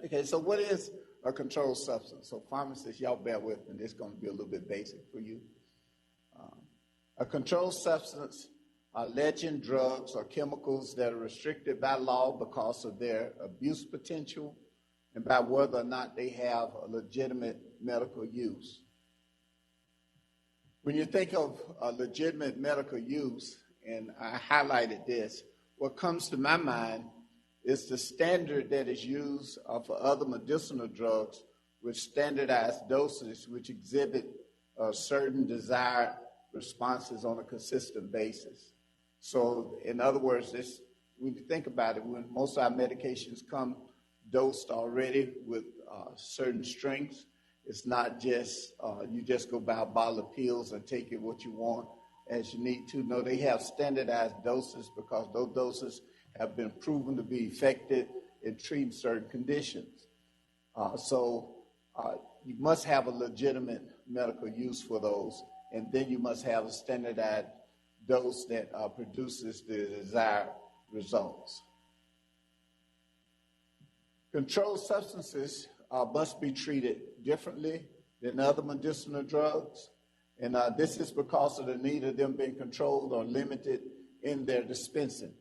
Okay, so what is a controlled substance? So pharmacists, y'all bear with me. This is going to be a little bit basic for you. A controlled substance are legend drugs or chemicals that are restricted by law because of their abuse potential and by whether or not they have a legitimate medical use. When you think of a legitimate medical use, and I highlighted this, what comes to my mind is the standard that is used for other medicinal drugs with standardized doses which exhibit certain desired responses on a consistent basis. So, in other words, when you think about it, when most of our medications come dosed already with certain strengths, it's not just you just go buy a bottle of pills and take it what you want as you need to. No, they have standardized doses because those doses have been proven to be effective in treating certain conditions. So you must have a legitimate medical use for those, and then you must have a standardized dose that produces the desired results. Controlled substances must be treated differently than other medicinal drugs, and this is because of the need of them being controlled or limited in their dispensing.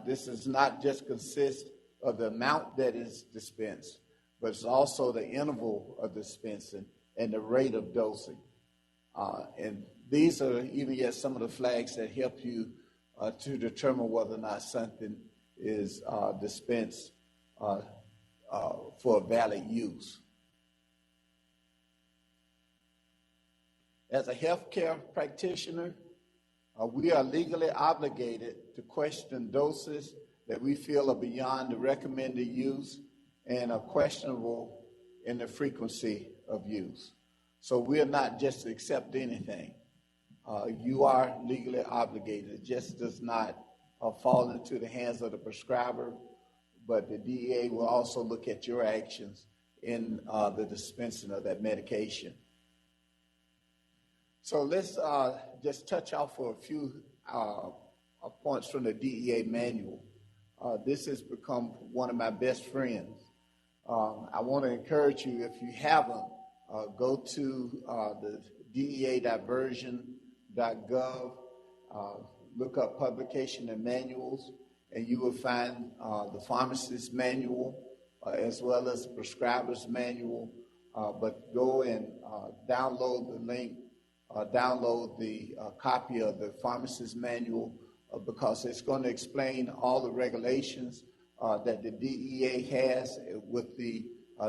This does not just consist of the amount that is dispensed, but it's also the interval of dispensing and the rate of dosing. And these are even yet some of the flags that help you to determine whether or not something is dispensed for valid use. As a healthcare practitioner, we are legally obligated to question doses that we feel are beyond the recommended use and are questionable in the frequency of use. So we are not just to accept anything. You are legally obligated. It just does not fall into the hands of the prescriber, but the DEA will also look at your actions in the dispensing of that medication. So let's just touch off for a few points from the DEA manual. This has become one of my best friends. I want to encourage you, if you haven't, go to the DEA.version.gov, look up publication and manuals, and you will find the pharmacist manual as well as the prescriber's manual. But go and download the link, download the copy of the pharmacist manual because it's going to explain all the regulations that the DEA has with the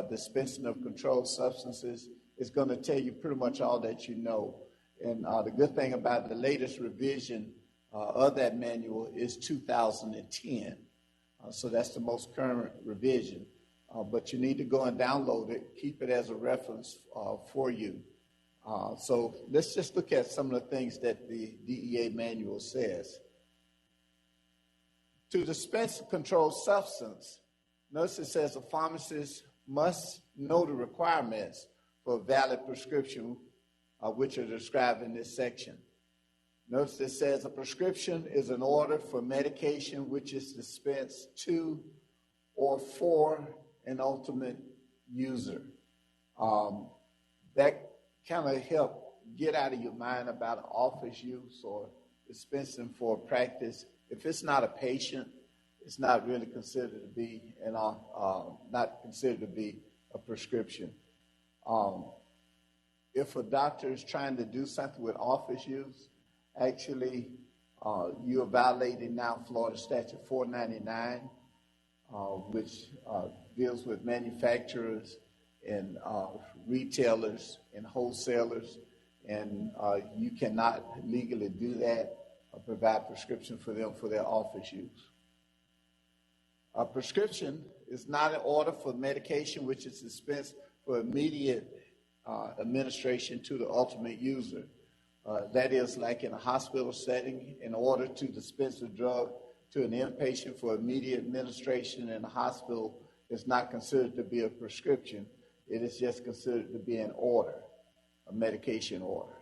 dispensing of controlled substances. It's going to tell you pretty much all that you know. And the good thing about the latest revision of that manual is 2010. So that's the most current revision. But you need to go and download it, keep it as a reference for you. So let's just look at some of the things that the DEA manual says. To dispense a controlled substance, notice it says a pharmacist must know the requirements for a valid prescription, which are described in this section. Notice it says a prescription is an order for medication which is dispensed to or for an ultimate user. That kind of help get out of your mind about office use or dispensing for practice. If it's not a patient, it's not really considered to be not considered to be a prescription. If a doctor is trying to do something with office use, actually you are violating now Florida Statute 499, which deals with manufacturers and retailers and wholesalers, and you cannot legally do that or provide prescription for them for their office use. A prescription is not an order for medication which is dispensed for immediate administration to the ultimate user. That is, like in a hospital setting, in order to dispense a drug to an inpatient for immediate administration in a hospital is not considered to be a prescription. It is just considered to be an order, a medication order.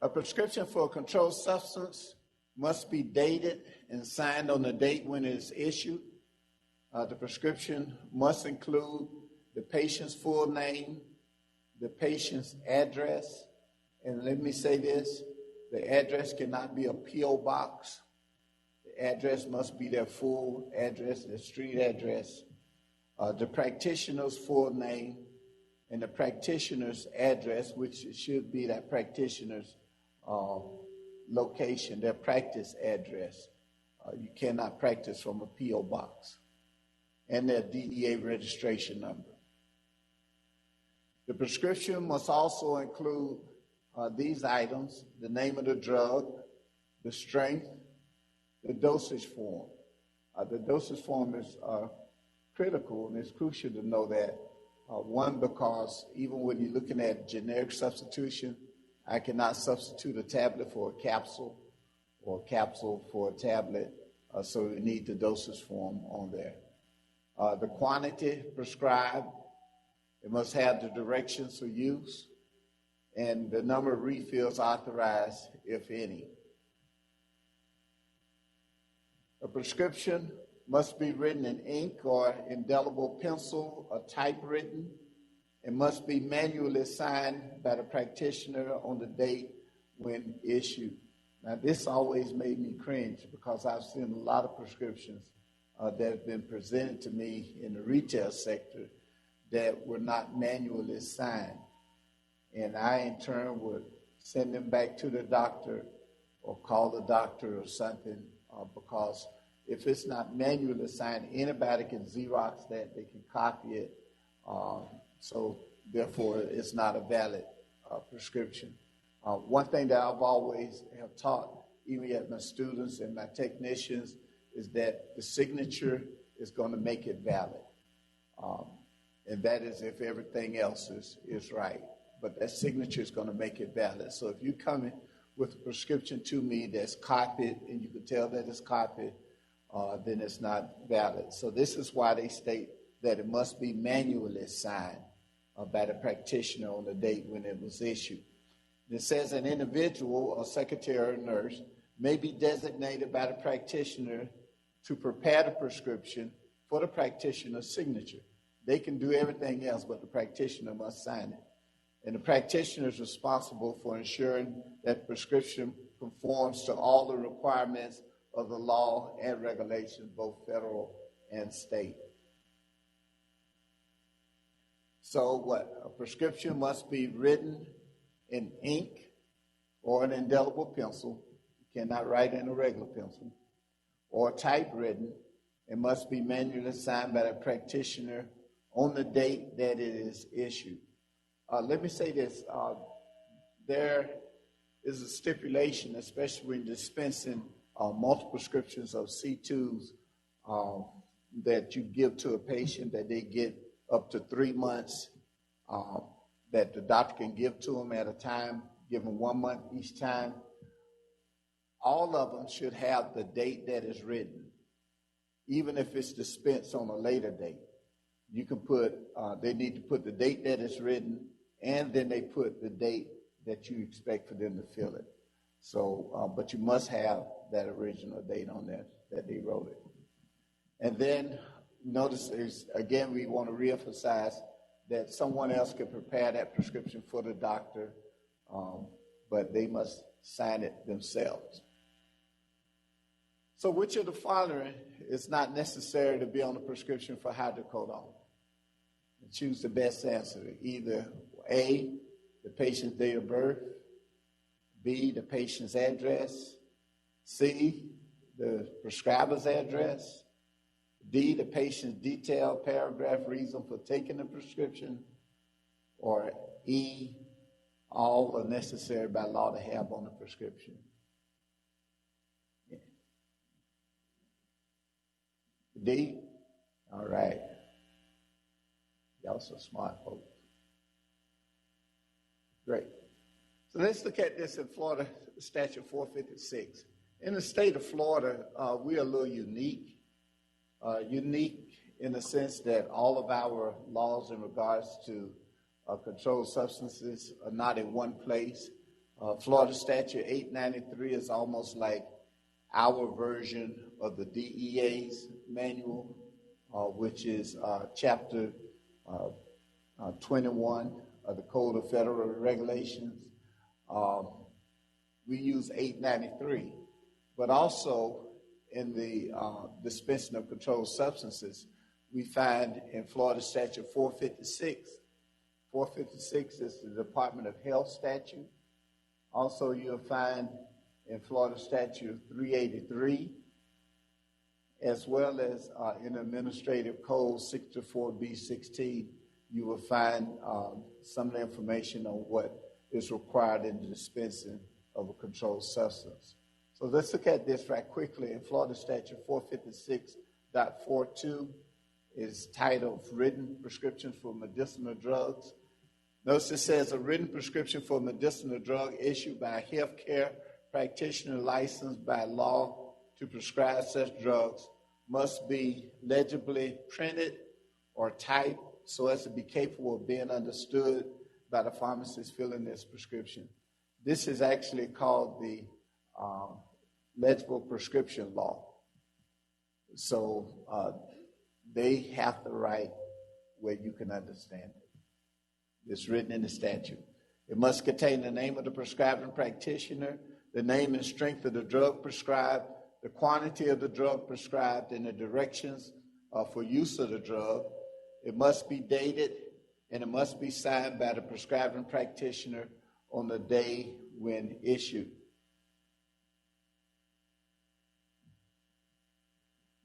A prescription for a controlled substance must be dated and signed on the date when it is issued. The prescription must include the patient's full name, the patient's address, and let me say this, the address cannot be a P.O. box. The address must be their full address, their street address, the practitioner's full name, and the practitioner's address, which should be that practitioner's location, their practice address. You cannot practice from a P.O. box. And their DEA registration number. The prescription must also include these items: the name of the drug, the strength, the dosage form. The dosage form is critical, and it's crucial to know that. One, because even when you're looking at generic substitution, I cannot substitute a tablet for a capsule or a capsule for a tablet, so you need the dosage form on there. The quantity prescribed, it must have the directions for use, and the number of refills authorized, if any. A prescription must be written in ink or indelible pencil or typewritten. It must be manually signed by the practitioner on the date when issued. Now, this always made me cringe because I've seen a lot of prescriptions that have been presented to me in the retail sector that were not manually signed. And I, in turn, would send them back to the doctor or call the doctor or something because if it's not manually signed, anybody can Xerox that, they can copy it. So, therefore, it's not a valid prescription. One thing that I've always have taught, even at my students and my technicians, is that the signature is going to make it valid. And that is if everything else is right. But that signature is going to make it valid. So if you come in with a prescription to me that's copied and you can tell that it's copied, then it's not valid. So this is why they state that it must be manually signed by the practitioner on the date when it was issued. It says an individual or secretary or nurse may be designated by the practitioner to prepare the prescription for the practitioner's signature. They can do everything else, but the practitioner must sign it. And the practitioner is responsible for ensuring that prescription conforms to all the requirements of the law and regulations, both federal and state. So what? A prescription must be written in ink or an indelible pencil. You cannot write in a regular pencil. Or typewritten. It must be manually signed by the practitioner on the date that it is issued. Let me say this. There is a stipulation, especially when dispensing multiple prescriptions of C2s that you give to a patient, that they get up to 3 months, that the doctor can give to them at a time, give them 1 month each time. All of them should have the date that is written, even if it's dispensed on a later date. You can put, they need to put the date that is written, and then they put the date that you expect for them to fill it. So, but you must have that original date on there that they wrote it. And then notice, again, we want to reemphasize that someone else can prepare that prescription for the doctor, but they must sign it themselves. So which of the following is not necessary to be on the prescription for hydrocodone? Choose the best answer. Either A, the patient's date of birth, B, the patient's address, C, the prescriber's address, D, the patient's detailed paragraph reason for taking the prescription, or E, all are necessary by law to have on the prescription. D? All right. Y'all so smart, folks. Great. So let's look at this in Florida Statute 456. In the state of Florida, we are a little unique unique in the sense that all of our laws in regards to controlled substances are not in one place. Florida Statute 893 is almost like our version of the DEA's manual, which is Chapter 21 of the Code of Federal Regulations. We use 893, but also in the dispensing of controlled substances, we find in Florida Statute 456. 456 is the Department of Health statute. Also, you'll find in Florida Statute 383, as well as in Administrative Code 64B16, you will find some of the information on what is required in the dispensing of a controlled substance. So let's look at this right quickly. In Florida Statute 456.42 is titled Written Prescription for Medicinal Drugs. Notice it says a written prescription for a medicinal drug issued by a healthcare practitioner licensed by law to prescribe such drugs must be legibly printed or typed so as to be capable of being understood by the pharmacist filling this prescription. This is actually called the legible prescription law. So they have to write where you can understand it. It's written in the statute. It must contain the name of the prescribing practitioner, the name and strength of the drug prescribed, the quantity of the drug prescribed, and the directions for use of the drug. It must be dated, and it must be signed by the prescribing practitioner on the day when issued.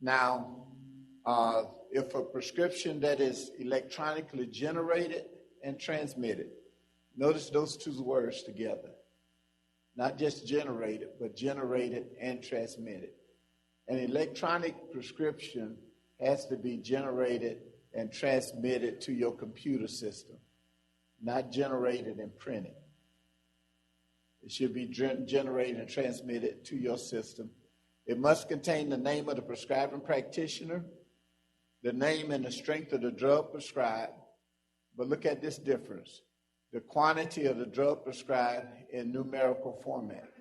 Now, if a prescription that is electronically generated and transmitted, notice those two words together. Not just generated, but generated and transmitted. An electronic prescription has to be generated and transmitted to your computer system, not generated and printed. It should be generated and transmitted to your system. It must contain the name of the prescribing practitioner, the name and the strength of the drug prescribed. But look at this difference. The quantity of the drug prescribed in numerical format.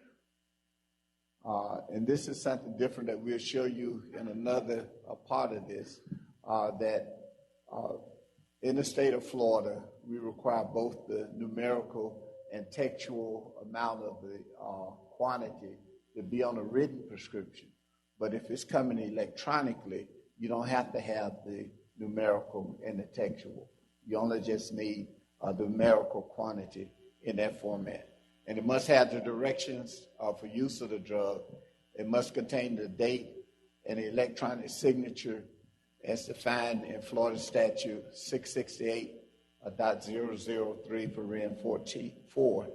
And this is something different that we'll show you in another part of this, that in the state of Florida, we require both the numerical and textual amount of the quantity to be on a written prescription. But if it's coming electronically, you don't have to have the numerical and the textual. You only just need the numerical quantity in that format. And it must have the directions for use of the drug. It must contain the date and the electronic signature as defined in Florida Statute 668.003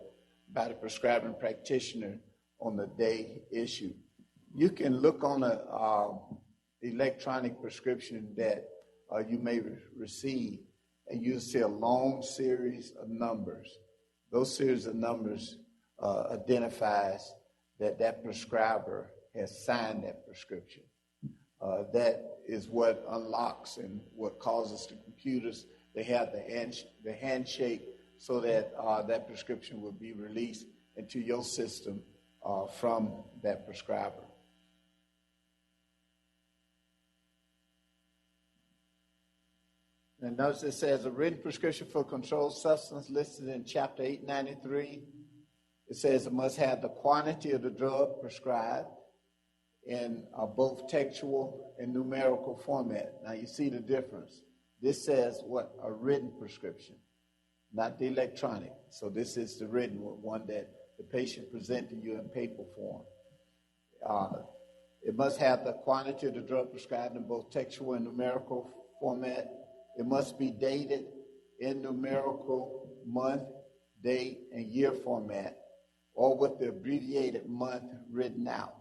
by the prescribing practitioner on the day issued. You can look on an electronic prescription that you may receive, and you'll see a long series of numbers. Those series of numbers identifies that prescriber has signed that prescription. That is what unlocks and what causes the computers to have the handshake so that that prescription will be released into your system from that prescriber. And notice it says a written prescription for controlled substance listed in Chapter 893. It says it must have the quantity of the drug prescribed in both textual and numerical format. Now you see the difference. This says what? A written prescription, not the electronic. So this is the written one that the patient presents to you in paper form. It must have the quantity of the drug prescribed in both textual and numerical format. It must be dated in numerical month, date, and year format, or with the abbreviated month written out,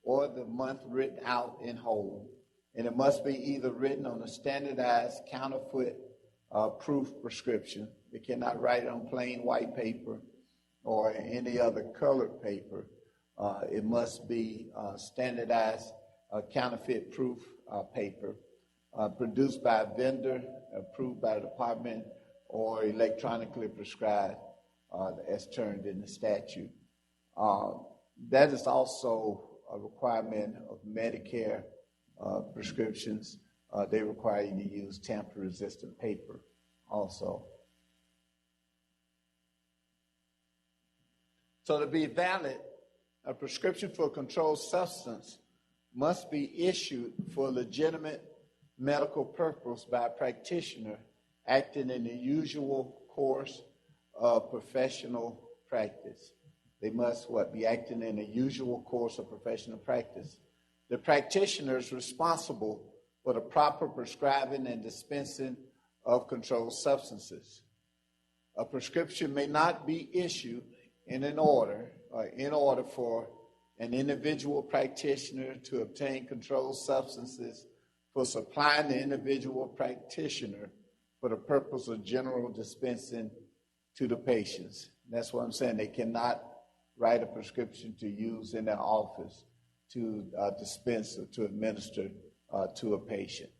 or the month written out in whole. And it must be either written on a standardized counterfeit proof prescription. They cannot write it on plain white paper or any other colored paper. It must be standardized counterfeit proof paper produced by a vendor, approved by the department, or electronically prescribed as termed in the statute. That is also a requirement of Medicare prescriptions. They require you to use tamper-resistant paper also. So to be valid, a prescription for a controlled substance must be issued for a legitimate medical purpose by a practitioner acting in the usual course of professional practice. They must be acting in the usual course of professional practice. The practitioner is responsible for the proper prescribing and dispensing of controlled substances. A prescription may not be issued in order for an individual practitioner to obtain controlled substances for supplying the individual practitioner for the purpose of general dispensing to the patients. That's what I'm saying. They cannot write a prescription to use in their office to dispense or to administer to a patient.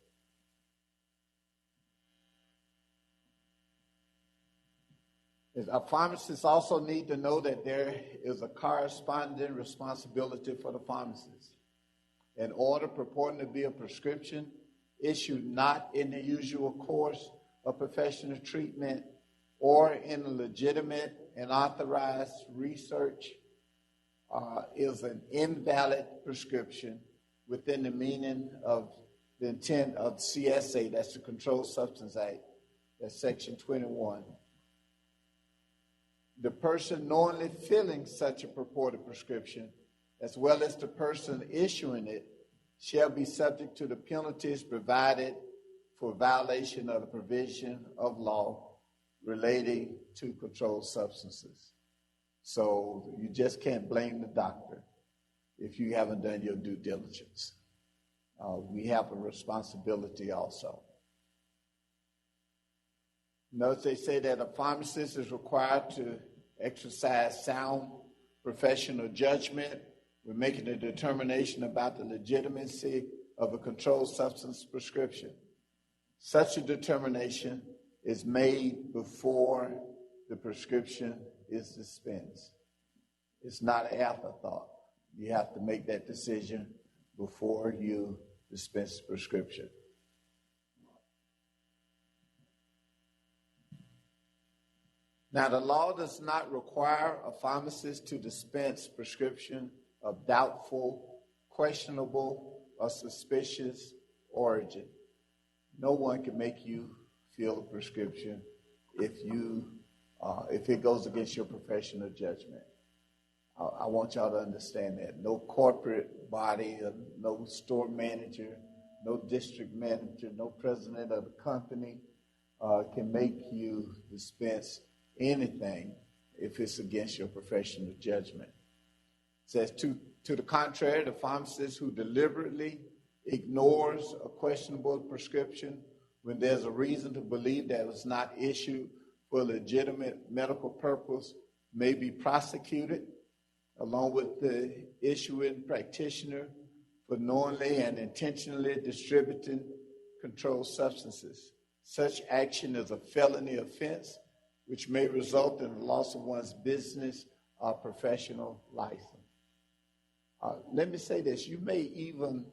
Pharmacists also need to know that there is a corresponding responsibility for the pharmacist. An order purporting to be a prescription issued not in the usual course of professional treatment or in a legitimate and authorized research is an invalid prescription within the meaning of the intent of CSA, that's the Controlled Substance Act, that's Section 21. The person knowingly filling such a purported prescription, as well as the person issuing it, shall be subject to the penalties provided for violation of the provision of law relating to controlled substances. So you just can't blame the doctor if you haven't done your due diligence. We have a responsibility also. Notice they say that a pharmacist is required to exercise sound professional judgment when making a determination about the legitimacy of a controlled substance prescription. Such a determination is made before the prescription is dispensed. It's not an afterthought. You have to make that decision before you dispense the prescription. Now, the law does not require a pharmacist to dispense prescription of doubtful, questionable, or suspicious origin. No one can make you fill a prescription if it goes against your professional judgment. I want y'all to understand that. No corporate body, no store manager, no district manager, no president of the company can make you dispense anything if it's against your professional judgment. It says, to the contrary, the pharmacist who deliberately ignores a questionable prescription when there's a reason to believe that it was not issued for a legitimate medical purpose may be prosecuted along with the issuing practitioner for knowingly and intentionally distributing controlled substances. Such action is a felony offense which may result in the loss of one's business or professional license. Let me say this. You may even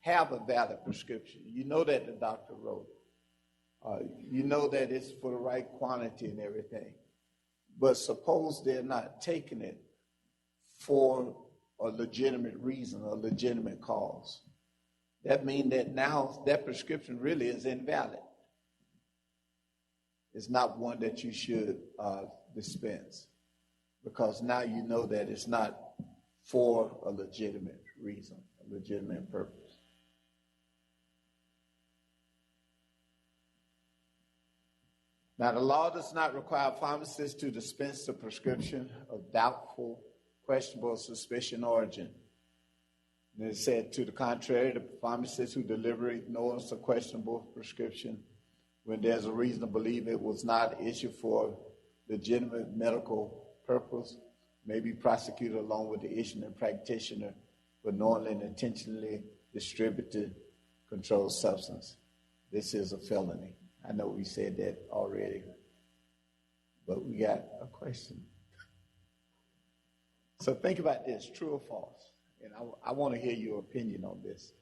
have a valid prescription. You know that the doctor wrote it. You know that it's for the right quantity and everything. But suppose they're not taking it for a legitimate reason, a legitimate cause. That means that now that prescription really is invalid. It's not one that you should dispense, because now you know that it's not for a legitimate reason, a legitimate purpose. Now, the law does not require pharmacists to dispense a prescription of doubtful, questionable, suspicion origin. And it said, to the contrary, the pharmacist who deliberately ignores a questionable prescription when there's a reason to believe it was not issued for legitimate medical purpose may be prosecuted along with the issuing practitioner for knowingly and intentionally distributed controlled substance, this is a felony. I know we said that already, but we got a question. So think about this, true or false? And I want to hear your opinion on this.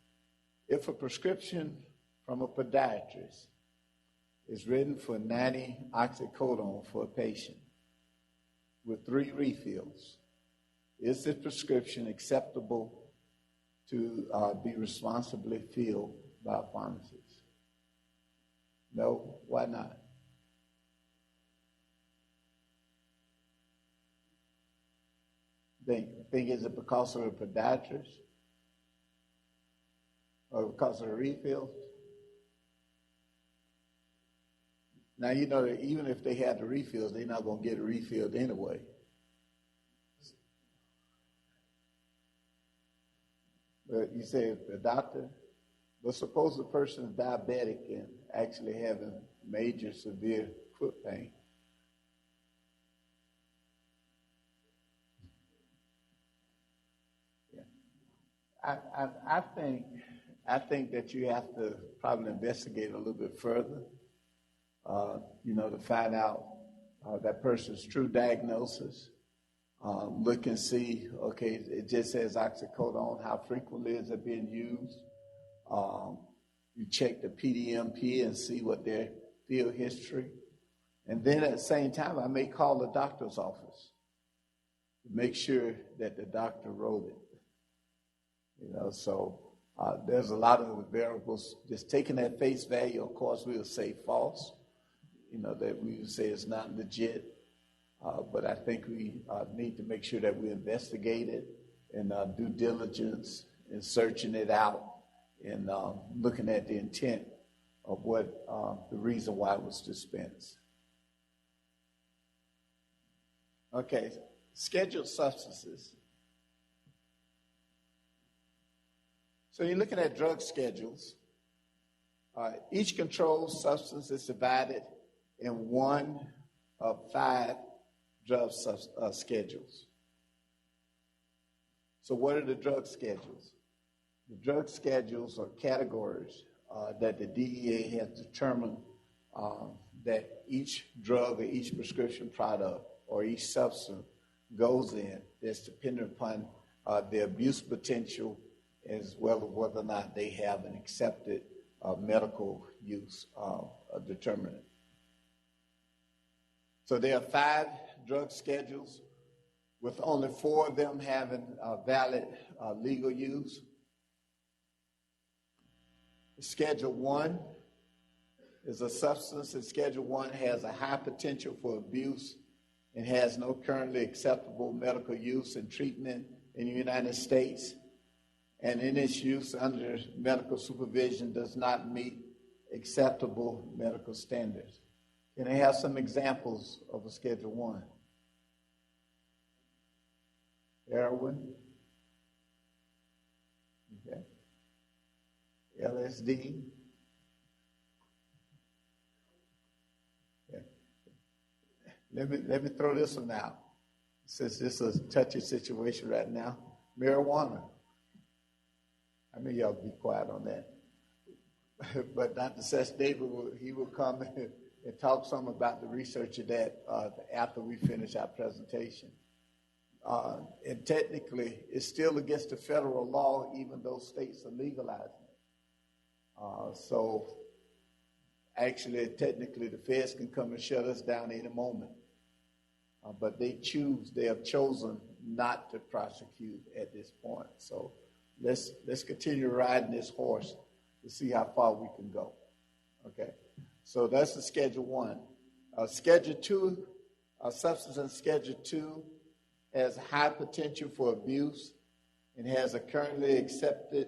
If a prescription from a podiatrist is written for 90 oxycodone for a patient with 3 refills, is this prescription acceptable to be responsibly filled by a pharmacist? No? Why not? Think is it because of a podiatrist? Or because of the refills? Now, you know that even if they had the refills, they're not going to get it refilled anyway. But you say the doctor, but suppose the person is diabetic and actually having major severe foot pain. I think that you have to probably investigate a little bit further, to find out that person's true diagnosis. Look and see, okay, it just says oxycodone, how frequently is it being used? You check the PDMP and see what their field history. And then at the same time, I may call the doctor's office to make sure that the doctor wrote it. So there's a lot of variables. Just taking that face value, of course, we'll say false, that we would say it's not legit. But I think we need to make sure that we investigate it and due diligence in searching it out and looking at the intent of what the reason why it was dispensed. Okay, scheduled substances. So you're looking at drug schedules. Each controlled substance is divided in one of 5 drug schedules. So what are the drug schedules? The drug schedules are categories that the DEA has determined that each drug or each prescription product or each substance goes in that's dependent upon the abuse potential as well as whether or not they have an accepted medical use determinant. So there are 5 drug schedules with only 4 of them having valid legal use. Schedule 1 is a substance that Schedule 1 has a high potential for abuse and has no currently acceptable medical use and treatment in the United States, and in its use under medical supervision does not meet acceptable medical standards. Can I have some examples of a Schedule 1? Heroin. Okay. LSD. Okay. Let me throw this one out, since this is a touchy situation right now. Marijuana. I mean, y'all be quiet on that. But Dr. Seth David, he will come and talk some about the research of that after we finish our presentation. And technically, it's still against the federal law, even though states are legalizing it. So actually, technically, the feds can come and shut us down any moment. But they have chosen not to prosecute at this point. So let's continue riding this horse to see how far we can go. Okay, so that's the Schedule 1. Schedule 2, substance in Schedule 2 has high potential for abuse and has a currently accepted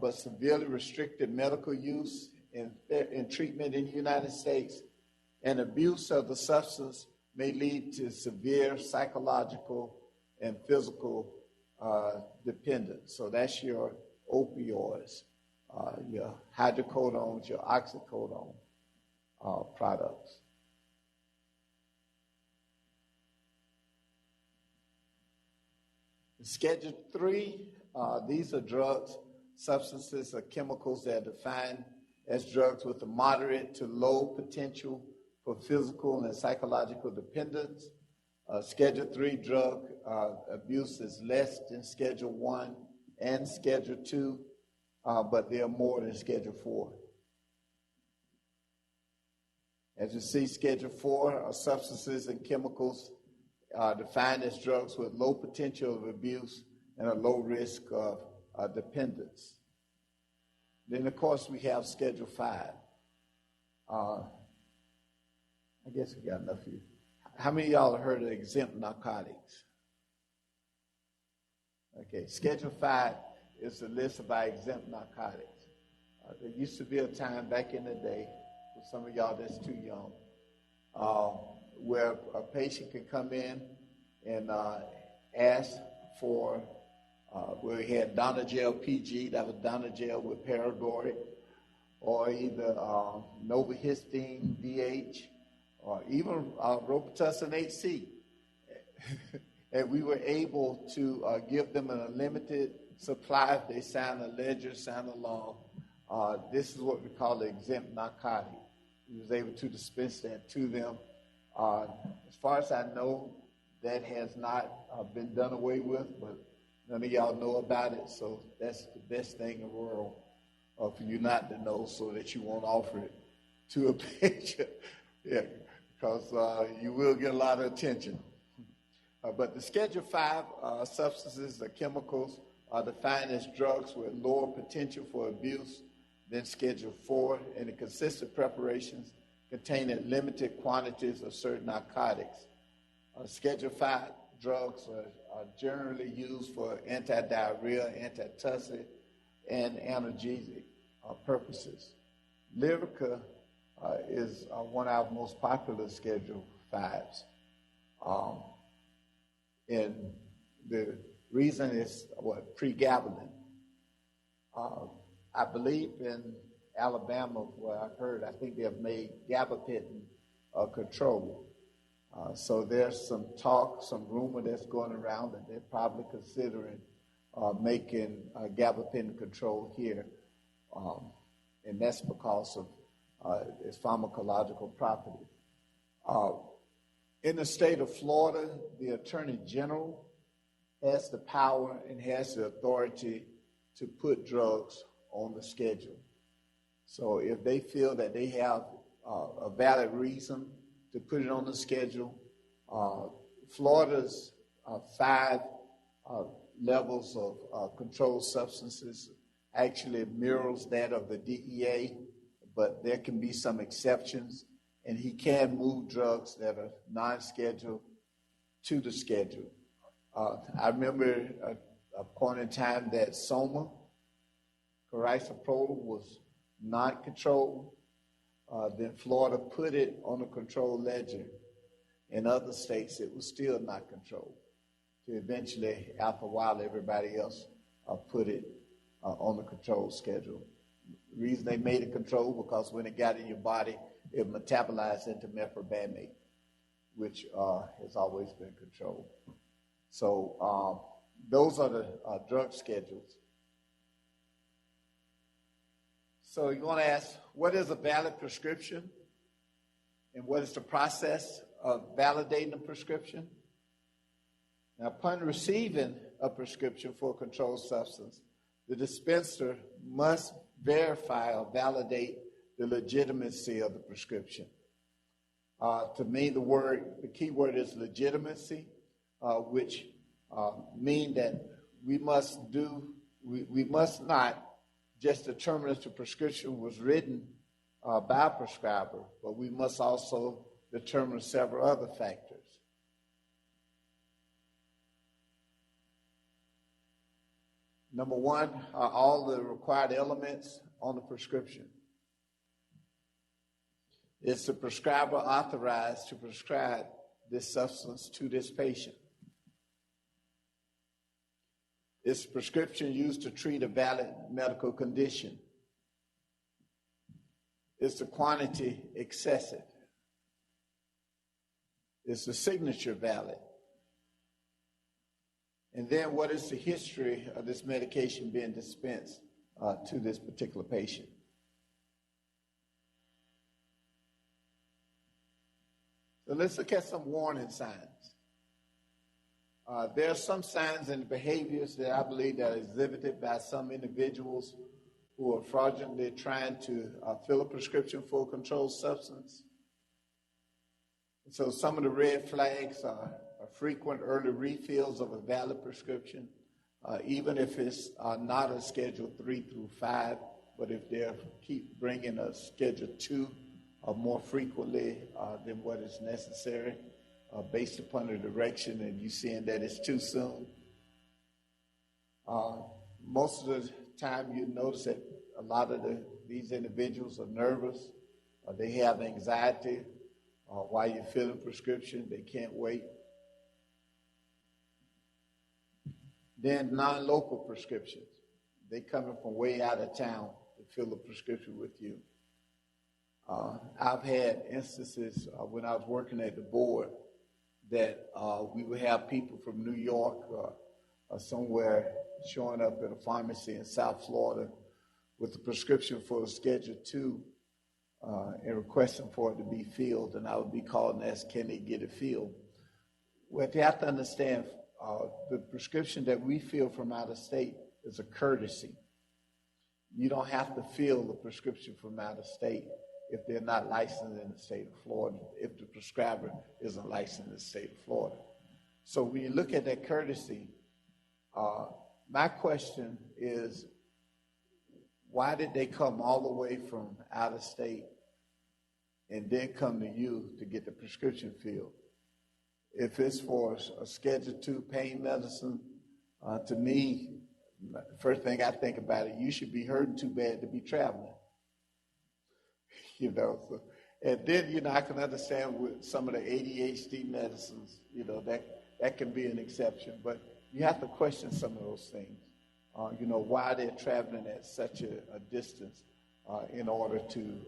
but severely restricted medical use in treatment in the United States. And abuse of the substance may lead to severe psychological and physical dependence. So that's your opioids, your hydrocodones, your oxycodone products. Schedule 3, these are drugs substances or chemicals that are defined as drugs with a moderate to low potential for physical and psychological dependence. Schedule 3 drug abuse is less than Schedule 1 and Schedule 2, but they are more than Schedule 4. As you see, Schedule 4 are substances and chemicals defined as drugs with low potential of abuse and a low risk of dependence. Then, of course, we have Schedule 5. I guess we got enough of you. How many of y'all have heard of exempt narcotics? Okay, Schedule 5 is the list of our exempt narcotics. There used to be a time back in the day, for some of y'all that's too young, where a patient could come in and ask for, where we had Donagel PG, that was Donagel with Paradoric, or either Novahistine DH, or even Robitussin HC. And we were able to give them an unlimited supply if they sign a ledger, sign a law. This is what we call the exempt narcotic. We was able to dispense that to them. As far as I know, that has not been done away with, but none of y'all know about it, so that's the best thing in the world for you not to know, so that you won't offer it to a patient. Yeah, because you will get a lot of attention. But the Schedule 5 substances or chemicals are defined as drugs with lower potential for abuse than Schedule 4, and it consists of preparations containing limited quantities of certain narcotics. Schedule 5 drugs are generally used for anti-diarrhea, antitussive, and analgesic purposes. Lyrica is one of our most popular Schedule 5s. And the reason is pregabalin. I believe in Alabama, where I've heard, I think they have made gabapentin control. So there's some talk, some rumor that's going around that they're probably considering making gabapentin control here. And that's because of its pharmacological property. In the state of Florida, the Attorney General has the power and has the authority to put drugs on the schedule. So if they feel that they have a valid reason to put it on the schedule, Florida's 5 levels of controlled substances actually mirrors that of the DEA, but there can be some exceptions, and he can move drugs that are non-scheduled to the schedule. I remember a point in time that Soma, Carisoprolol, was not controlled. Then Florida put it on a controlled ledger. In other states, it was still not controlled. So eventually, after a while, everybody else put it on the controlled schedule. The reason they made it controlled because when it got in your body, it metabolized into methylphenidate, which has always been controlled. So those are the drug schedules. So you're going to ask, what is a valid prescription? And what is the process of validating a prescription? Now, upon receiving a prescription for a controlled substance, the dispenser must verify or validate the legitimacy of the prescription. To me, the key word is legitimacy, which mean that we must not just determine if the prescription was written by a prescriber, but we must also determine several other factors. Number one, are all the required elements on the prescription. Is the prescriber authorized to prescribe this substance to this patient? Is the prescription used to treat a valid medical condition? Is the quantity excessive? Is the signature valid? And then what is the history of this medication being dispensed to this particular patient. So let's look at some warning signs. There are some signs and behaviors that I believe that are exhibited by some individuals who are fraudulently trying to fill a prescription for a controlled substance. So some of the red flags are frequent early refills of a valid prescription, even if it's not a Schedule 3 through 5, but if they keep bringing a Schedule 2 more frequently than what is necessary based upon the direction, and you seeing that it's too soon. Most of the time you notice that a lot of these individuals are nervous, they have anxiety while you're filling prescription, they can't wait. Then non-local prescriptions, they coming from way out of town to fill a prescription with you. I've had instances when I was working at the board that we would have people from New York or somewhere showing up at a pharmacy in South Florida with a prescription for a Schedule 2 and requesting for it to be filled, and I would be calling and ask, can they get it filled? Well, you have to understand, the prescription that we fill from out of state is a courtesy. You don't have to fill the prescription from out of state if they're not licensed in the state of Florida, if the prescriber isn't licensed in the state of Florida. So when you look at that courtesy, my question is, why did they come all the way from out of state and then come to you to get the prescription filled? If it's for a Schedule 2 pain medicine, to me, the first thing I think about it, you should be hurting too bad to be traveling. So, and then, I can understand with some of the ADHD medicines, that can be an exception, but you have to question some of those things. Why they're traveling at such a distance in order to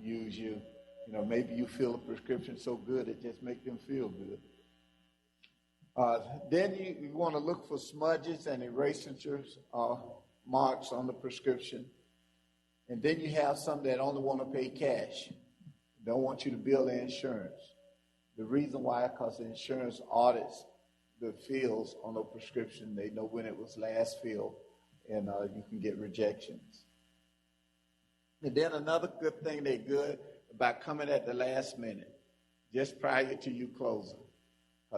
use you. Maybe you fill a prescription so good it just makes them feel good. Then you want to look for smudges and erasures, marks on the prescription. And then you have some that only want to pay cash. Don't want you to bill the insurance. The reason why, because the insurance audits the fills on the prescription. They know when it was last filled, and you can get rejections. And then another good thing they're good about coming at the last minute, just prior to you closing.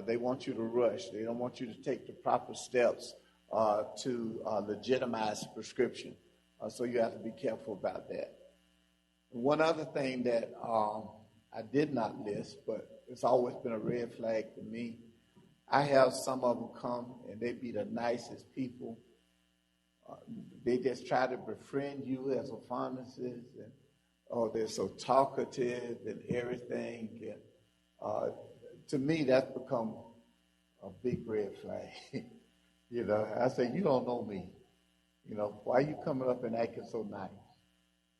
They want you to rush. They don't want you to take the proper steps to legitimize the prescription. So you have to be careful about that. And one other thing that I did not list, but it's always been a red flag to me, I have some of them come and they be the nicest people. They just try to befriend you as a pharmacist, and they're so talkative and everything. And, to me, that's become a big red flag. I say, you don't know me. Why are you coming up and acting so nice?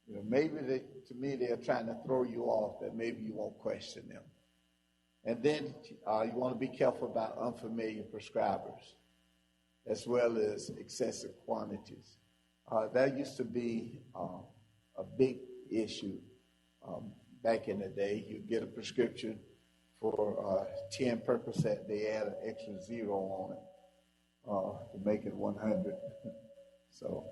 Maybe to me they're trying to throw you off, that maybe you won't question them. And then you want to be careful about unfamiliar prescribers, as well as excessive quantities. That used to be a big issue back in the day. You get a prescription for 10 Percocet, they add an extra 0 on it to make it 100. So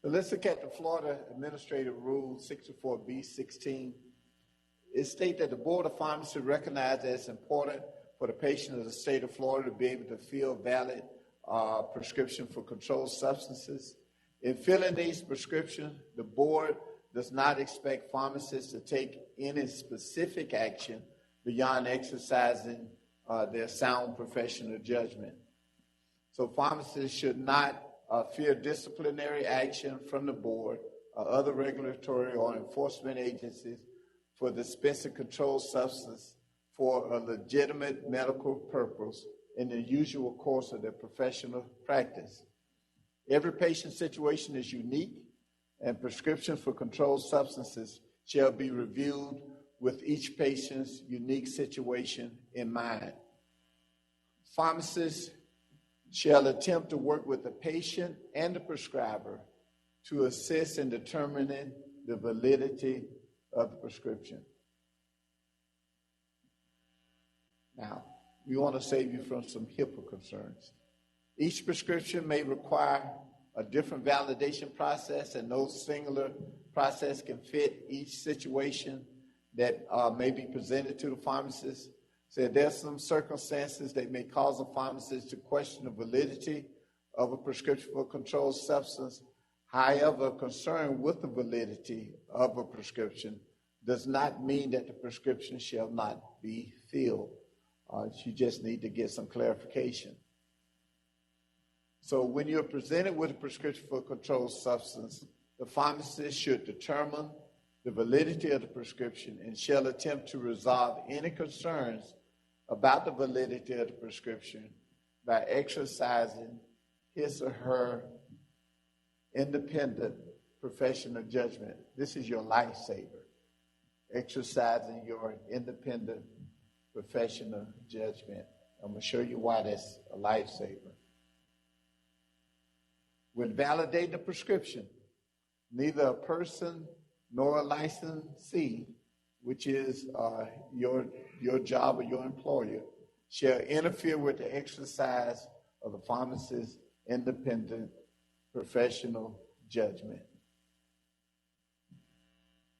let's look at the Florida Administrative Rule 64B-16. It states that the Board of Pharmacy recognizes that it's important for the patient of the state of Florida to be able to fill valid prescription for controlled substances. In filling these prescriptions, the board does not expect pharmacists to take any specific action beyond exercising their sound professional judgment. So pharmacists should not fear disciplinary action from the board or other regulatory or enforcement agencies for dispensing controlled substance for a legitimate medical purpose in the usual course of their professional practice. Every patient's situation is unique, and prescriptions for controlled substances shall be reviewed with each patient's unique situation in mind. Pharmacists shall attempt to work with the patient and the prescriber to assist in determining the validity of the prescription. Now, we want to save you from some HIPAA concerns. Each prescription may require a different validation process, and no singular process can fit each situation that may be presented to the pharmacist. So there's some circumstances that may cause a pharmacist to question the validity of a prescription for a controlled substance. However, concern with the validity of a prescription does not mean that the prescription shall not be filled. You just need to get some clarification. So when you're presented with a prescription for a controlled substance, the pharmacist should determine the validity of the prescription and shall attempt to resolve any concerns about the validity of the prescription by exercising his or her independent professional judgment. This is your lifesaver, exercising your independent professional judgment. I'm going to show you why that's a lifesaver. When validating a prescription, neither a person nor a licensee, which is your job or your employer, shall interfere with the exercise of the pharmacist's independent professional judgment.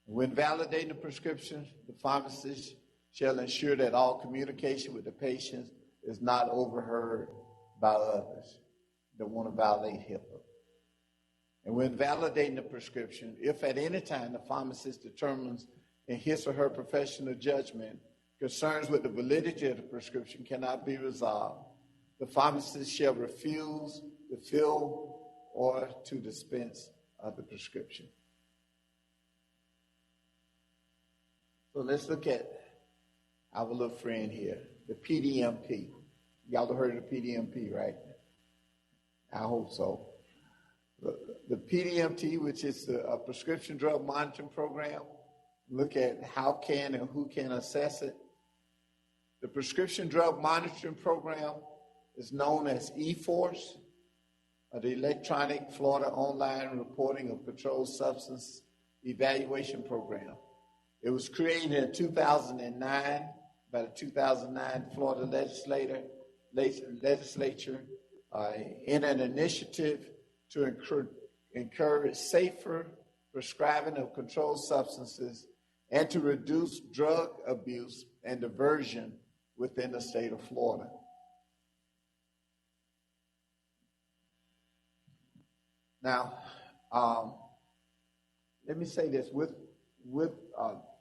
When validating a prescription, the pharmacist shall ensure that all communication with the patient is not overheard by others that want to violate HIPAA. And when validating the prescription, if at any time the pharmacist determines in his or her professional judgment concerns with the validity of the prescription cannot be resolved, the pharmacist shall refuse to fill or to dispense of the prescription. So let's look at our little friend here, the PDMP. Y'all have heard of the PDMP, right? I hope so. The PDMT, which is a prescription drug monitoring program, look at how can and who can assess it. The prescription drug monitoring program is known as eForce, the Electronic Florida Online Reporting of Controlled Substance Evaluation Program. It was created in 2009 by the 2009 Florida legislature in an initiative to encourage safer prescribing of controlled substances and to reduce drug abuse and diversion within the state of Florida. Now, let me say this, with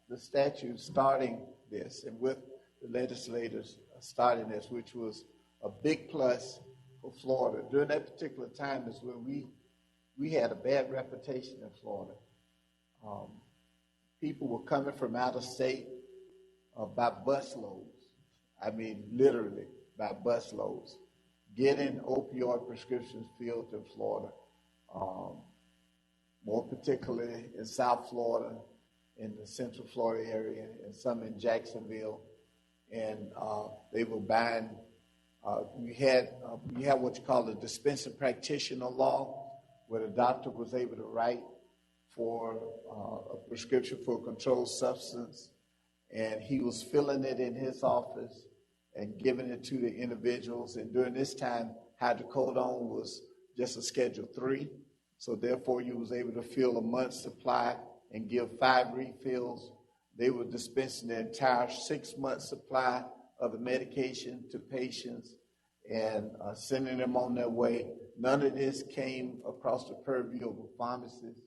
the statute starting this and with the legislators starting this, which was a big plus for Florida. During that particular time is when we had a bad reputation in Florida. People were coming from out of state by busloads. I mean, literally by busloads, getting opioid prescriptions filled in Florida. More particularly in South Florida, in the Central Florida area, and some in Jacksonville. And they were buying, we had what you call the dispensing practitioner law, where the doctor was able to write for a prescription for a controlled substance, and he was filling it in his office and giving it to the individuals. And during this time, hydrocodone was just a Schedule 3, so therefore you was able to fill a month's supply and give 5 refills. They were dispensing the entire 6-month supply of the medication to patients and sending them on their way. None of this came across the purview of a pharmacist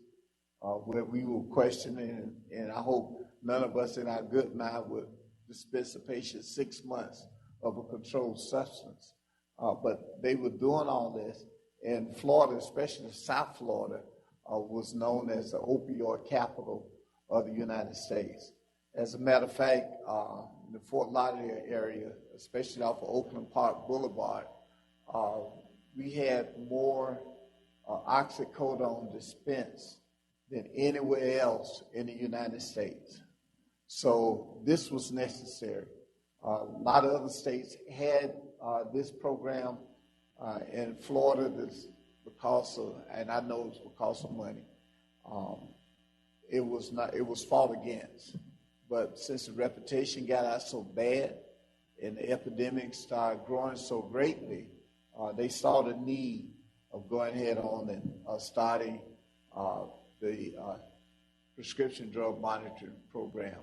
where we were questioning, and I hope none of us in our good mind would dispense a patient 6 months of a controlled substance. But they were doing all this, and Florida, especially South Florida, was known as the opioid capital of the United States. As a matter of fact, in the Fort Lauderdale area, especially off of Oakland Park Boulevard, we had more oxycodone dispensed than anywhere else in the United States. So this was necessary. A lot of other states had this program, In Florida, this because of, and I know it's because of money, it was fought against. But since the reputation got out so bad and the epidemic started growing so greatly, they saw the need of going ahead on and starting the prescription drug monitoring program.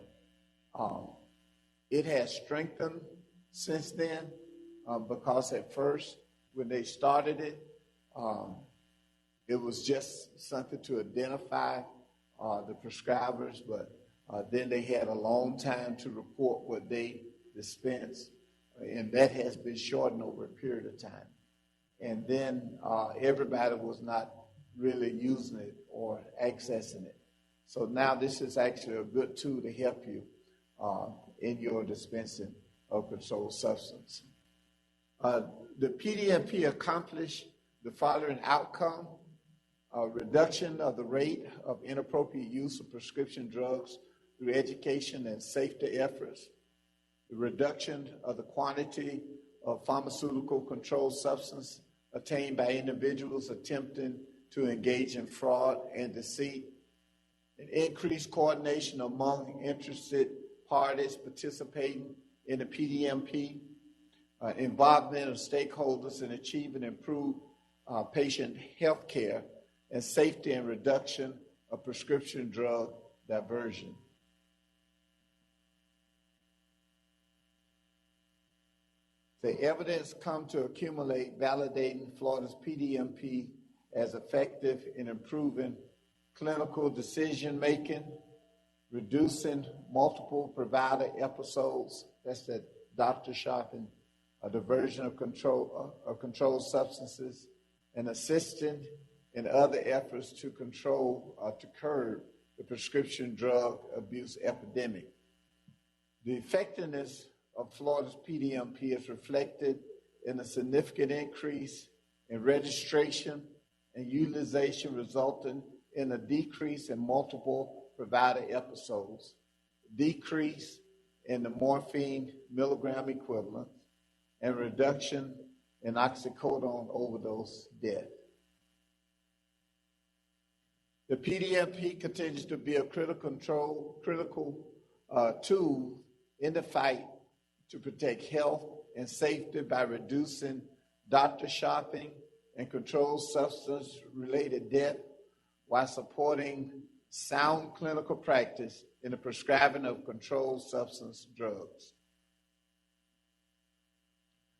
It has strengthened since then because at first, when they started it, it was just something to identify the prescribers, but then they had a long time to report what they dispensed, and that has been shortened over a period of time. And then everybody was not really using it or accessing it. So now this is actually a good tool to help you in your dispensing of controlled substance. The PDMP accomplished the following outcome: reduction of the rate of inappropriate use of prescription drugs through education and safety efforts, the reduction of the quantity of pharmaceutical controlled substance attained by individuals attempting to engage in fraud and deceit, an increased coordination among interested parties participating in the PDMP, involvement of stakeholders in achieving improved patient health care, and safety and reduction of prescription drug diversion. The evidence come to accumulate validating Florida's PDMP as effective in improving clinical decision-making, reducing multiple provider episodes, that's the doctor shopping, a diversion of controlled substances, and assisting in other efforts to control or to curb the prescription drug abuse epidemic. The effectiveness of Florida's PDMP is reflected in a significant increase in registration and utilization, resulting in a decrease in multiple provider episodes, decrease in the morphine milligram equivalent, and reduction in oxycodone overdose death. The PDMP continues to be a critical tool in the fight to protect health and safety by reducing doctor shopping and controlled substance-related death, while supporting sound clinical practice in the prescribing of controlled substance drugs.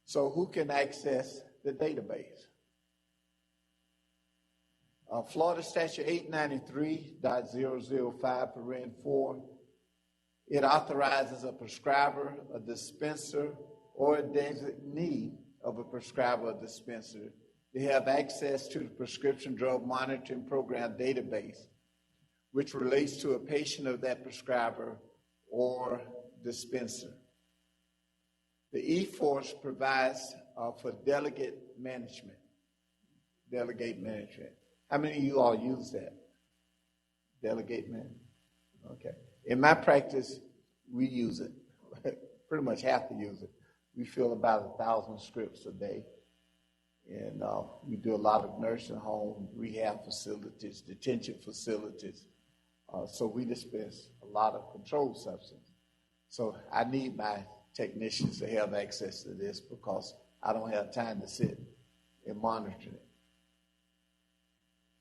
So who can access the database? Florida Statute 893.005(4), it authorizes a prescriber, a dispenser, or a designee of a prescriber or dispenser to have access to the prescription drug monitoring program database, which relates to a patient of that prescriber or dispenser. The e-force provides for delegate management. How many of you all use that? Delegate management? Okay. In my practice, we use it. Pretty much have to use it. We fill about 1,000 scripts a day. And we do a lot of nursing home, rehab facilities, detention facilities. So we dispense a lot of controlled substance. So I need my technicians to have access to this because I don't have time to sit and monitor it.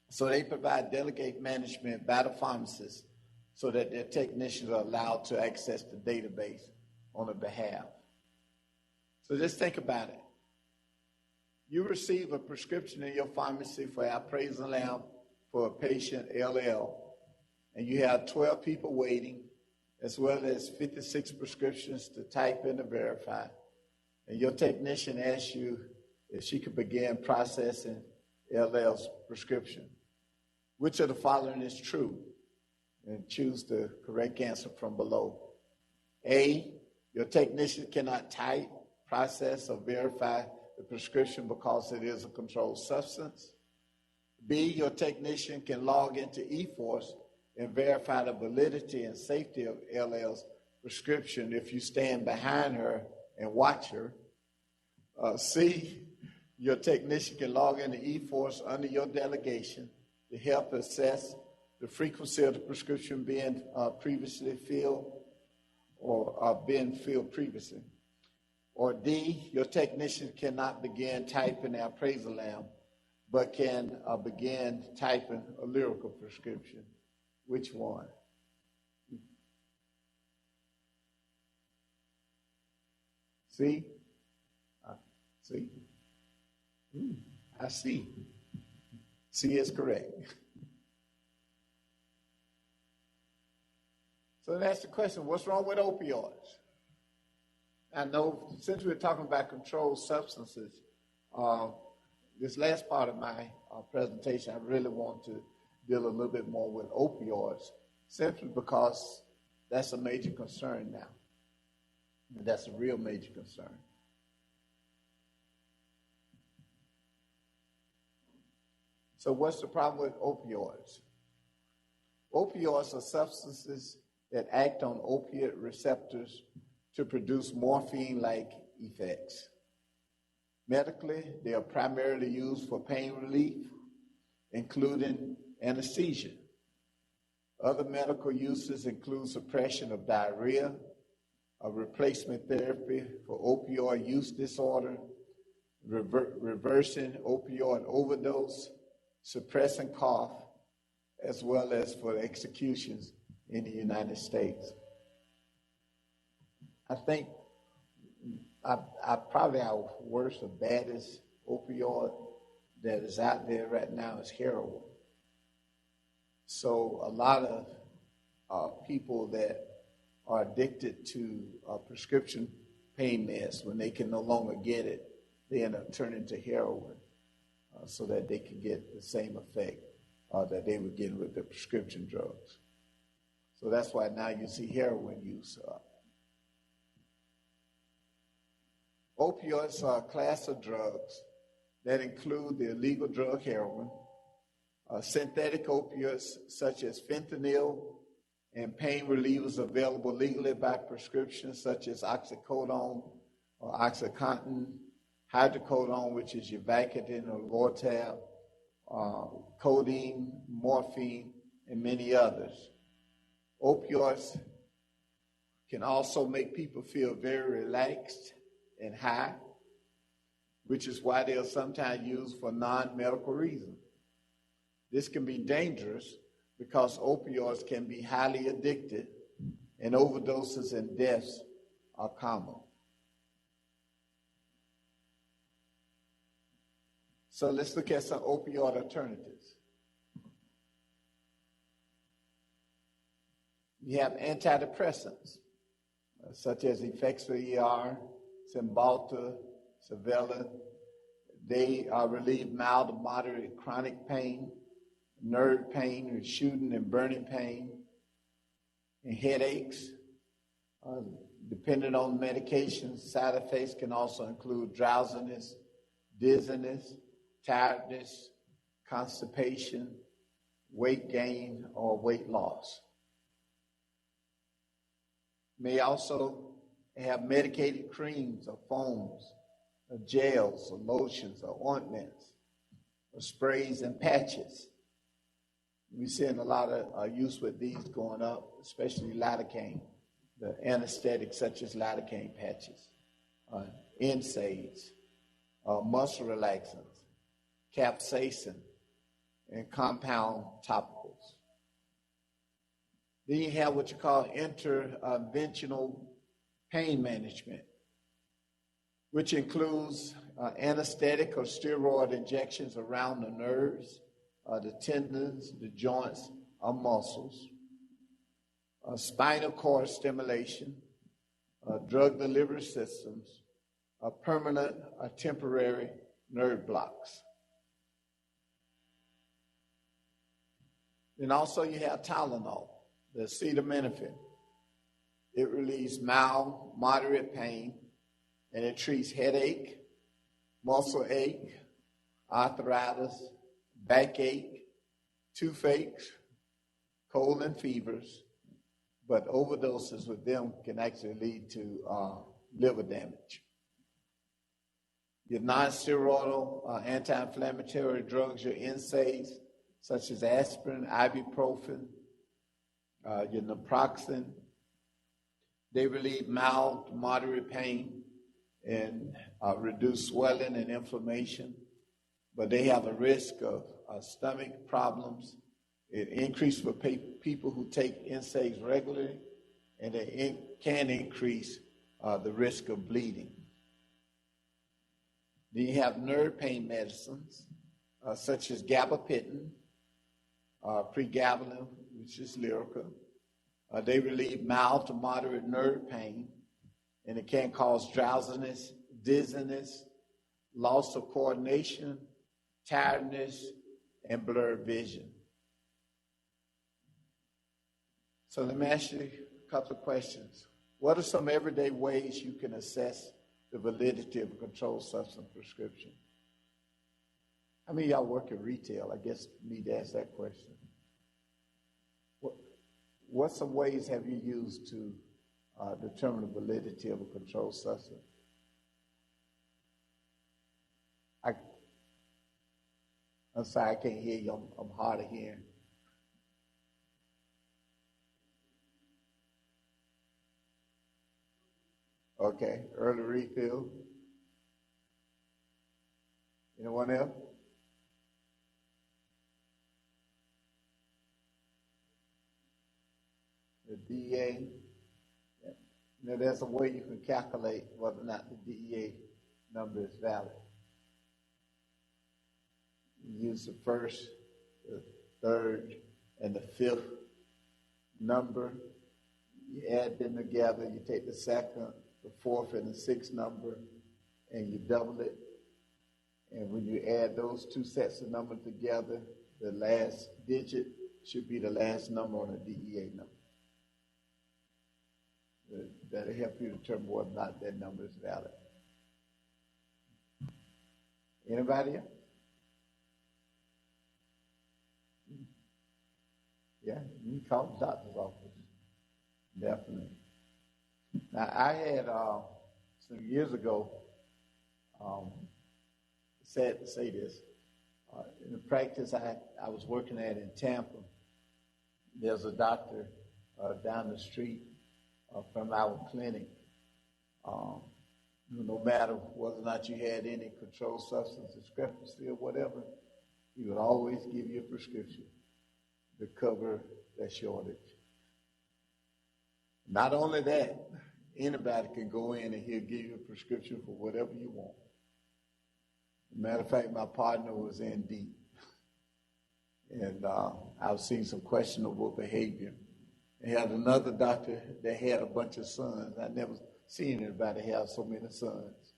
So they provide delegate management by the pharmacists so that their technicians are allowed to access the database on their behalf. So just think about it. You receive a prescription in your pharmacy for alprazolam for a patient LL, and you have 12 people waiting, as well as 56 prescriptions to type in to verify. And your technician asks you if she could begin processing LL's prescription. Which of the following is true? And choose the correct answer from below. A, your technician cannot type, process, or verify the prescription because it is a controlled substance. B, your technician can log into eForce and verify the validity and safety of LL's prescription if you stand behind her and watch her. C, Your technician can log into eForce under your delegation to help assess the frequency of the prescription being previously filled or being filled previously. Or D, your technician cannot begin typing the appraisal lamp, but can begin typing a lyrical prescription. Which one? See? See? I see. C is correct. So that's the question, what's wrong with opioids? I know since we're talking about controlled substances, this last part of my presentation, I really want to deal a little bit more with opioids, simply because that's a major concern now. And that's a real major concern. So what's the problem with opioids? Opioids are substances that act on opiate receptors to produce morphine-like effects. Medically, they are primarily used for pain relief, including anesthesia. Other medical uses include suppression of diarrhea, a replacement therapy for opioid use disorder, reversing opioid overdose, suppressing cough, as well as for executions in the United States. I think I probably our worst or baddest opioid that is out there right now is heroin. So a lot of people that are addicted to prescription pain meds, when they can no longer get it, they end up turning to heroin so that they can get the same effect that they were getting with the prescription drugs. So that's why now you see heroin use up. Opioids are a class of drugs that include the illegal drug heroin, synthetic opioids such as fentanyl, and pain relievers available legally by prescription such as oxycodone or OxyContin, hydrocodone, which is your Vicodin or Lortab, codeine, morphine, and many others. Opioids can also make people feel very relaxed and high, which is why they are sometimes used for non-medical reasons. This can be dangerous because opioids can be highly addictive and overdoses and deaths are common. So let's look at some opioid alternatives. You have antidepressants, such as Effexor ER, Cymbalta, Savella. They relieve mild to moderate chronic pain, nerve pain, shooting and burning pain, and headaches. Depending on medications, side effects can also include drowsiness, dizziness, tiredness, constipation, weight gain, or weight loss. May also have medicated creams or foams, or gels or lotions or ointments, or sprays and patches. We're seeing a lot of use with these going up, especially lidocaine, the anesthetics such as lidocaine patches, NSAIDs, muscle relaxants, capsaicin, and compound topicals. Then you have what you call interventional pain management, which includes anesthetic or steroid injections around the nerves, the tendons, the joints, or muscles, spinal cord stimulation, drug delivery systems, permanent or temporary nerve blocks. Then also you have Tylenol, the acetaminophen. It relieves mild, moderate pain, and it treats headache, muscle ache, arthritis, backache, toothaches, cold and fevers, but overdoses with them can actually lead to liver damage. Your non-steroidal anti-inflammatory drugs, your NSAIDs, such as aspirin, ibuprofen, your naproxen. They relieve mild to moderate pain and reduce swelling and inflammation, but they have a risk of stomach problems. It increases for people who take NSAIDs regularly, and it can increase the risk of bleeding. Then you have nerve pain medicines, such as gabapentin, pregabalin, which is Lyrica. They relieve mild to moderate nerve pain, and it can cause drowsiness, dizziness, loss of coordination, tiredness, and blurred vision. So let me ask you a couple of questions. What are some everyday ways you can assess the validity of a controlled substance prescription? How many of y'all work in retail? I guess you need to ask that question. What some ways have you used to determine the validity of a controlled substance? I'm sorry, I can't hear you. I'm hard of hearing. Okay, early refill. Anyone else? The DEA. Now, there's a way you can calculate whether or not the DEA number is valid. You use the first, the third, and the fifth number. You add them together. You take the second, the fourth, and the sixth number, and you double it. And when you add those two sets of numbers together, the last digit should be the last number on the DEA number. That'll help you determine whether or not that number is valid. Anybody else? Yeah, you can call the doctor's office. Definitely. Now, I had some years ago, sad to say this, in the practice I was working at in Tampa, there's a doctor down the street from our clinic. No matter whether or not you had any controlled substance discrepancy or whatever, he would always give you a prescription to cover that shortage. Not only that, anybody can go in and he'll give you a prescription for whatever you want. Matter of fact, my partner was in deep, and I was seeing some questionable behavior. They had another doctor that had a bunch of sons. I never seen anybody have so many sons.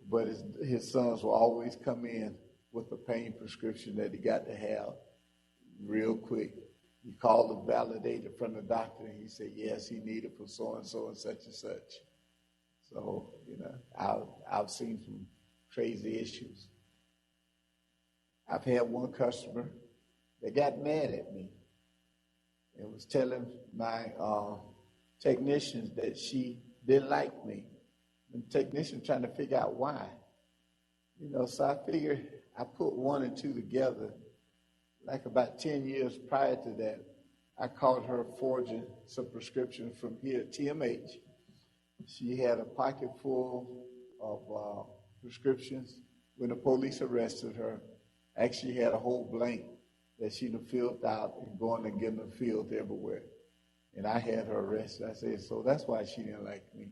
But his sons will always come in with a pain prescription that he got to have real quick. He called and validated from the doctor, and he said, yes, he needed for so-and-so and such and such. So, I've seen some crazy issues. I've had one customer that got mad at me and was telling my technicians that she didn't like me. And the technician trying to figure out why. So I figured I put one and two together. Like about 10 years prior to that, I caught her forging some prescriptions from here at TMH. She had a pocket full of prescriptions when the police arrested her. Actually had a whole blank that she'd have filled out and going and getting them filled everywhere. And I had her arrested. I said, so that's why she didn't like me.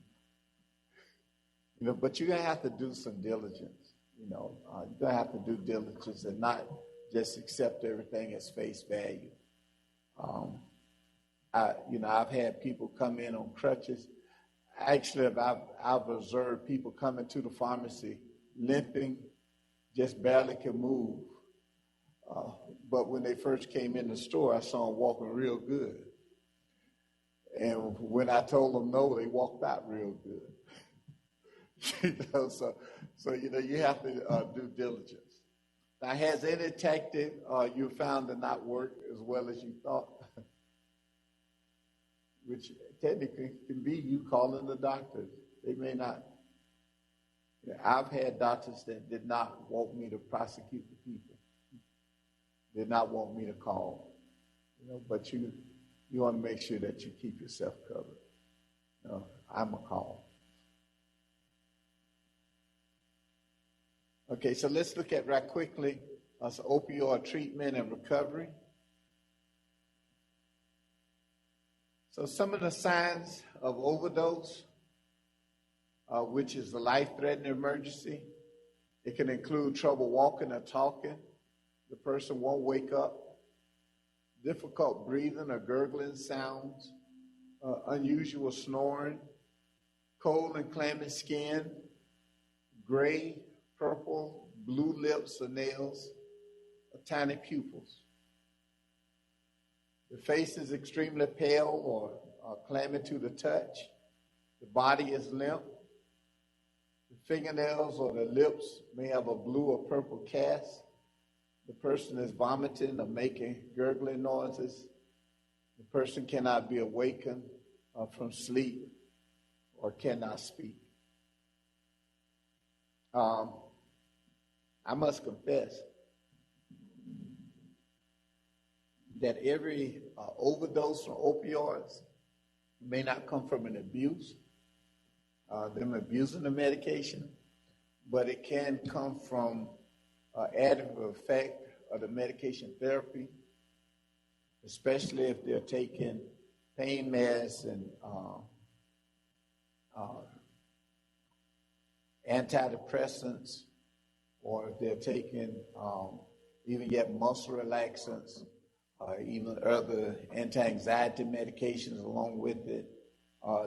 But you're going to have to do some diligence. You're going to have to do diligence and not just accept everything as face value. I've had people come in on crutches. Actually, I've observed people coming to the pharmacy limping, just barely can move. But when they first came in the store, I saw them walking real good. And when I told them no, they walked out real good. So you have to do diligence. Now, has any tactic you found to not work as well as you thought? Which technically can be you calling the doctor. They may not I've had doctors that did not want me to prosecute the people, did not want me to call, but you want to make sure that you keep yourself covered. I'm a call. Okay, so let's look at right quickly opioid treatment and recovery. So some of the signs of overdose, which is a life-threatening emergency. It can include trouble walking or talking. The person won't wake up. Difficult breathing or gurgling sounds. Unusual snoring. Cold and clammy skin. Gray, purple, blue lips or nails. Tiny pupils. The face is extremely pale or clammy to the touch. The body is limp. The fingernails or the lips may have a blue or purple cast. The person is vomiting or making gurgling noises. The person cannot be awakened from sleep or cannot speak. I must confess that every overdose from opioids may not come from an abuse, them abusing the medication, but it can come from additive effect of the medication therapy, especially if they're taking pain meds and antidepressants, or if they're taking even yet muscle relaxants, even other anti-anxiety medications along with it,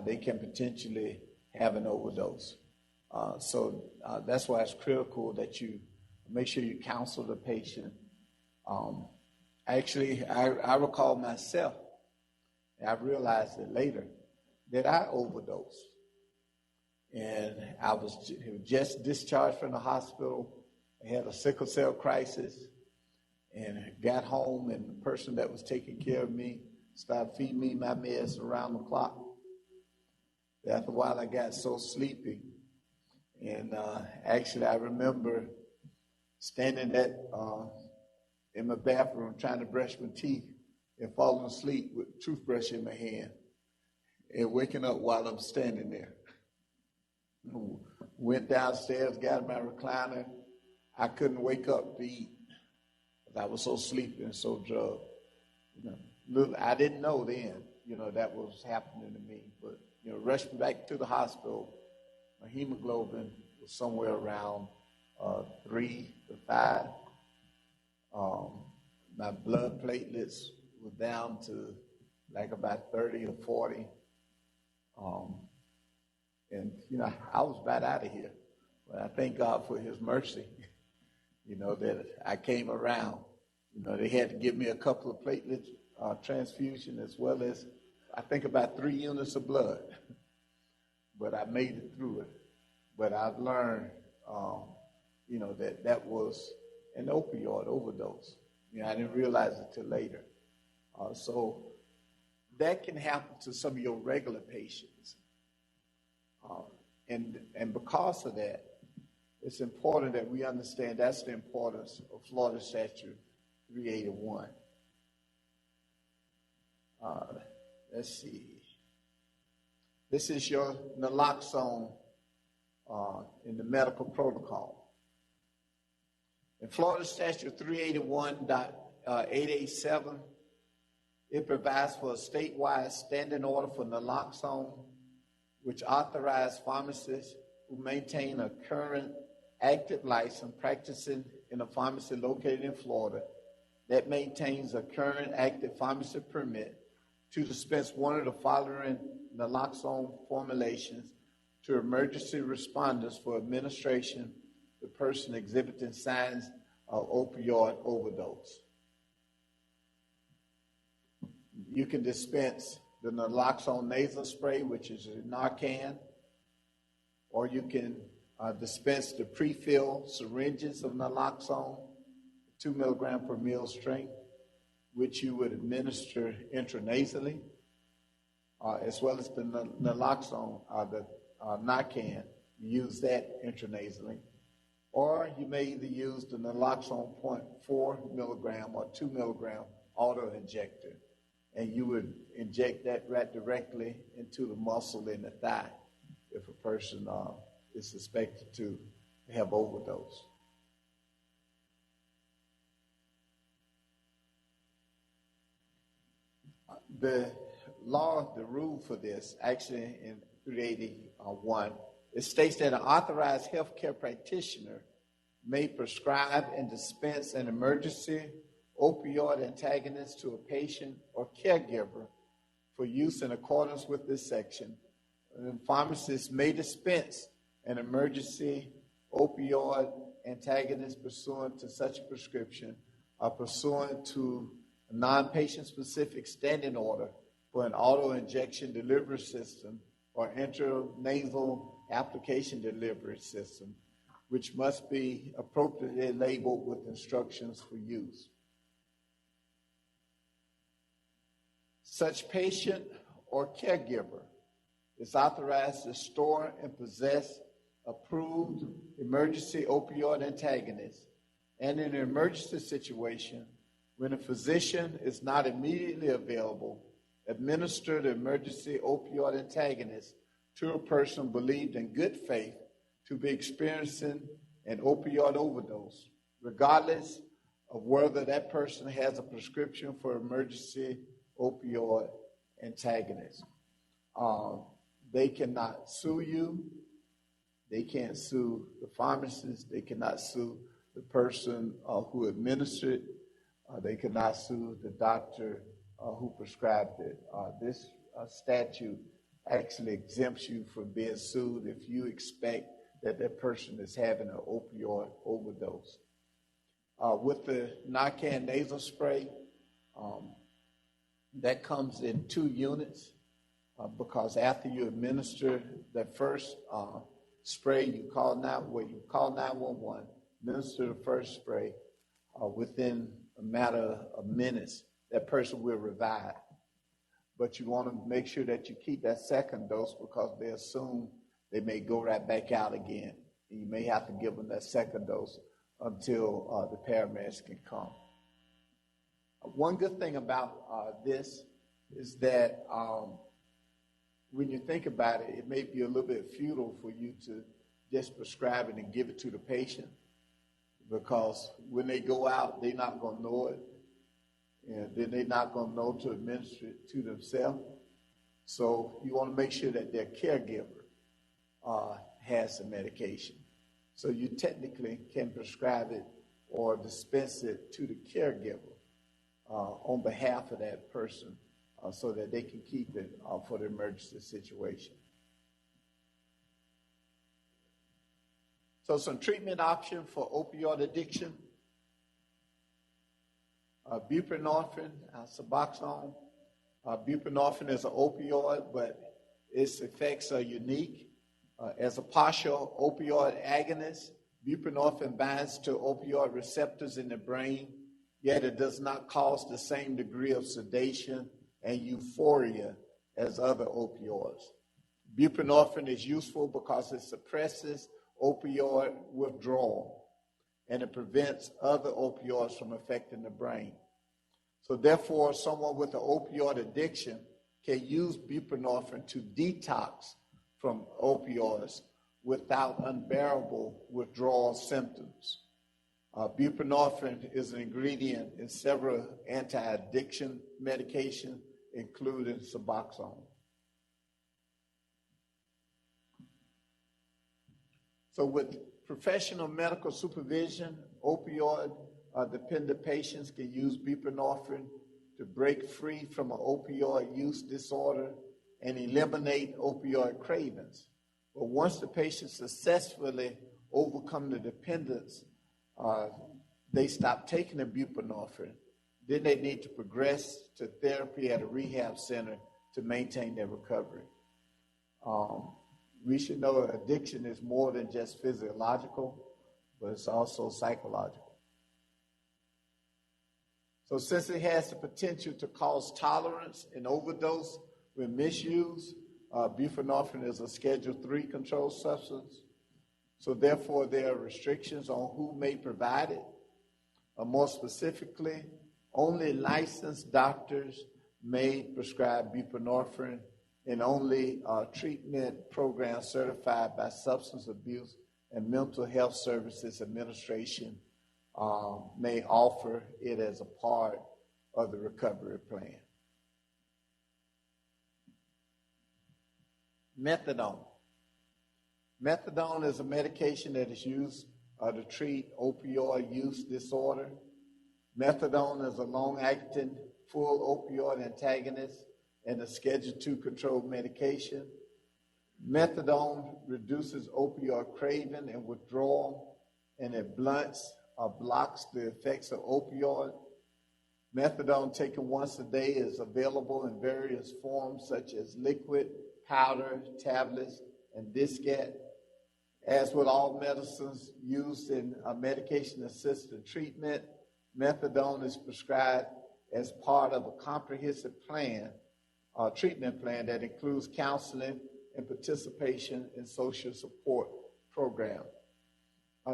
they can potentially have an overdose. So that's why it's critical that you make sure you counsel the patient. Actually, I recall myself, and I realized it later, that I overdosed. And I was just discharged from the hospital. I had a sickle cell crisis and got home, and the person that was taking care of me started feeding me my meds around the clock. After a while, I got so sleepy. And actually, I remember standing in my bathroom trying to brush my teeth and falling asleep with a toothbrush in my hand and waking up while I'm standing there. Went downstairs, got in my recliner. I couldn't wake up to eat. I was so sleepy and so drugged. I didn't know then, that was happening to me. But, rushed me back to the hospital. My hemoglobin was somewhere around 3 to 5. My blood platelets were down to like about 30 or 40. And, I was about out of here. But I thank God for his mercy, that I came around. They had to give me a couple of platelet transfusion as well as, I think, about 3 units of blood. But I made it through it. But I've learned, that was an opioid overdose. I didn't realize it till later. So that can happen to some of your regular patients. And because of that, it's important that we understand that's the importance of Florida Statute 381. Let's see. This is your naloxone in the medical protocol. In Florida Statute 381.887, it provides for a statewide standing order for naloxone, which authorizes pharmacists who maintain a current active license practicing in a pharmacy located in Florida that maintains a current active pharmacy permit to dispense one of the following naloxone formulations to emergency responders for administration to the person exhibiting signs of opioid overdose. You can dispense the naloxone nasal spray, which is Narcan, or you can dispense the pre-filled syringes of naloxone, 2 milligram per mil strength, which you would administer intranasally, as well as the naloxone, the Narcan, use that intranasally. Or you may either use the naloxone 0.4 milligram or 2 milligram auto injector, and you would inject that right directly into the muscle in the thigh if a person is suspected to have overdose. The law, the rule for this, actually in 381, it states that an authorized healthcare practitioner may prescribe and dispense an emergency opioid antagonist to a patient or caregiver for use in accordance with this section. And pharmacists may dispense an emergency opioid antagonist pursuant to such a prescription or pursuant to a non-patient specific standing order for an auto-injection delivery system or intranasal application delivery system, which must be appropriately labeled with instructions for use. Such patient or caregiver is authorized to store and possess approved emergency opioid antagonists, and in an emergency situation, when a physician is not immediately available, administer the emergency opioid antagonist to a person believed in good faith to be experiencing an opioid overdose, regardless of whether that person has a prescription for emergency opioid antagonist. They cannot sue you. They can't sue the pharmacist. They cannot sue the person who administered. They cannot sue the doctor who prescribed it. This statute actually exempts you from being sued if you expect that that person is having an opioid overdose. With the Narcan nasal spray, that comes in 2 units because after you administer that first spray, you call 911, administer the first spray, within a matter of minutes, that person will revive. But you want to make sure that you keep that second dose because they assume they may go right back out again. And you may have to give them that second dose until the paramedics can come. One good thing about this is that when you think about it, it may be a little bit futile for you to just prescribe it and give it to the patient because when they go out, they're not going to know it. And then they're not going to know to administer it to themselves. So you want to make sure that their caregiver has the medication. So you technically can prescribe it or dispense it to the caregiver on behalf of that person so that they can keep it for the emergency situation. So some treatment option for opioid addiction. Buprenorphine, Suboxone. Buprenorphine is an opioid, but its effects are unique. As a partial opioid agonist, buprenorphine binds to opioid receptors in the brain, yet it does not cause the same degree of sedation and euphoria as other opioids. Buprenorphine is useful because it suppresses opioid withdrawal, and it prevents other opioids from affecting the brain. So therefore, someone with an opioid addiction can use buprenorphine to detox from opioids without unbearable withdrawal symptoms. Buprenorphine is an ingredient in several anti-addiction medications, including Suboxone. So with professional medical supervision, opioid-dependent patients can use buprenorphine to break free from an opioid use disorder and eliminate opioid cravings. But once the patient successfully overcome the dependence, they stop taking the buprenorphine. Then they need to progress to therapy at a rehab center to maintain their recovery. We should know addiction is more than just physiological, but it's also psychological. So since it has the potential to cause tolerance and overdose when misused, buprenorphine is a Schedule III controlled substance. So therefore, there are restrictions on who may provide it. More specifically, only licensed doctors may prescribe buprenorphine, and only treatment programs certified by Substance Abuse and Mental Health Services Administration may offer it as a part of the recovery plan. Methadone. Methadone is a medication that is used to treat opioid use disorder. Methadone is a long-acting full opioid antagonist and a Schedule II controlled medication. Methadone reduces opioid craving and withdrawal, and it blunts or blocks the effects of opioid. Methadone taken once a day is available in various forms such as liquid, powder, tablets, and diskette. As with all medicines used in medication-assisted treatment, methadone is prescribed as part of a comprehensive plan, treatment plan that includes counseling and participation in social support programs.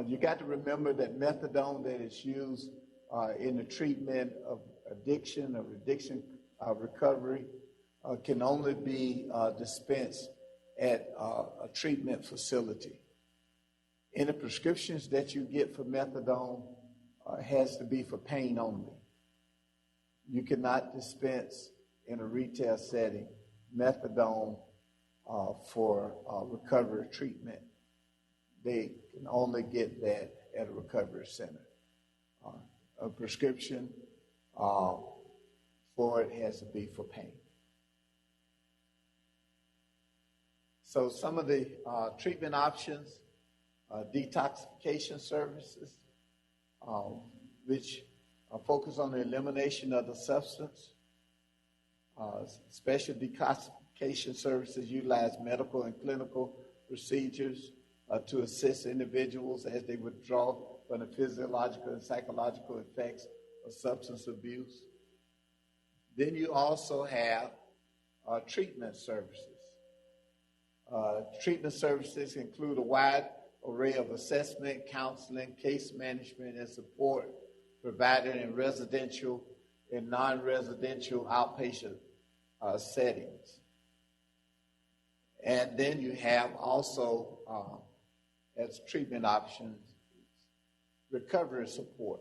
You got to remember that methadone that is used in the treatment of addiction or addiction recovery can only be dispensed at a treatment facility. Any prescriptions that you get for methadone has to be for pain only. You cannot dispense in a retail setting methadone for recovery treatment. They can only get that at a recovery center. A prescription for it has to be for pain. So some of the treatment options, detoxification services, which focus on the elimination of the substance. Special detoxification services utilize medical and clinical procedures to assist individuals as they withdraw from the physiological and psychological effects of substance abuse. Then you also have treatment services. Treatment services include a wide array of assessment, counseling, case management, and support provided in residential and non-residential outpatient settings. And then you have also, as treatment options, recovery support.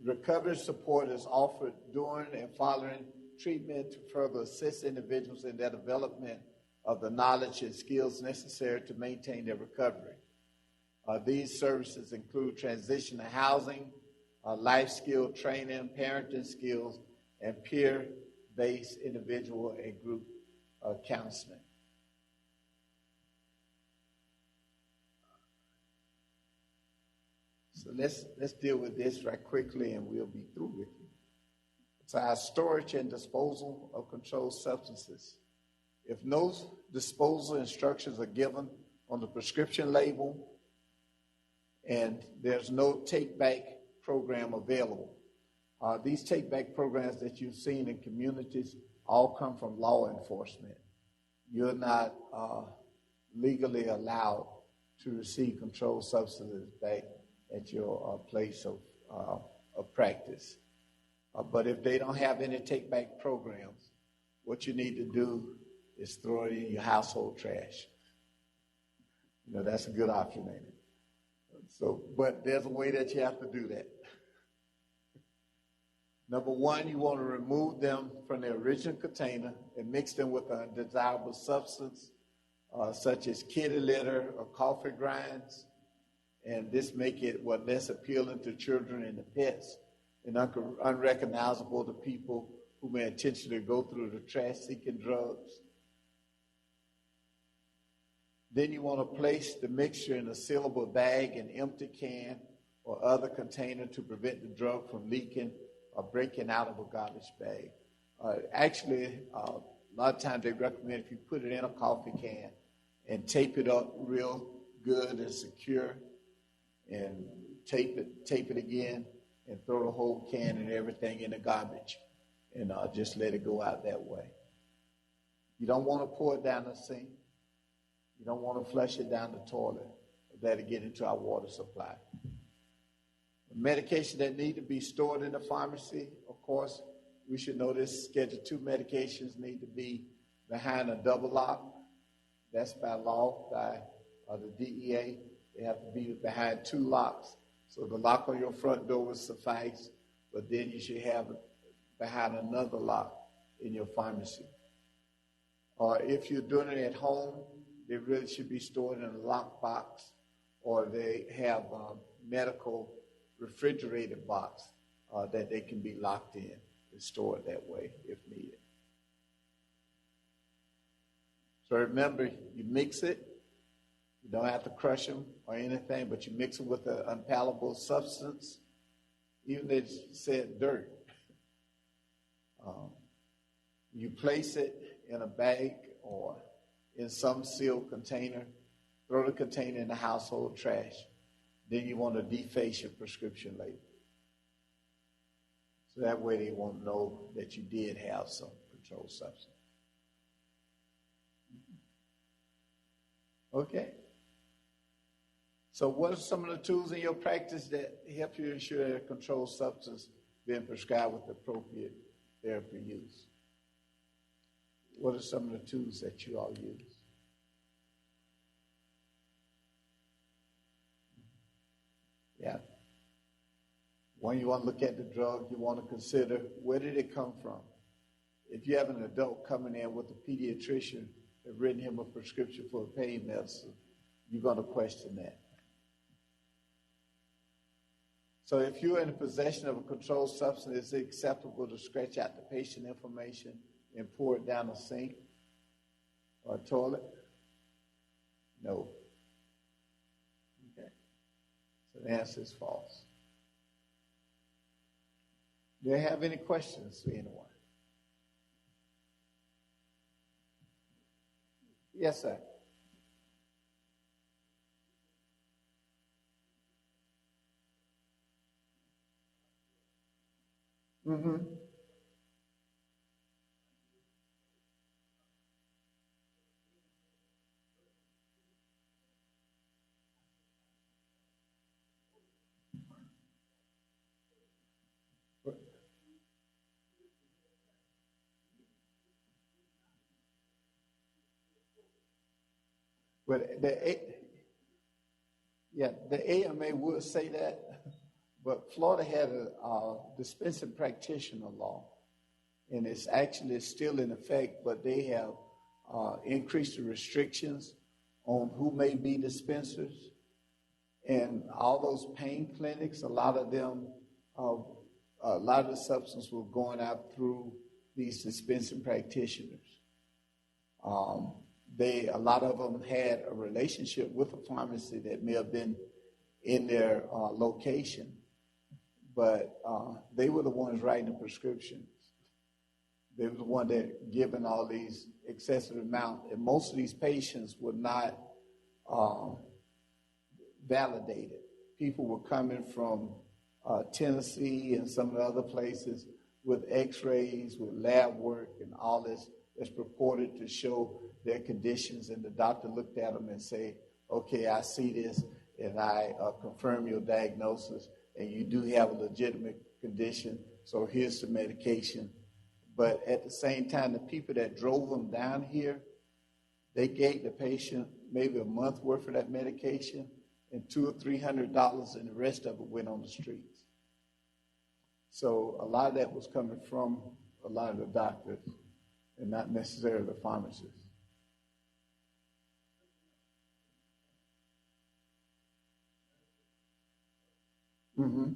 Recovery support is offered during and following treatment to further assist individuals in their development of the knowledge and skills necessary to maintain their recovery. These services include transition to housing, life skill training, parenting skills, and peer-based individual and group counseling. So let's deal with this right quickly and we'll be through with you. So our storage and disposal of controlled substances. If no disposal instructions are given on the prescription label and there's no take-back program available, these take-back programs that you've seen in communities all come from law enforcement. You're not legally allowed to receive controlled substances back at your place of practice. But if they don't have any take-back programs, what you need to do is throw it in your household trash. You know, that's a good option, ain't it? So, but there's a way that you have to do that. Number one, you want to remove them from their original container and mix them with a desirable substance, such as kitty litter or coffee grinds. And this make it less appealing to children and the pets and unrecognizable to people who may intentionally go through the trash seeking drugs. Then you want to place the mixture in a sealable bag, an empty can, or other container to prevent the drug from leaking or breaking out of a garbage bag. Actually, a lot of times they recommend if you put it in a coffee can and tape it up real good and secure, and tape it again, and throw the whole can and everything in the garbage, and just let it go out that way. You don't want to pour it down the sink. You don't want to flush it down the toilet. that'll get into our water supply. Medication that need to be stored in the pharmacy, of course, we should know this. Schedule 2 medications need to be behind a double lock. That's by law, by the DEA. They have to be behind 2 locks. So the lock on your front door will suffice, but then you should have it behind another lock in your pharmacy. Or if you're doing it at home, they really should be stored in a locked box, or they have a medical refrigerated box that they can be locked in and stored that way if needed. So remember, you mix it. You don't have to crush them or anything, but you mix it with an unpalatable substance. Even they said dirt. You place it in a bag or in some sealed container. Throw the container in the household trash. Then you want to deface your prescription label. So that way they won't know that you did have some controlled substance. Okay. So what are some of the tools in your practice that help you ensure that a controlled substance being prescribed with appropriate therapy use? What are some of the tools that you all use? Yeah. When you want to look at the drug, you want to consider where did it come from? If you have an adult coming in with a pediatrician and written him a prescription for a pain medicine, you're going to question that. So if you're in possession of a controlled substance, is it acceptable to scratch out the patient information and pour it down a sink or a toilet? No. Okay. So the answer is false. Do you have any questions for anyone? Yes, sir. Mm-hmm. But the AMA would say that, but Florida had a dispensing practitioner law, and it's actually still in effect, but they have increased the restrictions on who may be dispensers. And all those pain clinics, a lot of them, a lot of the substance were going out through these dispensing practitioners. A lot of them had a relationship with a pharmacy that may have been in their location, but they were the ones writing the prescriptions. They were the one that given all these excessive amounts, and most of these patients were not validated. People were coming from Tennessee and some of the other places with x-rays, with lab work, and all this that's purported to show their conditions, and the doctor looked at them and say, okay, I see this, and I confirm your diagnosis, and you do have a legitimate condition, so here's some medication. But at the same time, the people that drove them down here, they gave the patient maybe a month worth of that medication and $200 or $300, and the rest of it went on the streets. So a lot of that was coming from a lot of the doctors and not necessarily the pharmacists. Mm-hmm.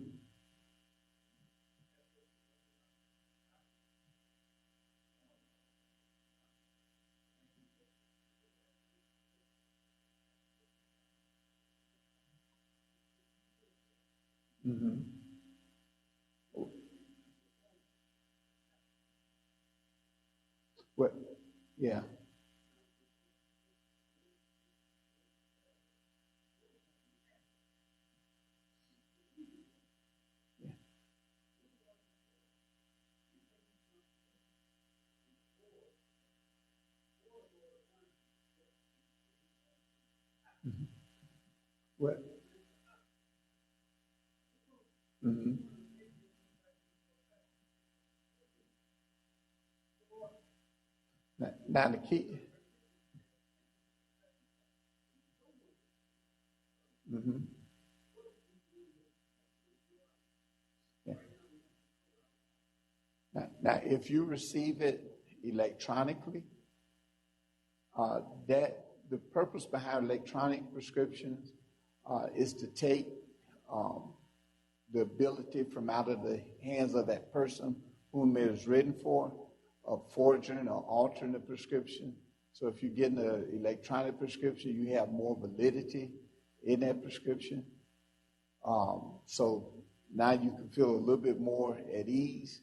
Mm-hmm. What? Yeah. What? Mm-hmm. Now the key. Mm-hmm. Yeah. Now, if you receive it electronically, that the purpose behind electronic prescriptions is to take the ability from out of the hands of that person whom it is written for of forging or altering the prescription. So if you're getting an electronic prescription, you have more validity in that prescription. So now you can feel a little bit more at ease.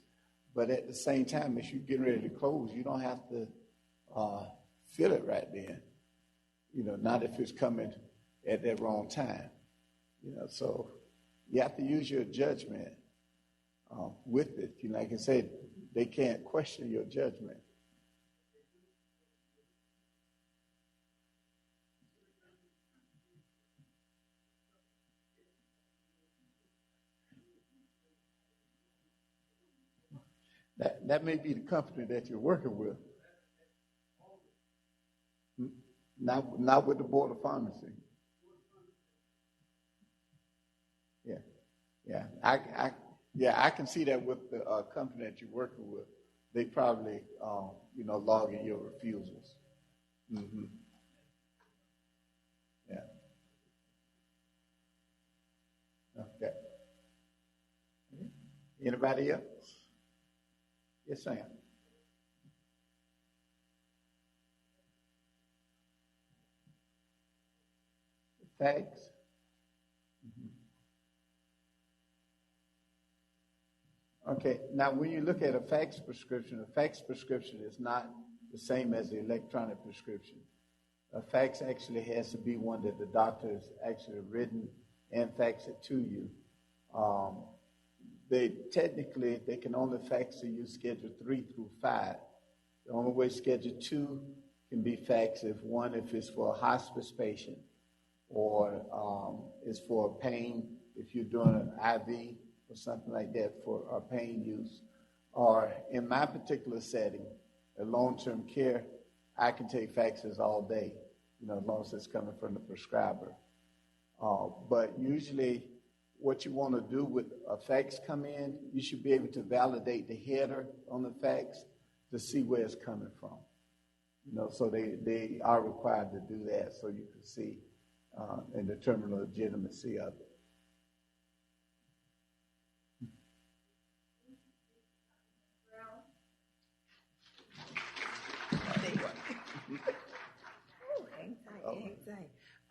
But at the same time, as you're getting ready to close, you don't have to feel it right then. Not if it's coming at that wrong time. So you have to use your judgment with it. Like I said, they can't question your judgment. That may be the company that you're working with. Not with the Board of Pharmacy. Yeah. I can see that with the company that you're working with. They probably, log in your refusals. Mm-hmm. Yeah. Okay. Anybody else? Yes, Sam. Thanks. Okay, now when you look at a fax prescription is not the same as the electronic prescription. A fax actually has to be one that the doctor has actually written and faxed it to you. They can only fax to you Schedule 3 through 5. The only way Schedule 2 can be faxed if it's for a hospice patient or is for pain, if you're doing an IV or something like that for pain use. Or in my particular setting, a long-term care, I can take faxes all day, as long as it's coming from the prescriber. But usually what you want to do with a fax come in, you should be able to validate the header on the fax to see where it's coming from. So they are required to do that so you can see and determine the legitimacy of it.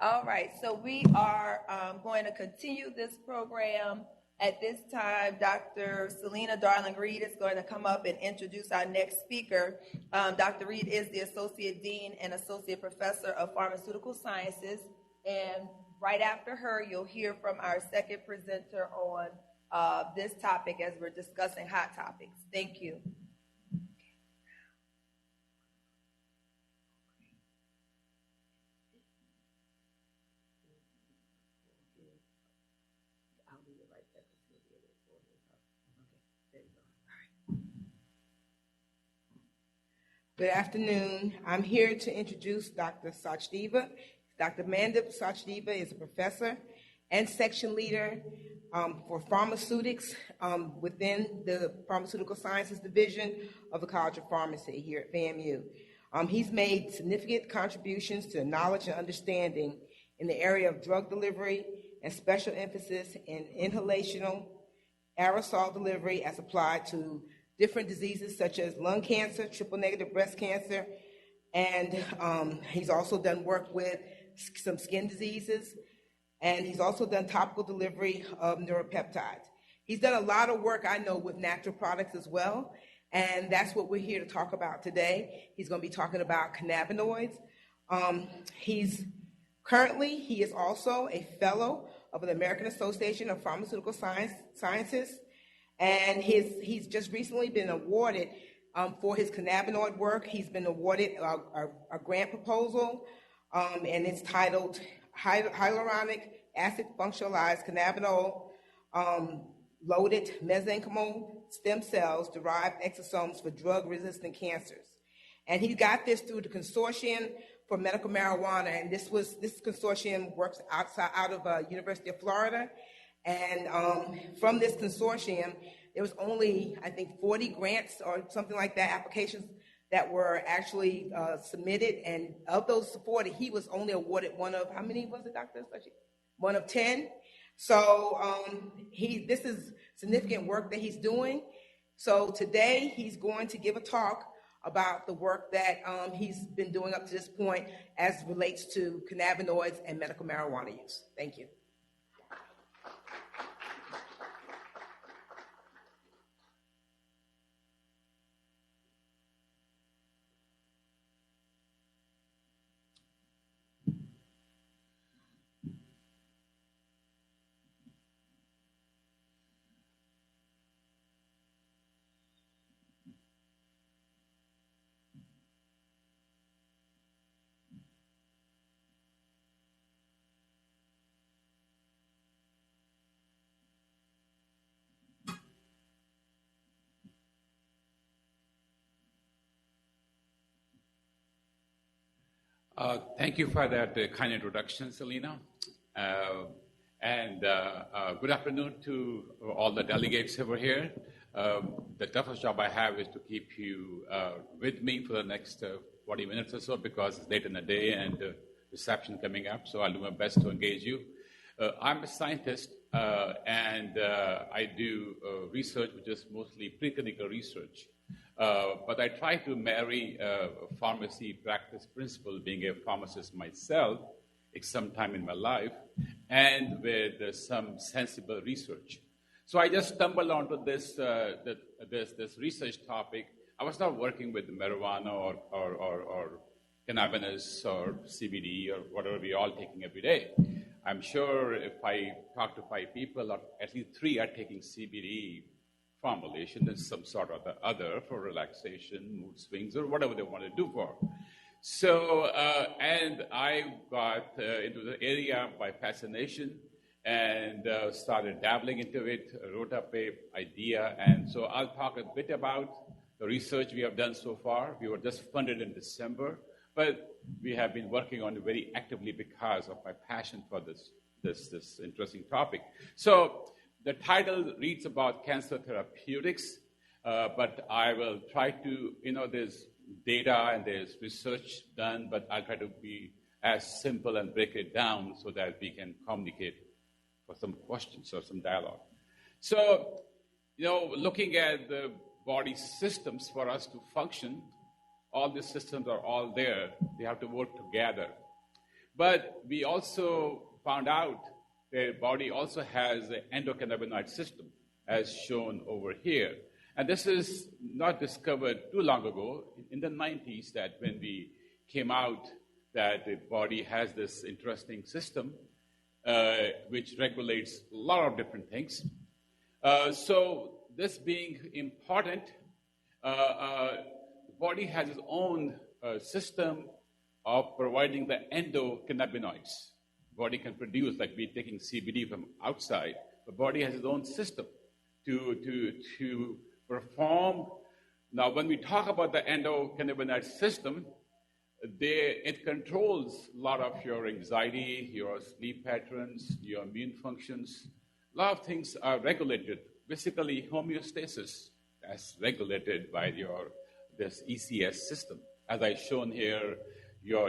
All right, so we are going to continue this program. At this time, Dr. Selena Darling-Reed is going to come up and introduce our next speaker. Dr. Reed is the Associate Dean and Associate Professor of Pharmaceutical Sciences. And right after her, you'll hear from our second presenter on this topic as we're discussing hot topics. Thank you. Good afternoon. I'm here to introduce Dr. Sachdeva. Dr. Mandip Sachdeva is a professor and section leader for pharmaceutics within the Pharmaceutical Sciences Division of the College of Pharmacy here at FAMU. He's made significant contributions to knowledge and understanding in the area of drug delivery and special emphasis in inhalational aerosol delivery as applied to different diseases such as lung cancer, triple-negative breast cancer, and he's also done work with some skin diseases, and he's also done topical delivery of neuropeptides. He's done a lot of work, I know, with natural products as well, and that's what we're here to talk about today. He's going to be talking about cannabinoids. He is also a fellow of the American Association of Pharmaceutical Sciences, and he's just recently been awarded for his cannabinoid work. He's been awarded a grant proposal, and it's titled Hyaluronic acid functionalized cannabinol loaded mesenchymal stem cells derived exosomes for drug-resistant cancers. And he got this through the Consortium for Medical Marijuana, and this consortium works out of University of Florida. And from this consortium, there was only, I think, 40 grants or something like that, applications that were actually submitted. And of those 40, he was only awarded one of, how many was it, Dr. Sachi? One of 10. So this is significant work that he's doing. So today he's going to give a talk about the work that he's been doing up to this point as relates to cannabinoids and medical marijuana use. Thank you. Thank you for that kind introduction, Selena. And good afternoon to all the delegates over here. The toughest job I have is to keep you with me for the next 40 minutes or so because it's late in the day and reception coming up, so I'll do my best to engage you. I'm a scientist and I do research, which is mostly preclinical research. But I try to marry pharmacy practice principle, being a pharmacist myself, at some time in my life, and with some sensible research. So I just stumbled onto this research topic. I was not working with marijuana or cannabis or CBD or whatever we're all taking every day. I'm sure if I talk to 5 people, or at least 3 are taking CBD formulation and some sort of the other for relaxation, mood swings, or whatever they want to do for. So, and I got into the area by fascination and started dabbling into it, wrote up an idea, and so I'll talk a bit about the research we have done so far. We were just funded in December, but we have been working on it very actively because of my passion for this interesting topic. So, the title reads about cancer therapeutics, but I will try to, there's data and there's research done, but I'll try to be as simple and break it down so that we can communicate for some questions or some dialogue. So, looking at the body systems for us to function, all these systems are all there. They have to work together. But we also found out the body also has an endocannabinoid system, as shown over here. And this is not discovered too long ago, in the 90s, that when we came out that the body has this interesting system which regulates a lot of different things. So this being important, the body has its own system of providing the endocannabinoids. Body can produce, like we're taking CBD from outside. The body has its own system to perform. Now, when we talk about the endocannabinoid system, it controls a lot of your anxiety, your sleep patterns, your immune functions. A lot of things are regulated. Basically, homeostasis, that's regulated by this ECS system. As I've shown here, your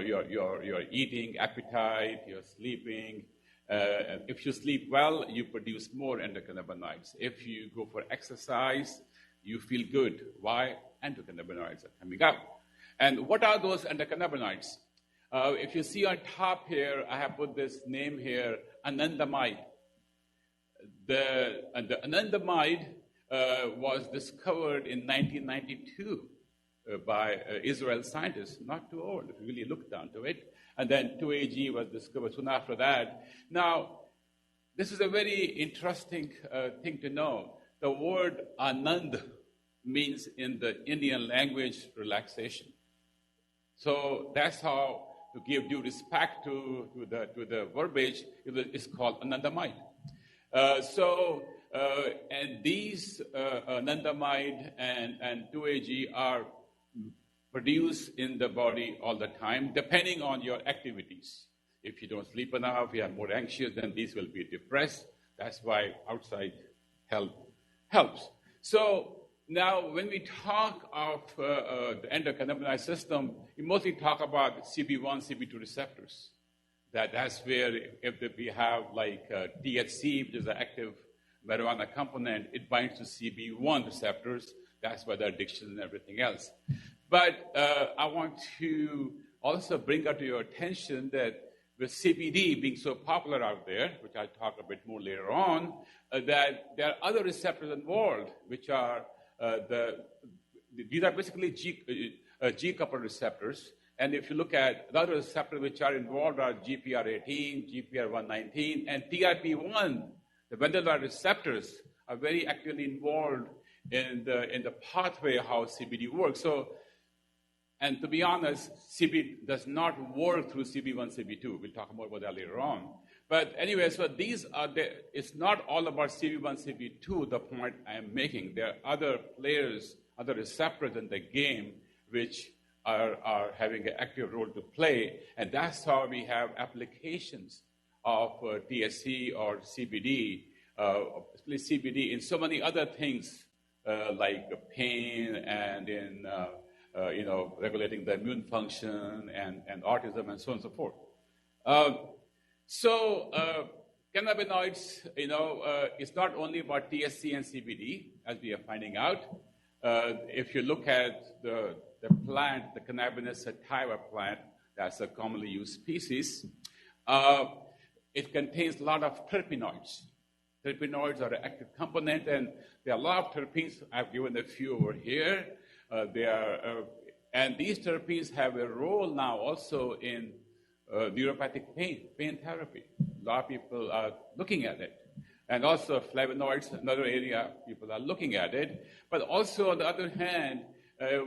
eating, appetite, your sleeping. If you sleep well, you produce more endocannabinoids. If you go for exercise, you feel good. Why? Endocannabinoids are coming up. And what are those endocannabinoids? If you see on top here, I have put this name here, anandamide. The anandamide was discovered in 1992. By Israel scientists, not too old, if you really look down to it. And then 2-AG was discovered soon after that. Now, this is a very interesting thing to know. The word anand means in the Indian language relaxation. So that's how to give due respect to the verbiage, is called anandamide. And these anandamide and 2-AG are produced in the body all the time, depending on your activities. If you don't sleep enough, you are more anxious, then these will be depressed. That's why outside help helps. So now when we talk of the endocannabinoid system, we mostly talk about CB1, CB2 receptors. That's where if we have like THC, which is the active marijuana component, it binds to CB1 receptors. That's why the addiction and everything else. But I want to also bring out to your attention that with CBD being so popular out there, which I'll talk a bit more later on, that there are other receptors involved, which are these are basically G-coupled receptors. And if you look at the other receptors which are involved are GPR18, GPR119, and TRP1. The vanillin receptors are very actively involved in the pathway how CBD works. So, and to be honest, CBD does not work through CB1, CB2. We'll talk more about that later on. But anyway, so these are it's not all about CB1, CB2, the point I am making. There are other players, other receptors in the game which are having an active role to play, and that's how we have applications of THC or CBD, especially CBD, in so many other things like pain and in regulating the immune function and autism and so on and so forth. Cannabinoids, it's not only about THC and CBD, as we are finding out. If you look at the plant, the Cannabis sativa plant, that's a commonly used species, it contains a lot of terpenoids. Terpenoids are an active component, and there are a lot of terpenes. I've given a few over here. And these terpenes have a role now also in neuropathic pain therapy. A lot of people are looking at it. And also flavonoids, another area people are looking at it. But also, on the other hand,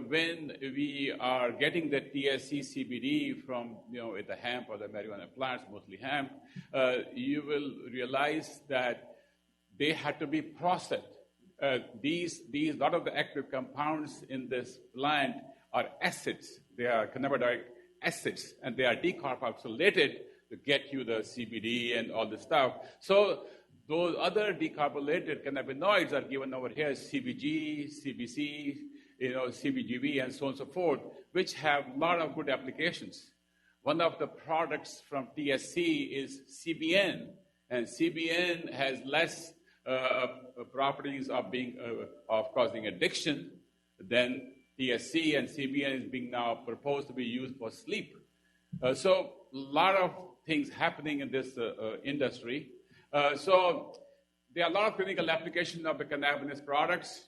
when we are getting the THC, CBD from, the hemp or the marijuana plants, mostly hemp, you will realize that they had to be processed. These lot of the active compounds in this plant are acids. They are cannabinoid acids, and they are decarboxylated to get you the CBD and all the stuff. So those other decarboxylated cannabinoids are given over here, CBG, CBC, CBGB, and so on and so forth, which have a lot of good applications. One of the products from THC is CBN, and CBN has less properties of causing addiction than THC, and CBN is being now proposed to be used for sleep. So a lot of things happening in this industry. So there are a lot of clinical applications of the cannabis products.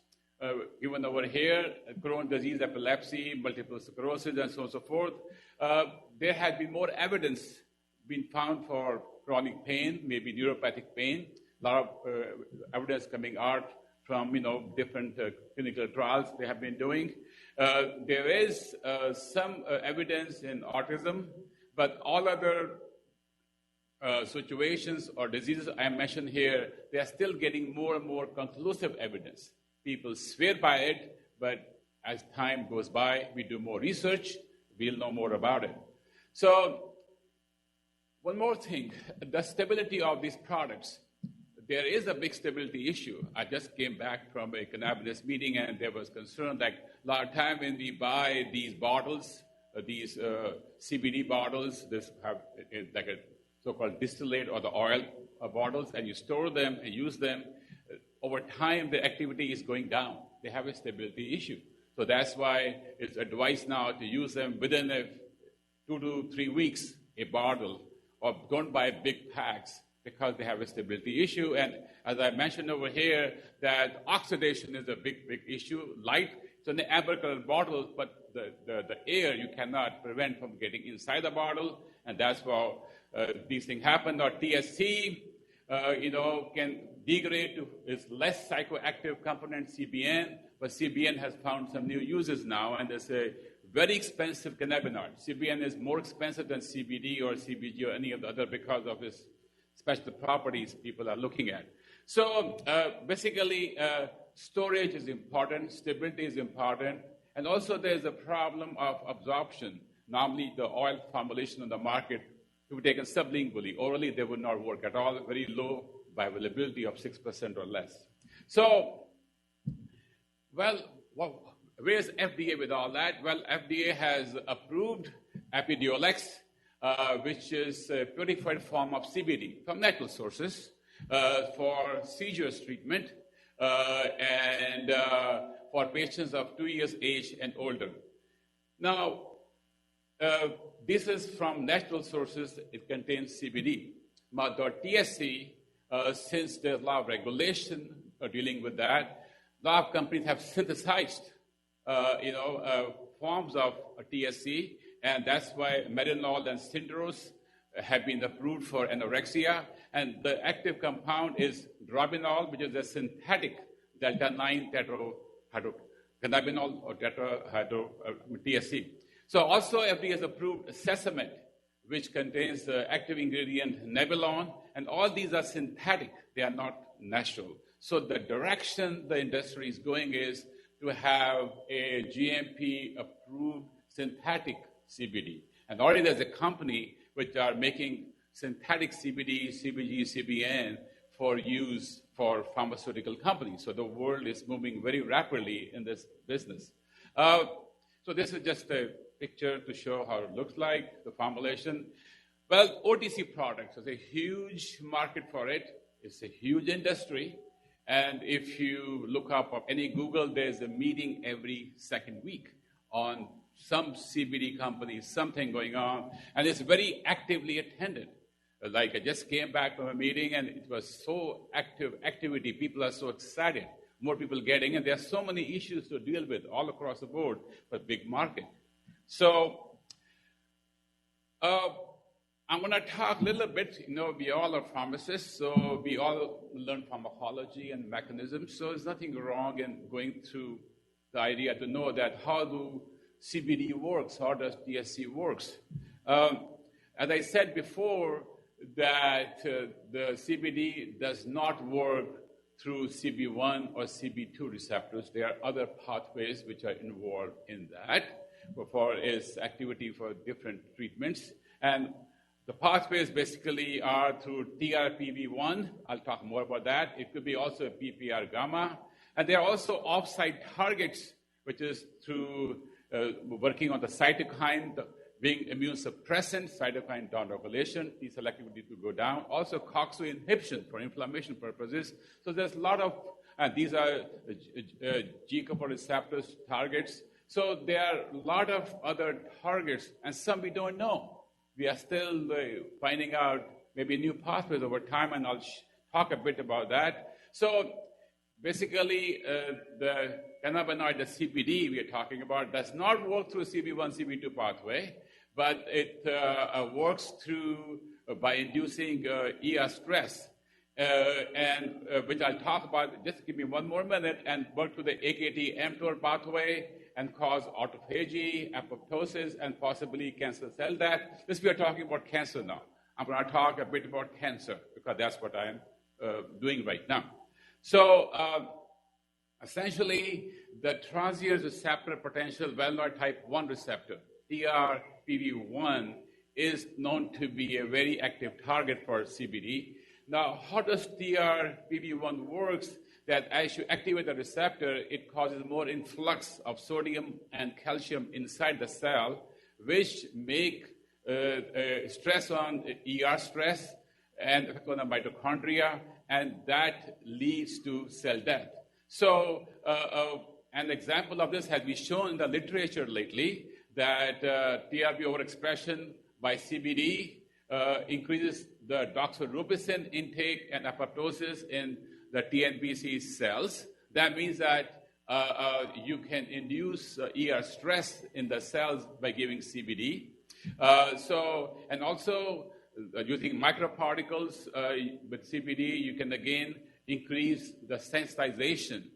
Given over here, Crohn's disease, epilepsy, multiple sclerosis, and so on and so forth. There has been more evidence being found for chronic pain, maybe neuropathic pain. A lot of evidence coming out from different clinical trials they have been doing. There is some evidence in autism, but all other situations or diseases I mentioned here, they are still getting more and more conclusive evidence. People swear by it, but as time goes by, we do more research, we'll know more about it. So, one more thing, the stability of these products. There is a big stability issue. I just came back from a cannabis meeting, and there was concern that a lot of time when we buy these bottles, these CBD bottles, this have like a so-called distillate or the oil bottles, and you store them and use them. Over time, the activity is going down. They have a stability issue. So that's why it's advised now to use them within 2 to 3 weeks, a bottle, or don't buy big packs because they have a stability issue. And as I mentioned over here, that oxidation is a big, big issue. Light, it's an amber colored bottle, but the air you cannot prevent from getting inside the bottle, and that's why these things happen. Or THC, can degrade to its less psychoactive component, CBN, but CBN has found some new uses now, and there's a very expensive cannabinoid. CBN is more expensive than CBD or CBG or any of the other because of its special properties people are looking at. So basically, storage is important, stability is important, and also there's a problem of absorption. Normally, the oil formulation on the market to be taken sublingually. Orally, they would not work at all, very low bioavailability of 6% or less. So, well, where's FDA with all that? Well, FDA has approved Epidiolex, which is a purified form of CBD from natural sources for seizures treatment and for patients of 2 years age and older. Now, this is from natural sources. It contains CBD. But the THC, since there's a lot of regulation dealing with that, a lot of companies have synthesized, forms of THC, and that's why Medinol and Synderos have been approved for anorexia. And the active compound is Dronabinol, which is a synthetic delta-9 tetrahydrocannabinol or tetrahydro THC. So also FDA has approved Sesamet, which contains the active ingredient Nebulon, and all these are synthetic. They are not natural. So the direction the industry is going is to have a GMP-approved synthetic CBD. And already there's a company which are making synthetic CBD, CBG, CBN for use for pharmaceutical companies. So the world is moving very rapidly in this business. So this is just a picture to show how it looks like, the formulation. Well, OTC products, there's a huge market for it. It's a huge industry. And if you look up on any Google, there's a meeting every second week on some CBD company, something going on. And it's very actively attended. Like I just came back from a meeting and it was so activity. People are so excited. More people getting, and there are so many issues to deal with all across the board for a big market. So I'm going to talk a little bit, we all are pharmacists, so we all learn pharmacology and mechanisms, so there's nothing wrong in going through the idea to know that how do CBD works, how does THC works. As I said before, that the CBD does not work through CB1 or CB2 receptors. There are other pathways which are involved in that for its activity for different treatments. And the pathways basically are through TRPV1. I'll talk more about that. It could be also PPR gamma. And there are also off-site targets, which is through working on the cytokine, being immune suppressant, cytokine downregulation, T cell activity to go down. Also COX-2 inhibition for inflammation purposes. So there's a lot of, these are G-coupled receptors targets. So there are a lot of other targets, and some we don't know. We are still finding out maybe new pathways over time, and I'll talk a bit about that. So basically, the cannabinoid, the CBD we are talking about, does not work through CB1, CB2 pathway, but it works through by inducing ER stress, and which I'll talk about. Just give me one more minute, and work through the AKT-mTOR pathway and cause autophagy, apoptosis, and possibly cancer cell death. This we are talking about cancer now. I'm going to talk a bit about cancer because that's what I'm doing right now. So essentially, the transient receptor potential valenoid type 1 receptor, TRPV1, is known to be a very active target for CBD. Now, how does TRPV1 works? That as you activate the receptor, it causes more influx of sodium and calcium inside the cell, which make stress on ER stress and effect on the mitochondria, and that leads to cell death. So an example of this has been shown in the literature lately, that TRP overexpression by CBD increases the doxorubicin intake and apoptosis in the TNBC cells. That means that you can induce ER stress in the cells by giving CBD. And also using microparticles with CBD, you can again increase the sensitization.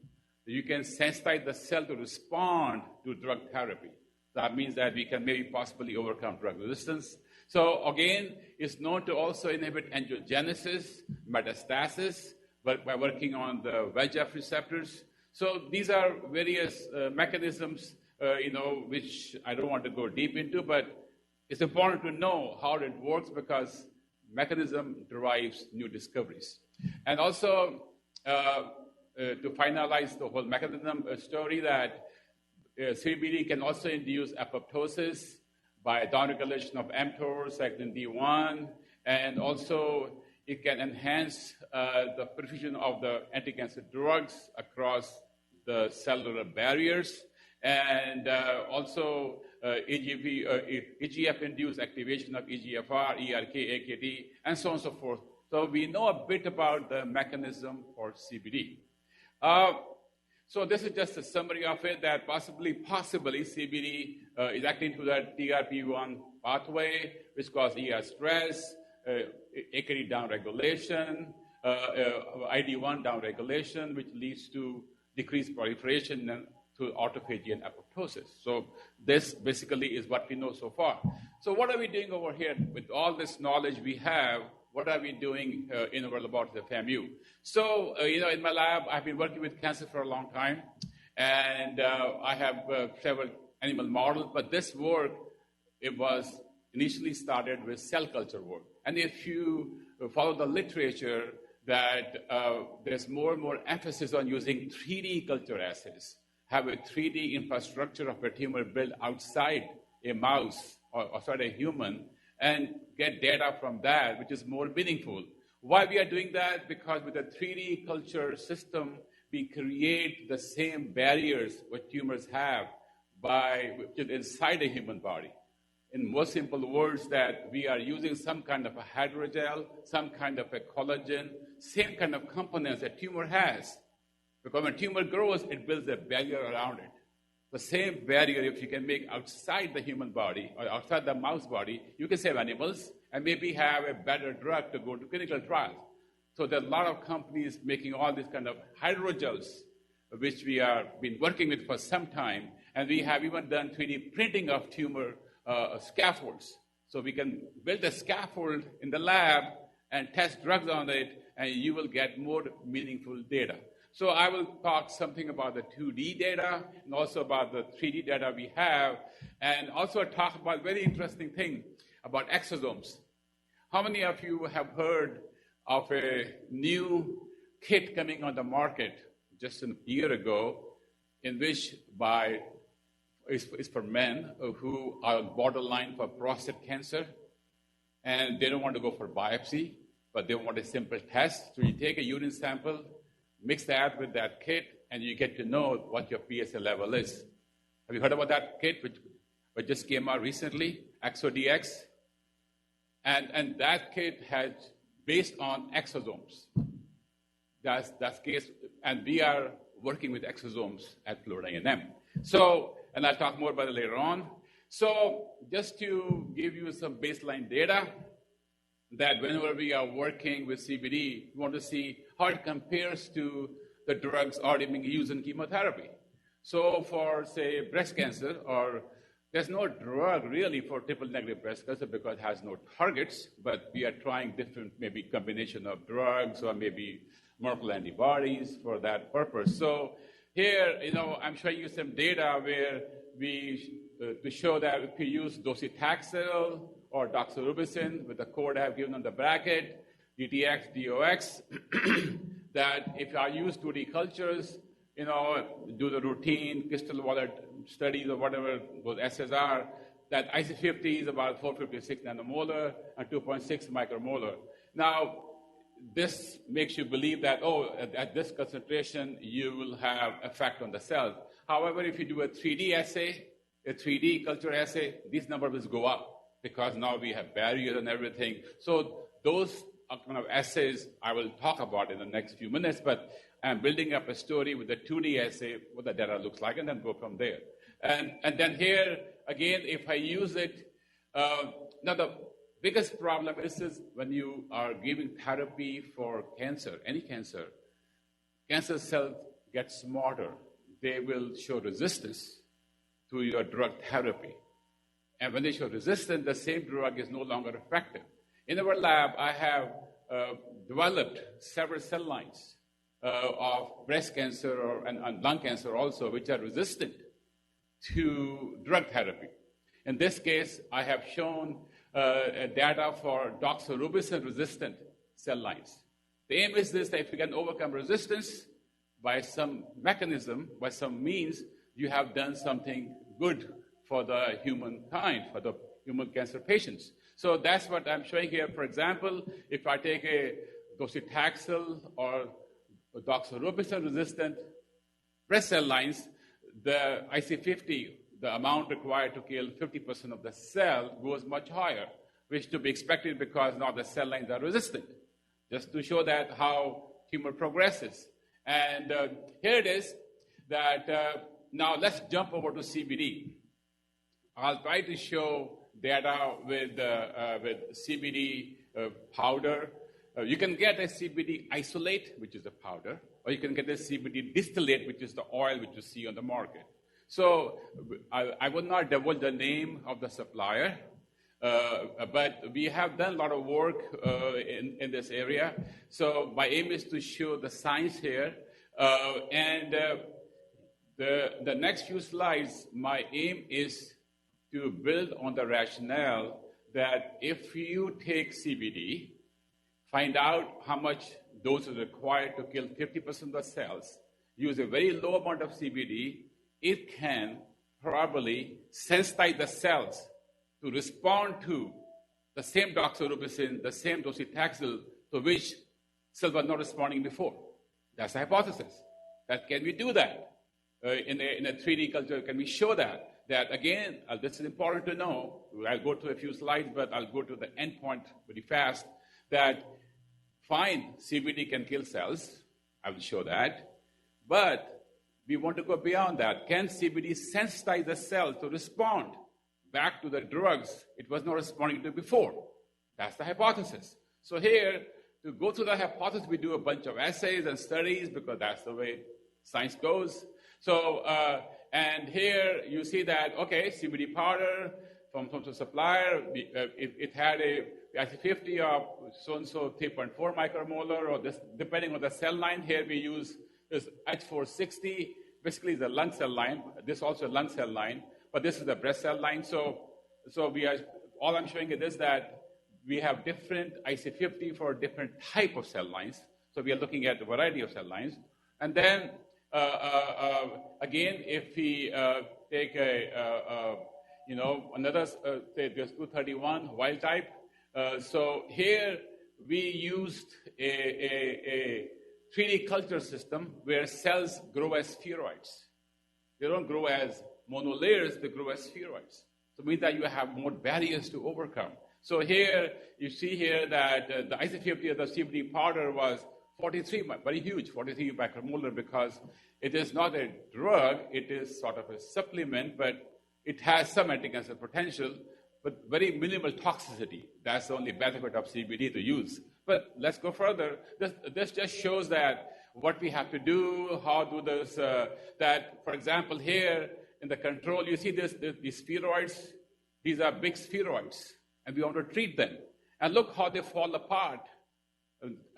You can sensitize the cell to respond to drug therapy. That means that we can maybe possibly overcome drug resistance. So again, it's known to also inhibit angiogenesis, metastasis, but by working on the VEGF receptors. So these are various mechanisms, which I don't want to go deep into, but it's important to know how it works because mechanism derives new discoveries. And also, to finalize the whole mechanism story, that CBD can also induce apoptosis by downregulation of mTOR, cyclin D1, and also it can enhance the perfusion of the anti-cancer drugs across the cellular barriers, and also EGF-induced activation of EGFR, ERK, AKT, and so on and so forth. So we know a bit about the mechanism for CBD. So this is just a summary of it, that possibly CBD is acting through that TRP1 pathway, which causes ER stress, AKT downregulation, ID1 downregulation, which leads to decreased proliferation and to autophagy and apoptosis. So this basically is what we know so far. So what are we doing over here with all this knowledge we have? What are we doing in our laboratory at FAMU? So, in my lab, I've been working with cancer for a long time, and I have several animal models, but this work, it was initially started with cell culture work. And if you follow the literature, that there's more and more emphasis on using 3D culture assays, have a 3D infrastructure of a tumor built outside a mouse or outside a human, and get data from that, which is more meaningful. Why we are doing that? Because with a 3D culture system, we create the same barriers what tumors have inside a human body. In most simple words, that we are using some kind of a hydrogel, some kind of a collagen, same kind of components that tumor has. Because when tumor grows, it builds a barrier around it. The same barrier, if you can make outside the human body or outside the mouse body, you can save animals and maybe have a better drug to go to clinical trials. So there are a lot of companies making all these kind of hydrogels, which we have been working with for some time. And we have even done 3D printing of tumor scaffolds. So we can build a scaffold in the lab and test drugs on it, and you will get more meaningful data. So I will talk something about the 2D data and also about the 3D data we have, and also talk about a very interesting thing about exosomes. How many of you have heard of a new kit coming on the market just a year ago, in which is for men who are borderline for prostate cancer, and they don't want to go for biopsy, but they want a simple test. So you take a urine sample, mix that with that kit, and you get to know what your PSA level is. Have you heard about that kit, which just came out recently, ExoDX? And that kit has based on exosomes. That's case, and we are working with exosomes at Florida A&M. So, and I'll talk more about it later on. So, just to give you some baseline data, that whenever we are working with CBD, we want to see how it compares to the drugs already being used in chemotherapy. So for, say, breast cancer, or there's no drug really for triple-negative breast cancer because it has no targets, but we are trying different maybe combination of drugs or maybe monoclonal antibodies for that purpose. So here, I'm showing you some data where we to show that if you use docetaxel or doxorubicin with the code I have given on the bracket, DTX, DOX, that if I use 2D cultures, do the routine crystal wallet studies or whatever those assays are, that IC50 is about 456 nanomolar and 2.6 micromolar. Now, this makes you believe that, at this concentration, you will have effect on the cells. However, if you do a 3D assay, a 3D culture assay, these numbers will go up because now we have barriers and everything. So those kind of assays I will talk about in the next few minutes, but I'm building up a story with the 2D assay, what the data looks like, and then go from there. And then here, again, if I use it, now the biggest problem is when you are giving therapy for cancer, any cancer cells get smarter. They will show resistance to your drug therapy. And when they show resistance, the same drug is no longer effective. In our lab, I have developed several cell lines of breast cancer and lung cancer also, which are resistant to drug therapy. In this case, I have shown data for doxorubicin-resistant cell lines. The aim is this, that if you can overcome resistance by some mechanism, by some means, you have done something good for the humankind, for the human cancer patients. So that's what I'm showing here. For example, if I take a docetaxel or doxorubicin-resistant breast cell lines, the IC50, the amount required to kill 50% of the cell, goes much higher, which to be expected because now the cell lines are resistant, just to show that how tumor progresses. And here it is that now let's jump over to CBD. I'll try to show data with CBD powder. You can get a CBD isolate, which is a powder, or you can get a CBD distillate, which is the oil which you see on the market. So I would not divulge the name of the supplier, but we have done a lot of work in this area. So my aim is to show the science here. The next few slides, my aim is to build on the rationale that if you take CBD, find out how much dose is required to kill 50% of the cells, use a very low amount of CBD, it can probably sensitize the cells to respond to the same doxorubicin, the same docetaxel to which cells were not responding before. That's the hypothesis. That can we do that in a 3D culture? Can we show that? That again, this is important to know. I'll go to a few slides, but I'll go to the end point very fast. That fine, CBD can kill cells. I will show that. But we want to go beyond that. Can CBD sensitize the cell to respond back to the drugs it was not responding to before? That's the hypothesis. So here, to go through the hypothesis, we do a bunch of essays and studies because that's the way science goes. So, and here you see that, okay, CBD powder from the supplier, it had a IC50 of so-and-so 3.4 micromolar, or this, depending on the cell line. Here we use this H460, basically the lung cell line. This also a lung cell line, but this is the breast cell line. So we are, all I'm showing you is that we have different IC50 for different type of cell lines. So we are looking at a variety of cell lines. And then, again, if we take another, say there's 231 wild type. So here we used a 3D culture system where cells grow as spheroids. They don't grow as monolayers, they grow as spheroids. So it means that you have more barriers to overcome. So here, you see here that the IC50 of the CBD powder was 43, very huge, 43 micromolar, because it is not a drug, it is sort of a supplement, but it has some anti-cancer potential, but very minimal toxicity. That's the only benefit of CBD to use. But let's go further. This just shows that what we have to do, how do this, that, for example, here in the control, you see these spheroids, these are big spheroids, and we want to treat them. And look how they fall apart.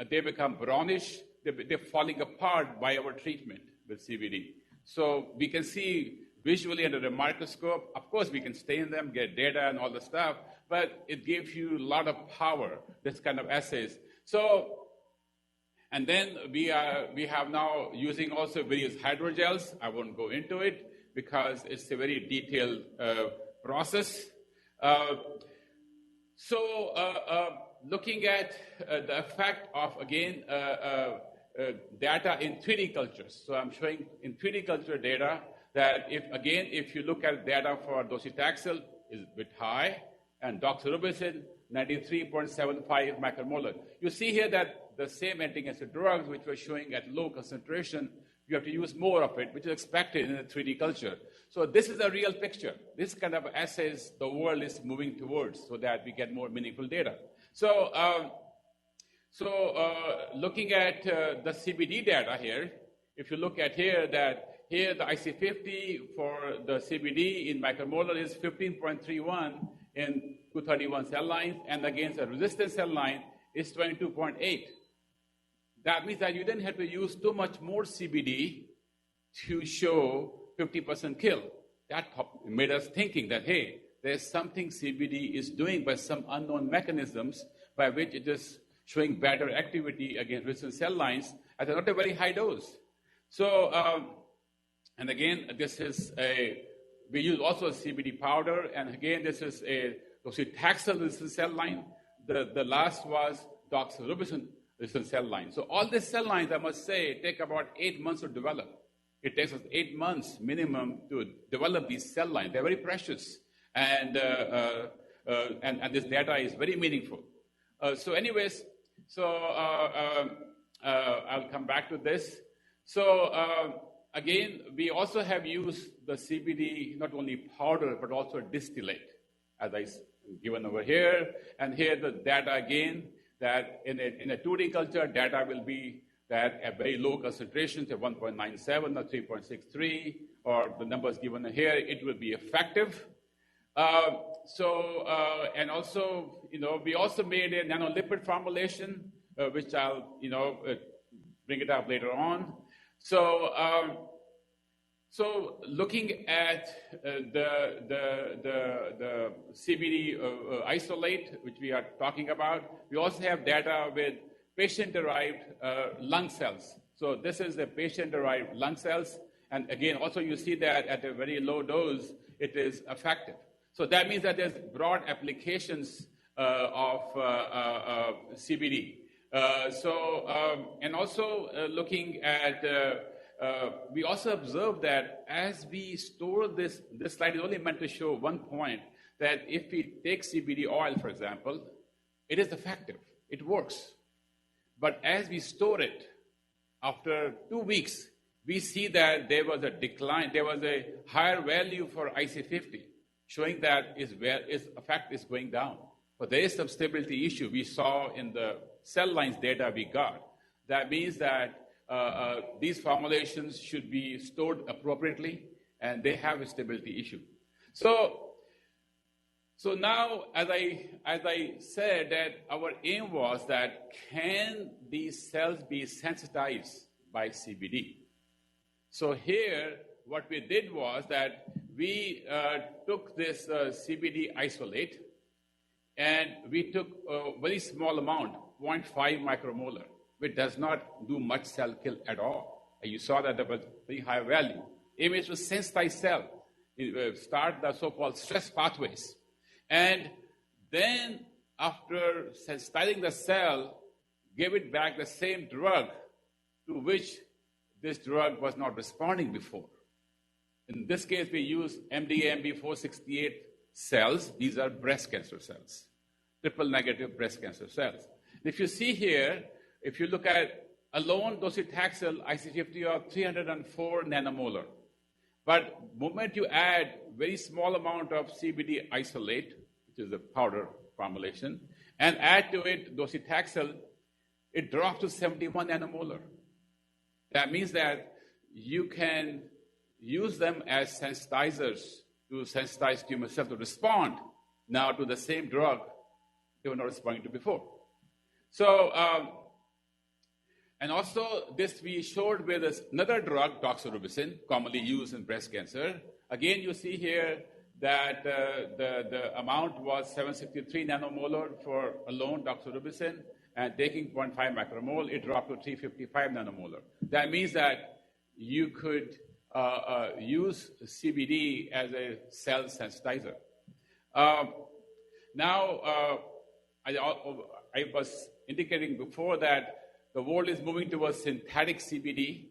They become brownish, they're falling apart by our treatment with CBD. So we can see visually under the microscope, of course we can stain them, get data and all the stuff, but it gives you a lot of power, this kind of assays. So, and then we have now using also various hydrogels. I won't go into it because it's a very detailed process. Looking at the effect of, again, data in 3D cultures. So I'm showing in 3D culture data that if you look at data for docetaxel is a bit high, and doxorubicin, 93.75 micromolar. You see here that the same anti-cancer drugs which were showing at low concentration, you have to use more of it, which is expected in a 3D culture. So this is a real picture. This kind of assays the world is moving towards so that we get more meaningful data. So, looking at the CBD data here, if you look at here that here the IC50 for the CBD in micromolar is 15.31 in 231 cell lines, and against a resistant cell line is 22.8. That means that you didn't have to use too much more CBD to show 50% kill. That made us thinking that, hey, there's something CBD is doing by some unknown mechanisms by which it is showing better activity against resistant cell lines at not a very high dose. So, and again, this is we use also a CBD powder, and again, this is a docetaxel resistant cell line. The last was doxorubicin resistant cell line. So all these cell lines, I must say, take about 8 months to develop. It takes us 8 months minimum to develop these cell lines. They're very precious, and this data is very meaningful. So anyways, I'll come back to this. So again, we also have used the CBD, not only powder, but also distillate, as I given over here. And here the data again, that in a 2D culture, data will be that at very low concentrations of 1.97 or 3.63, or the numbers given here, it will be effective. And also, we also made a nanolipid formulation, which I'll, bring it up later on. So looking at the CBD isolate, which we are talking about, we also have data with patient-derived lung cells. So this is the patient-derived lung cells. And again, also you see that at a very low dose, it is effective. So that means that there's broad applications of CBD. And also looking at, we also observed that as we store this slide is only meant to show one point, that if we take CBD oil, for example, it is effective, it works. But as we store it, after 2 weeks, we see that there was a decline, there was a higher value for IC50, showing that its effect is going down. But there is some stability issue we saw in the cell lines data we got. That means that these formulations should be stored appropriately, and they have a stability issue. So now, as I said, that our aim was that can these cells be sensitized by CBD? So here, what we did was that we took this CBD isolate, and we took a very small amount, 0.5 micromolar, which does not do much cell kill at all. And you saw that there was very high value. Aim is to sensitize cell, start the so-called stress pathways. And then after sensitizing the cell, give it back the same drug to which this drug was not responding before. In this case, we use MDAMB468 cells. These are breast cancer cells, triple negative breast cancer cells. If you see here, if you look at alone docetaxel IC50 of 304 nanomolar. But the moment you add very small amount of CBD isolate, which is a powder formulation, and add to it docetaxel, it drops to 71 nanomolar. That means that you can use them as sensitizers to sensitize tumor cells to respond now to the same drug they were not responding to before. So, and also this we showed with another drug, doxorubicin, commonly used in breast cancer. Again, you see here that the amount was 763 nanomolar for alone doxorubicin, and taking 0.5 micromole, it dropped to 355 nanomolar. That means that you could use CBD as a cell sensitizer. Now, I was indicating before that the world is moving towards synthetic CBD,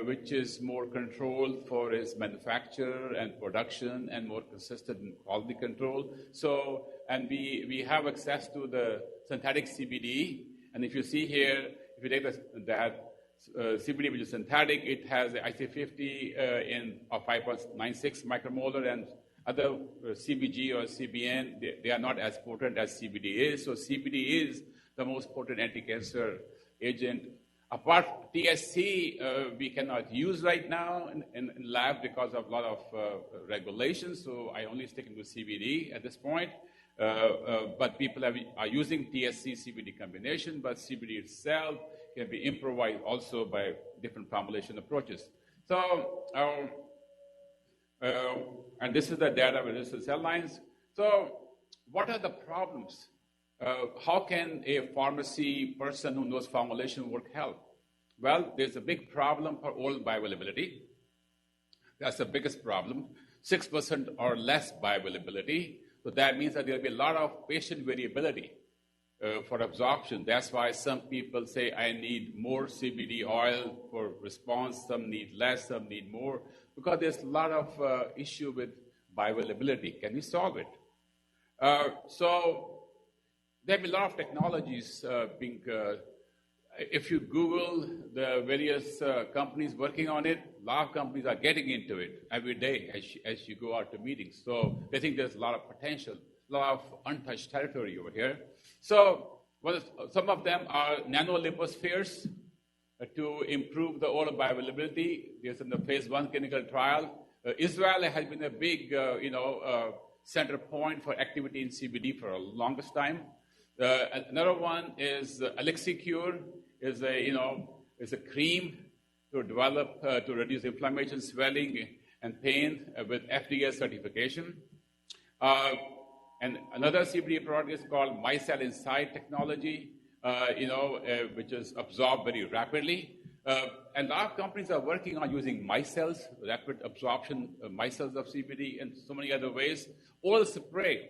which is more controlled for its manufacture and production and more consistent in quality control. So, and we have access to the synthetic CBD. And if you see here, if you take that CBD, which is synthetic, it has the IC50 of 5.96 micromolar, and other CBG or CBN, they are not as potent as CBD is. So CBD is the most potent anti-cancer agent Apart from TSC, we cannot use right now in lab because of a lot of regulations, so I only stick to CBD at this point. But people are using TSC-CBD combination, but CBD itself can be improvised also by different formulation approaches. So, and this is the data with resistant cell lines. So, what are the problems? How can a pharmacy person who knows formulation work help? Well, there's a big problem for oral bioavailability. That's the biggest problem. 6% or less bioavailability. So that means that there will be a lot of patient variability for absorption. That's why some people say, I need more CBD oil for response. Some need less, some need more. Because there's a lot of issue with bioavailability. Can we solve it? So there have been a lot of technologies being, if you Google the various companies working on it, a lot of companies are getting into it every day as you go out to meetings. So they think there's a lot of potential, a lot of untouched territory over here. So some of them are nanolipospheres to improve the oral bioavailability. There's in the phase 1 clinical trial. Israel has been a big, center point for activity in CBD for the longest time. Another one is Elixicure, is a cream to develop to reduce inflammation, swelling, and pain with FDA certification. And another CBD product is called MyCell Inside technology, which is absorbed very rapidly. And a lot of companies are working on using micelles, rapid absorption micelles of CBD, and so many other ways. Oral spray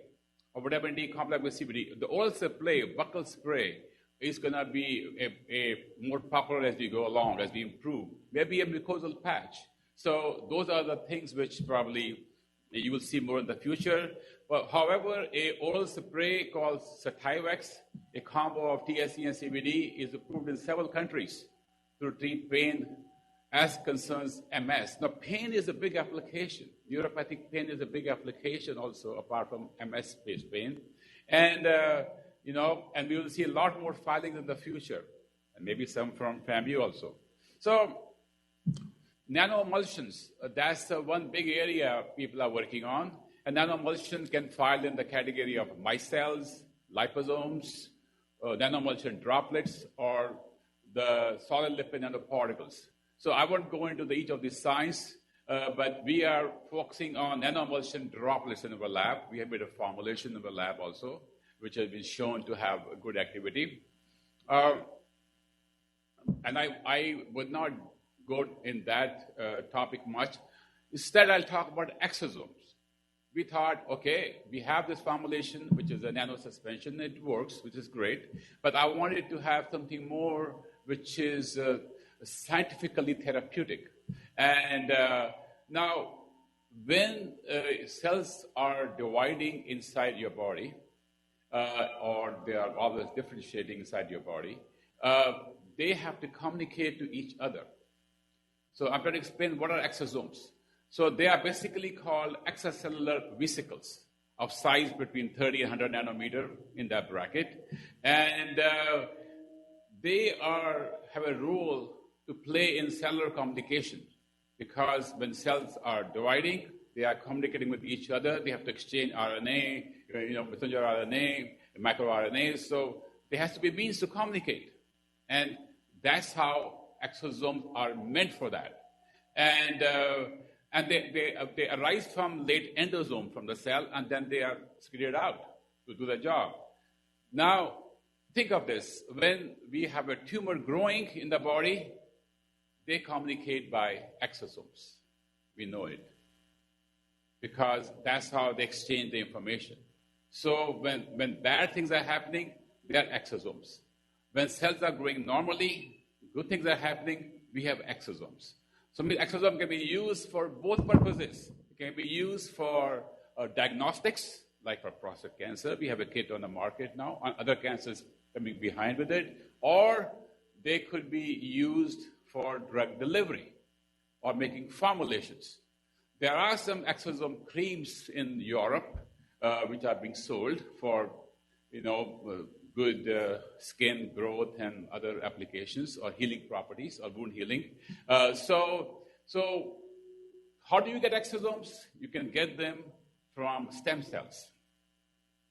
or whatever D complex with CBD. The oral spray, buccal spray, is going to be a more popular as we go along, as we improve. Maybe a mucosal patch. So those are the things which probably you will see more in the future. But however, a oral spray called Sativex, a combo of THC and CBD, is approved in several countries to treat pain as concerns MS. Now, pain is a big application. Neuropathic pain is a big application also, apart from MS-based pain. And, and we will see a lot more filings in the future, and maybe some from FAMU also. So, nanoemulsions, that's one big area people are working on. And nanoemulsion can file in the category of micelles, liposomes, nanoemulsion droplets, or the solid lipid nanoparticles. So I won't go into each of these science, but we are focusing on nanoemulsion droplets in our lab. We have made a formulation in the lab also, which has been shown to have a good activity. And I would not go in that topic much. Instead, I'll talk about exosomes. We thought, okay, we have this formulation, which is a nano suspension. It works, which is great. But I wanted to have something more which is scientifically therapeutic. And now, when cells are dividing inside your body, or they are always differentiating inside your body, they have to communicate to each other. So I'm going to explain what are exosomes. So they are basically called extracellular vesicles of size between 30 and 100 nanometer in that bracket. And they have a role to play in cellular communication, because when cells are dividing, they are communicating with each other. They have to exchange RNA, messenger RNA, microRNA. So there has to be means to communicate. And that's how exosomes are meant for that. And they arise from late endosome from the cell, and then they are secreted out to do the job. Now, think of this. When we have a tumor growing in the body, they communicate by exosomes. We know it, because that's how they exchange the information. So when bad things are happening, they are exosomes. When cells are growing normally, good things are happening, we have exosomes. So exosome can be used for both purposes. It can be used for diagnostics, like for prostate cancer. We have a kit on the market now. Other cancers coming behind with it. Or they could be used for drug delivery or making formulations. There are some exosome creams in Europe which are being sold for, good skin growth and other applications or healing properties or wound healing. So how do you get exosomes? You can get them from stem cells.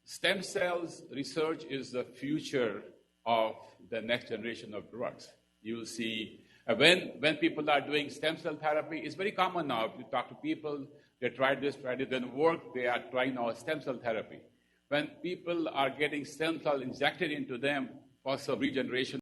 Stem cells research is the future of the next generation of drugs. You will see when people are doing stem cell therapy, it's very common now. If you talk to people, they tried this, didn't work, they are trying now stem cell therapy. When people are getting stem cell injected into them for some regeneration